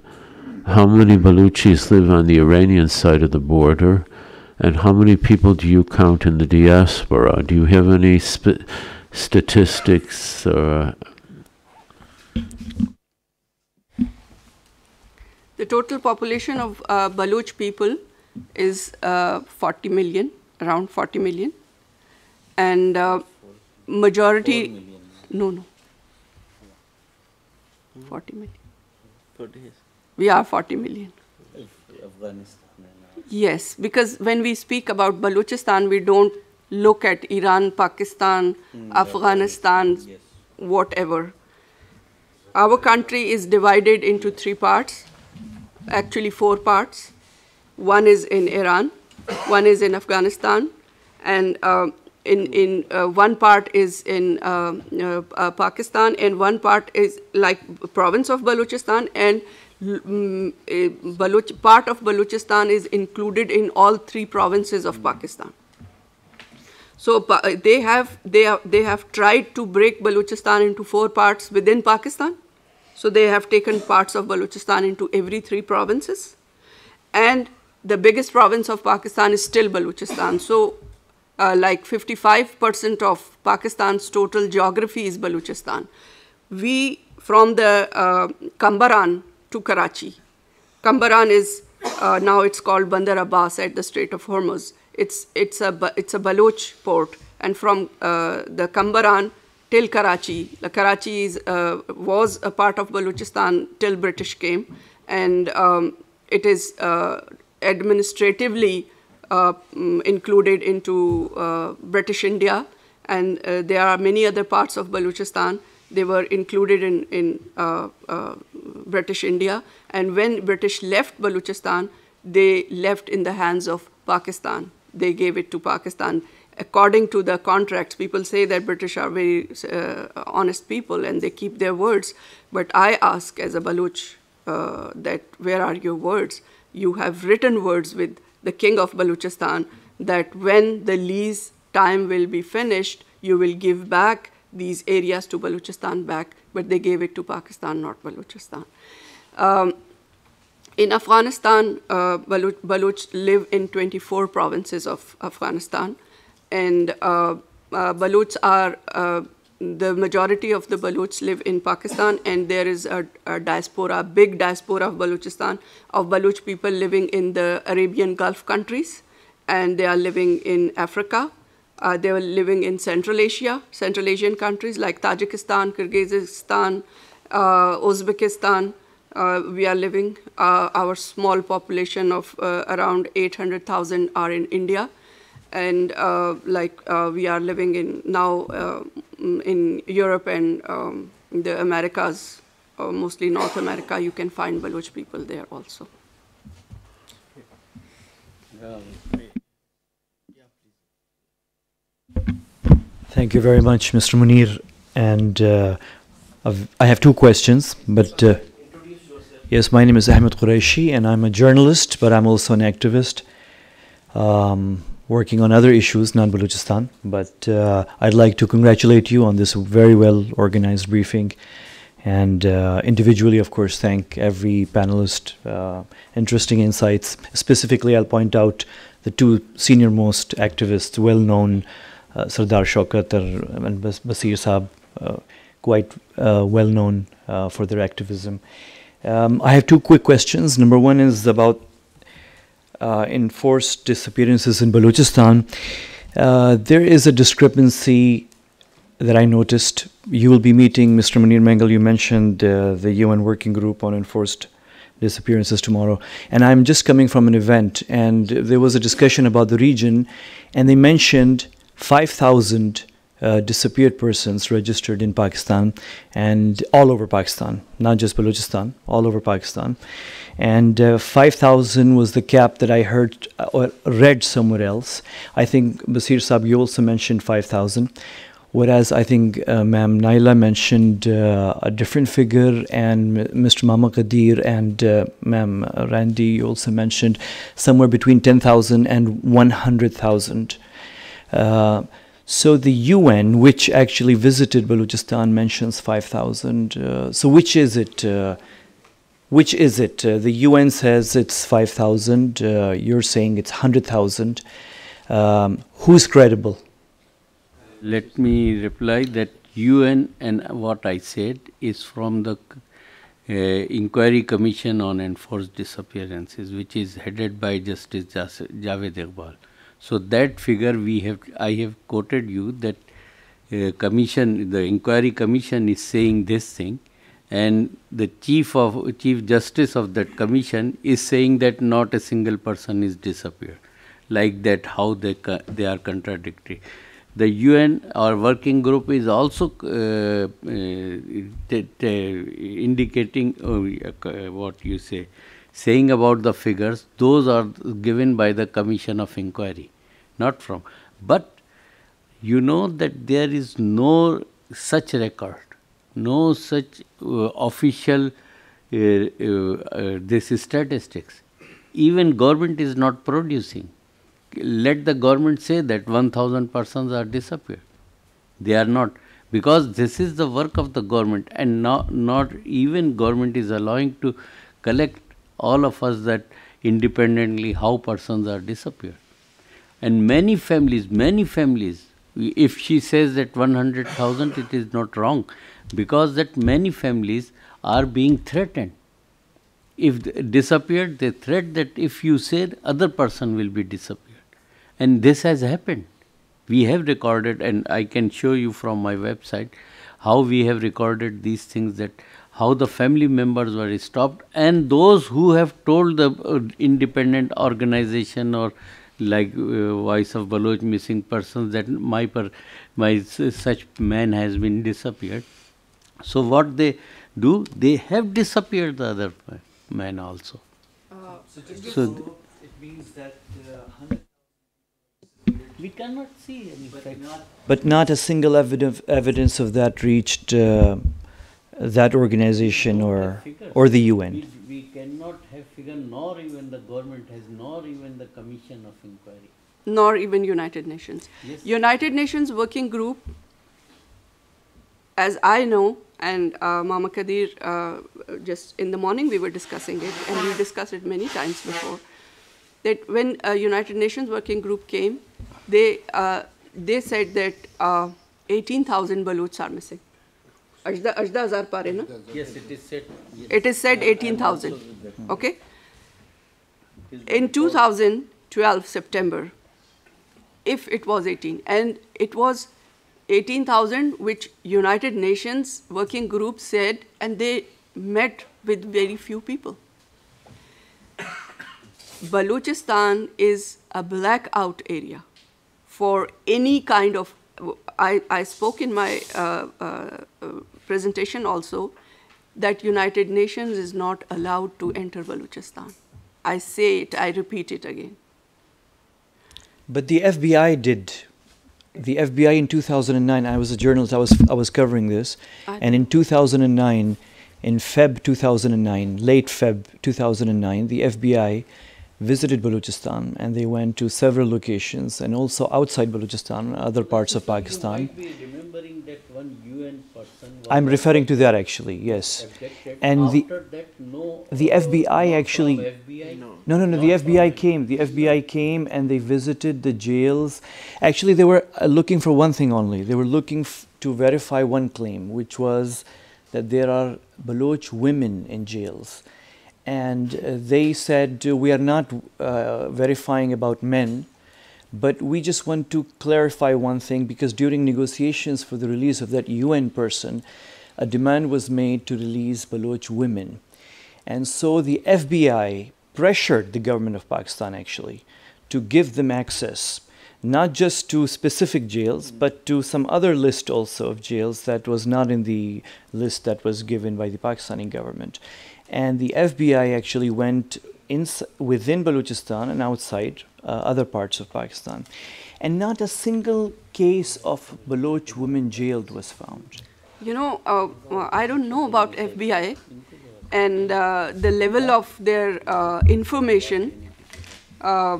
[SPEAKER 10] How many Balochis live on the Iranian side of the border? And how many people do you count in the diaspora? Do you have any statistics?
[SPEAKER 9] The total population of Baloch people is 40 million, around 40 million. And majority,
[SPEAKER 2] 4 million.
[SPEAKER 9] No. 40 million.
[SPEAKER 2] 40 years.
[SPEAKER 9] We are 40 million.
[SPEAKER 2] Afghanistan.
[SPEAKER 9] Yes, because when we speak about Balochistan, we don't look at Iran, Pakistan, Afghanistan,
[SPEAKER 2] yes.
[SPEAKER 9] Whatever. Our country is divided into 3 parts, actually 4 parts. One is in Iran, one is in Afghanistan, and one part is in Pakistan, and one part is like province of Balochistan, and part of Balochistan is included in all 3 provinces of Pakistan. So they have tried to break Balochistan into 4 parts within Pakistan. So they have taken parts of Balochistan into every 3 provinces, and the biggest province of Pakistan is still Balochistan. So like 55% of Pakistan's total geography is Balochistan. We from the Kambaran to Karachi. Kambaran is now it's called Bandar Abbas at the Strait of Hormuz. It's a Baloch port, and from the Kambaran till Karachi. Karachi was a part of Balochistan till British came, and it is administratively included into British India, and there are many other parts of Balochistan. They were included in British India, and when British left Balochistan, they left in the hands of Pakistan. They gave it to Pakistan. According to the contracts, people say that British are very honest people and they keep their words. But I ask as a Baloch that where are your words? You have written words with the king of Balochistan that when the lease time will be finished, you will give back these areas to Balochistan back, but they gave it to Pakistan, not Balochistan. In Afghanistan, Baloch live in 24 provinces of Afghanistan. And Balochs are, the majority of the Balochs live in Pakistan, and there is a diaspora, big diaspora of Balochistan, of Baloch people living in the Arabian Gulf countries, and they are living in Africa. They were living in Central Asia, Central Asian countries like Tajikistan, Kyrgyzstan, Uzbekistan. We are living, our small population of around 800,000 are in India. And we are living in now in Europe and the Americas, mostly North America. You can find Baloch people there also.
[SPEAKER 11] Thank you very much, Mr. Munir. And I have two questions, but yes, my name is Ahmed Qureshi, and I'm a journalist, but I'm also an activist. Working on other issues, non-Balochistan, but I'd like to congratulate you on this very well organized briefing, and individually, of course, thank every panelist. Interesting insights. Specifically, I'll point out the two senior-most activists, well-known Sardar Shaukat and Basir Saab, quite well-known for their activism. I have two quick questions. Number one is about enforced disappearances in Balochistan. There is a discrepancy that I noticed. You will be meeting Mr. Munir Mengal. You mentioned the UN working group on enforced disappearances tomorrow. And I'm just coming from an event, and there was a discussion about the region, and they mentioned 5,000 disappeared persons registered in Pakistan and all over Pakistan, not just Balochistan, all over Pakistan. And 5,000 was the cap that I heard or read somewhere else. I think Basir Saab, you also mentioned 5,000, whereas I think Ma'am Naila mentioned a different figure, and Mr. Mama Qadir and Ma'am Randy, you also mentioned somewhere between 10,000 and 100,000. So the UN, which actually visited Balochistan, mentions 5,000. So which is it? Which is it? The UN says it's 5,000. You're saying it's 100,000. Who's credible?
[SPEAKER 8] Let me reply that UN and what I said is from the Inquiry Commission on Enforced Disappearances, which is headed by Justice Javed Iqbal. So that figure I have quoted you that the Inquiry Commission is saying this thing, and the Chief Justice of that commission is saying that not a single person is disappeared. Like that, how they are contradictory. The UN, our working group, is also indicating what you say, saying about the figures. Those are given by the Commission of Inquiry, not from. But you know that there is no such record, no such official this statistics. Even government is not producing. Let the government say that 1,000 persons are disappeared. They are not, because this is the work of the government, and not even government is allowing to collect all of us that independently how persons are disappeared. And many families If she says that 100,000, it is not wrong, because that many families are being threatened. If they disappeared, they threat that if you say, the other person will be disappeared. And this has happened. We have recorded, and I can show you from my website how we have recorded these things, that how the family members were stopped, and those who have told the independent organization or like Voice of Baloch Missing Persons that my such man has been disappeared. So what they do, they have disappeared the other man also. So
[SPEAKER 11] it means that
[SPEAKER 8] we cannot see any
[SPEAKER 11] but not a single evidence of that reached that organization or the UN.
[SPEAKER 8] We cannot have figure, nor even the government has, nor even the Commission of Inquiry.
[SPEAKER 9] Nor even United Nations.
[SPEAKER 8] Yes.
[SPEAKER 9] United Nations Working Group, as I know, and Mama Kadir, just in the morning we were discussing it, and we discussed it many times before, that when a United Nations Working Group came, they said that 18,000 Balochs are missing. Ajda Azar Pare, na?
[SPEAKER 8] Yes, it is said. Yes.
[SPEAKER 9] It is said 18,000. Okay? In 2012, September, if it was 18, and it was 18,000 which United Nations Working Group said, and they met with very few people. Balochistan is a blackout area for any kind of, I spoke in my presentation also, that United Nations is not allowed to enter Balochistan. I say it, I repeat it again.
[SPEAKER 11] But the FBI did. The FBI in 2009, I was a journalist, I was covering this, and in 2009, in Feb 2009, late Feb 2009, the FBI visited Balochistan, and they went to several locations, and also outside Balochistan, other parts of Pakistan.
[SPEAKER 8] You might be remembering that one UN person.
[SPEAKER 11] I'm referring to that actually, yes. And the FBI actually, no, the FBI came. The FBI came and they visited the jails. Actually, they were looking for one thing only. They were looking to verify one claim, which was that there are Baloch women in jails. And they said, we are not verifying about men, but we just want to clarify one thing, because during negotiations for the release of that UN person, a demand was made to release Baloch women. And so the FBI pressured the government of Pakistan actually to give them access, not just to specific jails, but to some other list also of jails that was not in the list that was given by the Pakistani government. And the FBI actually went within Balochistan and outside other parts of Pakistan. And not a single case of Baloch women jailed was found.
[SPEAKER 9] You know, I don't know about FBI and the level of their information. I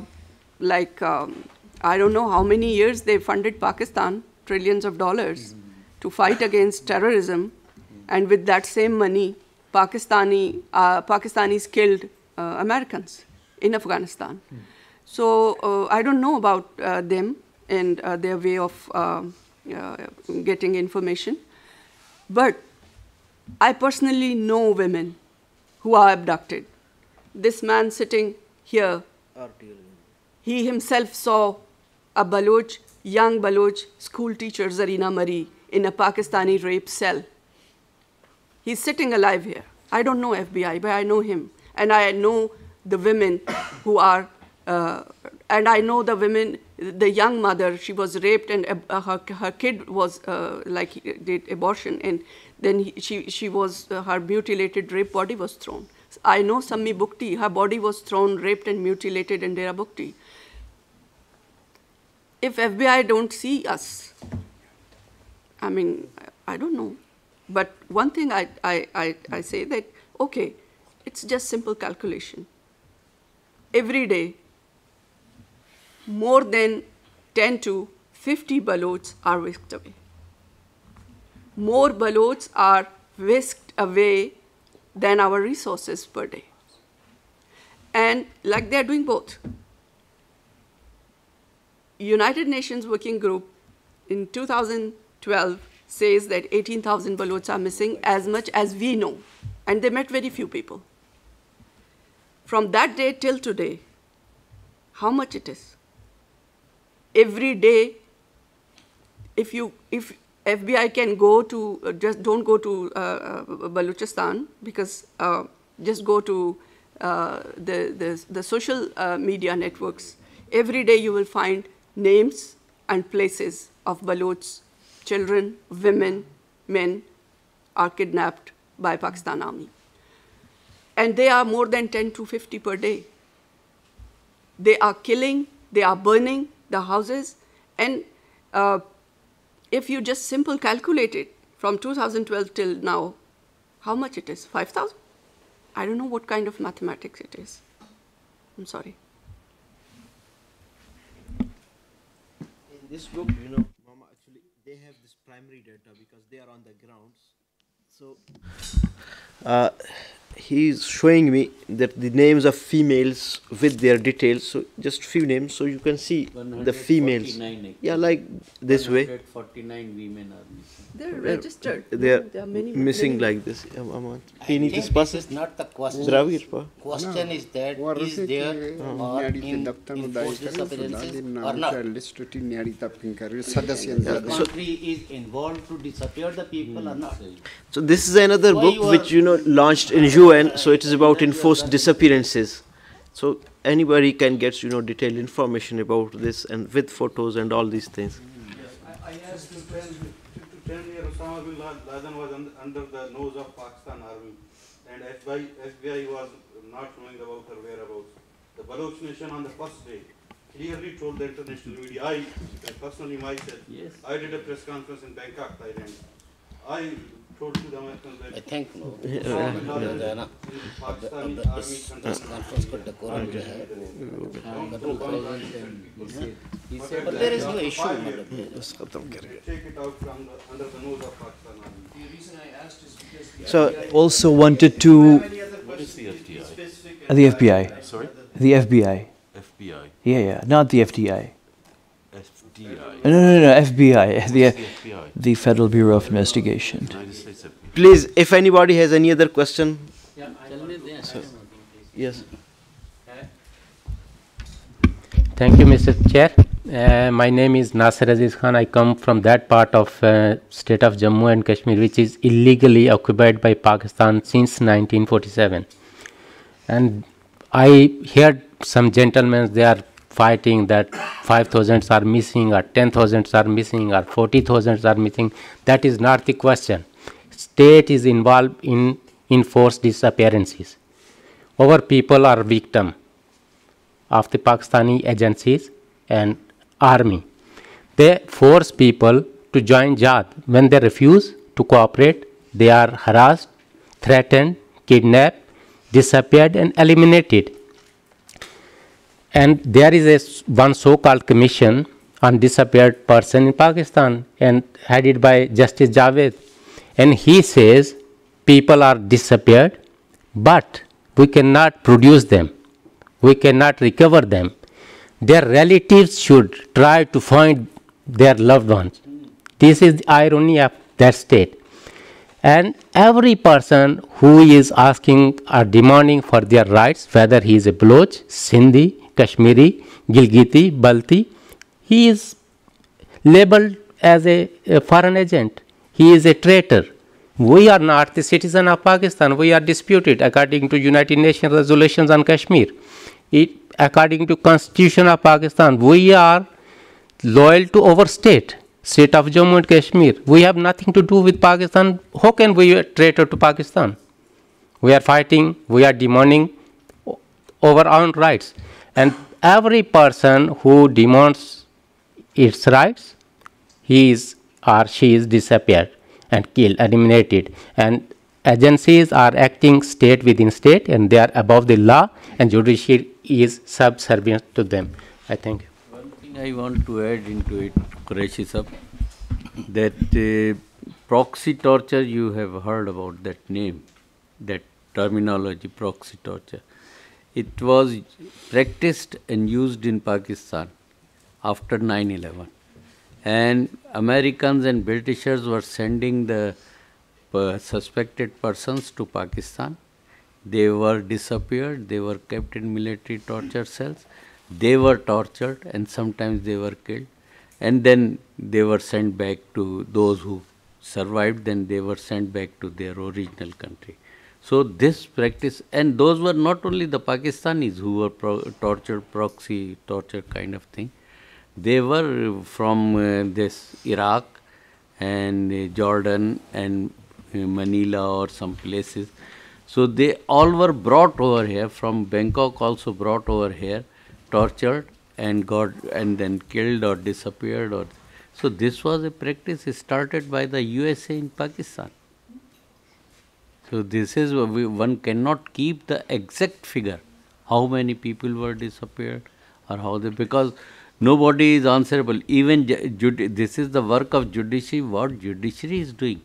[SPEAKER 9] don't know how many years they funded Pakistan, trillions of dollars, to fight against terrorism. And with that same money, Pakistanis killed Americans in Afghanistan. So I don't know about them and their way of getting information. But I personally know women who are abducted. This man sitting here, he himself saw a Baloch, young Baloch school teacher, Zarina Marie, in a Pakistani rape cell. He's sitting alive here. I don't know FBI, but I know him. And I know the women who are, and I know the women, the young mother, she was raped and her kid was did abortion, and then she was, her mutilated, raped body was thrown. I know Sammi Bugti, her body was thrown, raped and mutilated in Dera Bugti. If FBI don't see us, I mean, I don't know. But one thing I say that, okay, it's just simple calculation. Every day, more than 10 to 50 Balochs are whisked away. More Balochs are whisked away than our resources per day. And like they're doing both. United Nations Working Group in 2012 says that 18,000 Balochs are missing, as much as we know. And they met very few people. From that day till today, how much it is? Every day, if FBI can go to, just don't go to Balochistan, because just go to the social media networks. Every day you will find names and places of Balochs, children, women, men are kidnapped by Pakistan Army. And they are more than 10 to 50 per day. They are killing, they are burning the houses, and if you just simple calculate it from 2012 till now, how much it is? 5,000? I don't know what kind of mathematics it is. I'm sorry.
[SPEAKER 2] In this book, you know, Mama, actually, they have this primary data because they are on the grounds. So, he's showing me that the names of females with their details. So, just few names, so you can see the females. Yeah, like this way.
[SPEAKER 8] 149 women are missing.
[SPEAKER 9] They're registered.
[SPEAKER 2] They're
[SPEAKER 9] there are many
[SPEAKER 2] missing
[SPEAKER 9] many.
[SPEAKER 2] like this.
[SPEAKER 5] I think this is not the question. Question is that is there or in enforced disappearances or not? The country is involved to disappear the people or not?
[SPEAKER 2] So this is another book which, you know, launched in UN. So it is about enforced disappearances. So anybody can get, you know, detailed information about this and with photos and all these things.
[SPEAKER 4] I asked to 10 years Osama bin Laden was under the nose of Pakistan Army, and FBI was not knowing about her whereabouts. The Baloch nation on the first day clearly told the international media, I personally myself, I did a press conference in Bangkok, Thailand. I told to the Americans that
[SPEAKER 5] I think
[SPEAKER 4] Pakistani army
[SPEAKER 5] but there is no issue.
[SPEAKER 4] take it out from under the nose of Pakistan army.
[SPEAKER 11] The reason I asked is because so also wanted to
[SPEAKER 10] What is the FDI?
[SPEAKER 11] the FBI.
[SPEAKER 10] Sorry?
[SPEAKER 11] The FBI.
[SPEAKER 10] FBI.
[SPEAKER 11] Yeah, not the FDI.
[SPEAKER 10] FDI.
[SPEAKER 11] No, FBI.
[SPEAKER 10] The FBI.
[SPEAKER 11] The Federal Bureau of Investigation.
[SPEAKER 10] United States FBI.
[SPEAKER 2] Please, if anybody has any other question. Yes.
[SPEAKER 12] Thank you, Mr. Chair. My name is Nasir Aziz Khan. I come from that part of state of Jammu and Kashmir, which is illegally occupied by Pakistan since 1947. And I heard some gentlemen, they are fighting that 5,000 are missing or 10,000 are missing or 40,000 are missing. That is not the question. State is involved in enforced disappearances. Our people are victim of the Pakistani agencies and army. They force people to join Jihad. When they refuse to cooperate, they are harassed, threatened, kidnapped, disappeared and eliminated. And there is one so-called commission on disappeared person in Pakistan and headed by Justice Javed. And he says people are disappeared, but we cannot produce them. We cannot recover them. Their relatives should try to find their loved ones. This is the irony of that state. And every person who is asking or demanding for their rights, whether he is a Baloch, Sindhi, Kashmiri, Gilgiti, Balti, he is labeled as a foreign agent. He is a traitor. We are not the citizen of Pakistan. We are disputed according to United Nations resolutions on Kashmir. According to Constitution of Pakistan, we are loyal to our state of Jammu and Kashmir. We have nothing to do with Pakistan. How can we be a traitor to Pakistan? We are fighting, we are demanding our own rights. And every person who demands its rights, he is or she is disappeared and killed, eliminated. And agencies are acting state within state, and they are above the law, and judiciary is subservient to them. I think.
[SPEAKER 8] One thing I want to add into it, Qureshi Sahab, that proxy torture, you have heard about that name, that terminology, proxy torture. It was practiced and used in Pakistan after 9/11. and Americans and Britishers were sending the suspected persons to Pakistan. They were disappeared, they were kept in military torture cells, they were tortured, and sometimes they were killed. And then they were sent back to those who survived, then they were sent back to their original country. So this practice, and those were not only the Pakistanis who were tortured, proxy torture kind of thing. They were from this Iraq and Jordan and Manila or some places. So they all were brought over here, from Bangkok also brought over here, tortured and then killed or disappeared. So this was a practice started by the USA in Pakistan. So this is, one cannot keep the exact figure, how many people were disappeared or how they, because nobody is answerable. Even this is the work of judiciary, what judiciary is doing.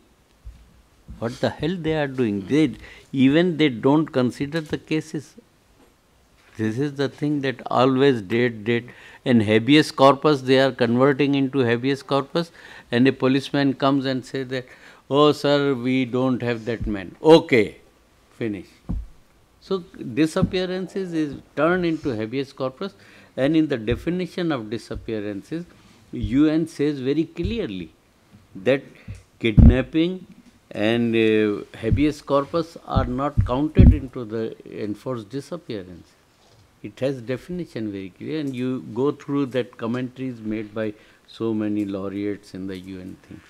[SPEAKER 8] What the hell they are doing? They don't consider the cases. This is the thing that always date. And habeas corpus, they are converting into habeas corpus, and a policeman comes and says that, oh sir, we don't have that man. Okay, finish. So disappearances is turned into habeas corpus, and in the definition of disappearances, UN says very clearly that kidnapping and habeas corpus are not counted into the enforced disappearance. It has definition very clear, and you go through that commentaries made by so many laureates in the UN things.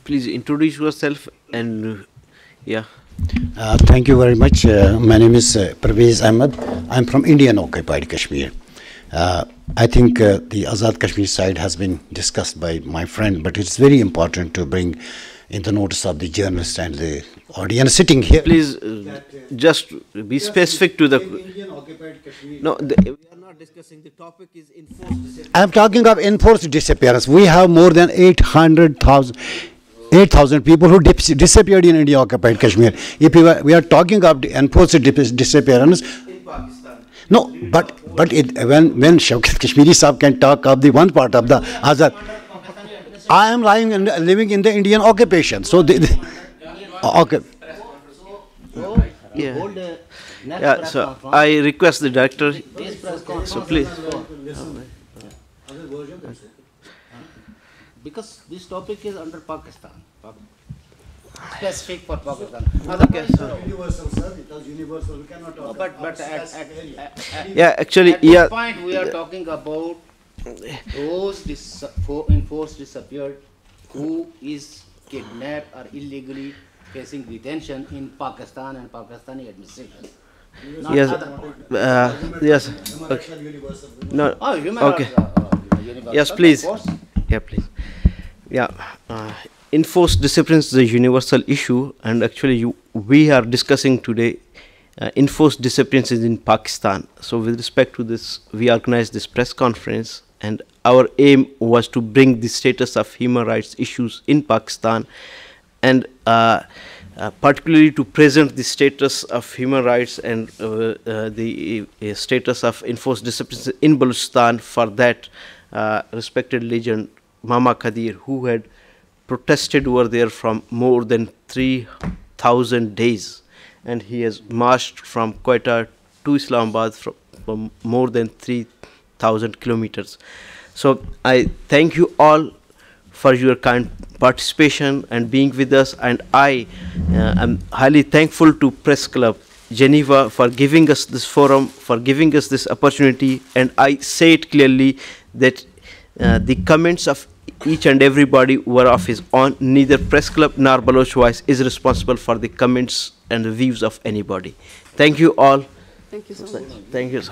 [SPEAKER 2] Please introduce yourself and
[SPEAKER 13] Thank you very much. My name is Parvez Ahmed. I'm from Indian occupied Kashmir. I think the Azad Kashmir side has been discussed by my friend, but it's very important to bring in the notice of the journalist and the audience sitting here.
[SPEAKER 2] Please just be specific to the...
[SPEAKER 13] Indian occupied Kashmir.
[SPEAKER 2] No, we are not discussing. The topic is enforced disappearance.
[SPEAKER 13] I'm talking of enforced disappearance. We have more than 8,000 people who disappeared in India occupied Kashmir. If we are talking of enforced disappearance,
[SPEAKER 2] In Pakistan.
[SPEAKER 13] no, but when Shaukat Kashmiri Saab can talk of the one part of the Azad, I am living in the Indian occupation. So okay.
[SPEAKER 2] Yeah, so I request the director, so please.
[SPEAKER 5] Because this topic is under Pakistan, specific for Pakistan.
[SPEAKER 13] Universal, sir, it was universal. We cannot talk.
[SPEAKER 5] But
[SPEAKER 2] Yeah, actually,
[SPEAKER 5] at this point we are talking about those enforced disappeared who is kidnapped or illegally facing detention in Pakistan and Pakistani administration.
[SPEAKER 2] Yes, yes. Okay. No.
[SPEAKER 5] Oh, human
[SPEAKER 2] Okay.
[SPEAKER 5] universal,
[SPEAKER 2] Yes, please.
[SPEAKER 5] of course.
[SPEAKER 2] Yeah, please. Yeah, enforced disappearance is a universal issue, and actually we are discussing today enforced disappearances in Pakistan. So with respect to this, we organized this press conference, and our aim was to bring the status of human rights issues in Pakistan, and particularly to present the status of human rights and the status of enforced disappearances in Balochistan. For that, respected legend Mama Khadir, who had protested over there from more than 3,000 days, and he has marched from Quetta to Islamabad from more than 3,000 kilometers. So I thank you all for your kind participation and being with us, and I am highly thankful to Press Club Geneva for giving us this forum, for giving us this opportunity, and I say it clearly that the comments of each and everybody were of his own. Neither Press Club nor Baloch Voice is responsible for the comments and the views of anybody. Thank you all.
[SPEAKER 9] Thank you so much.
[SPEAKER 2] Thank you.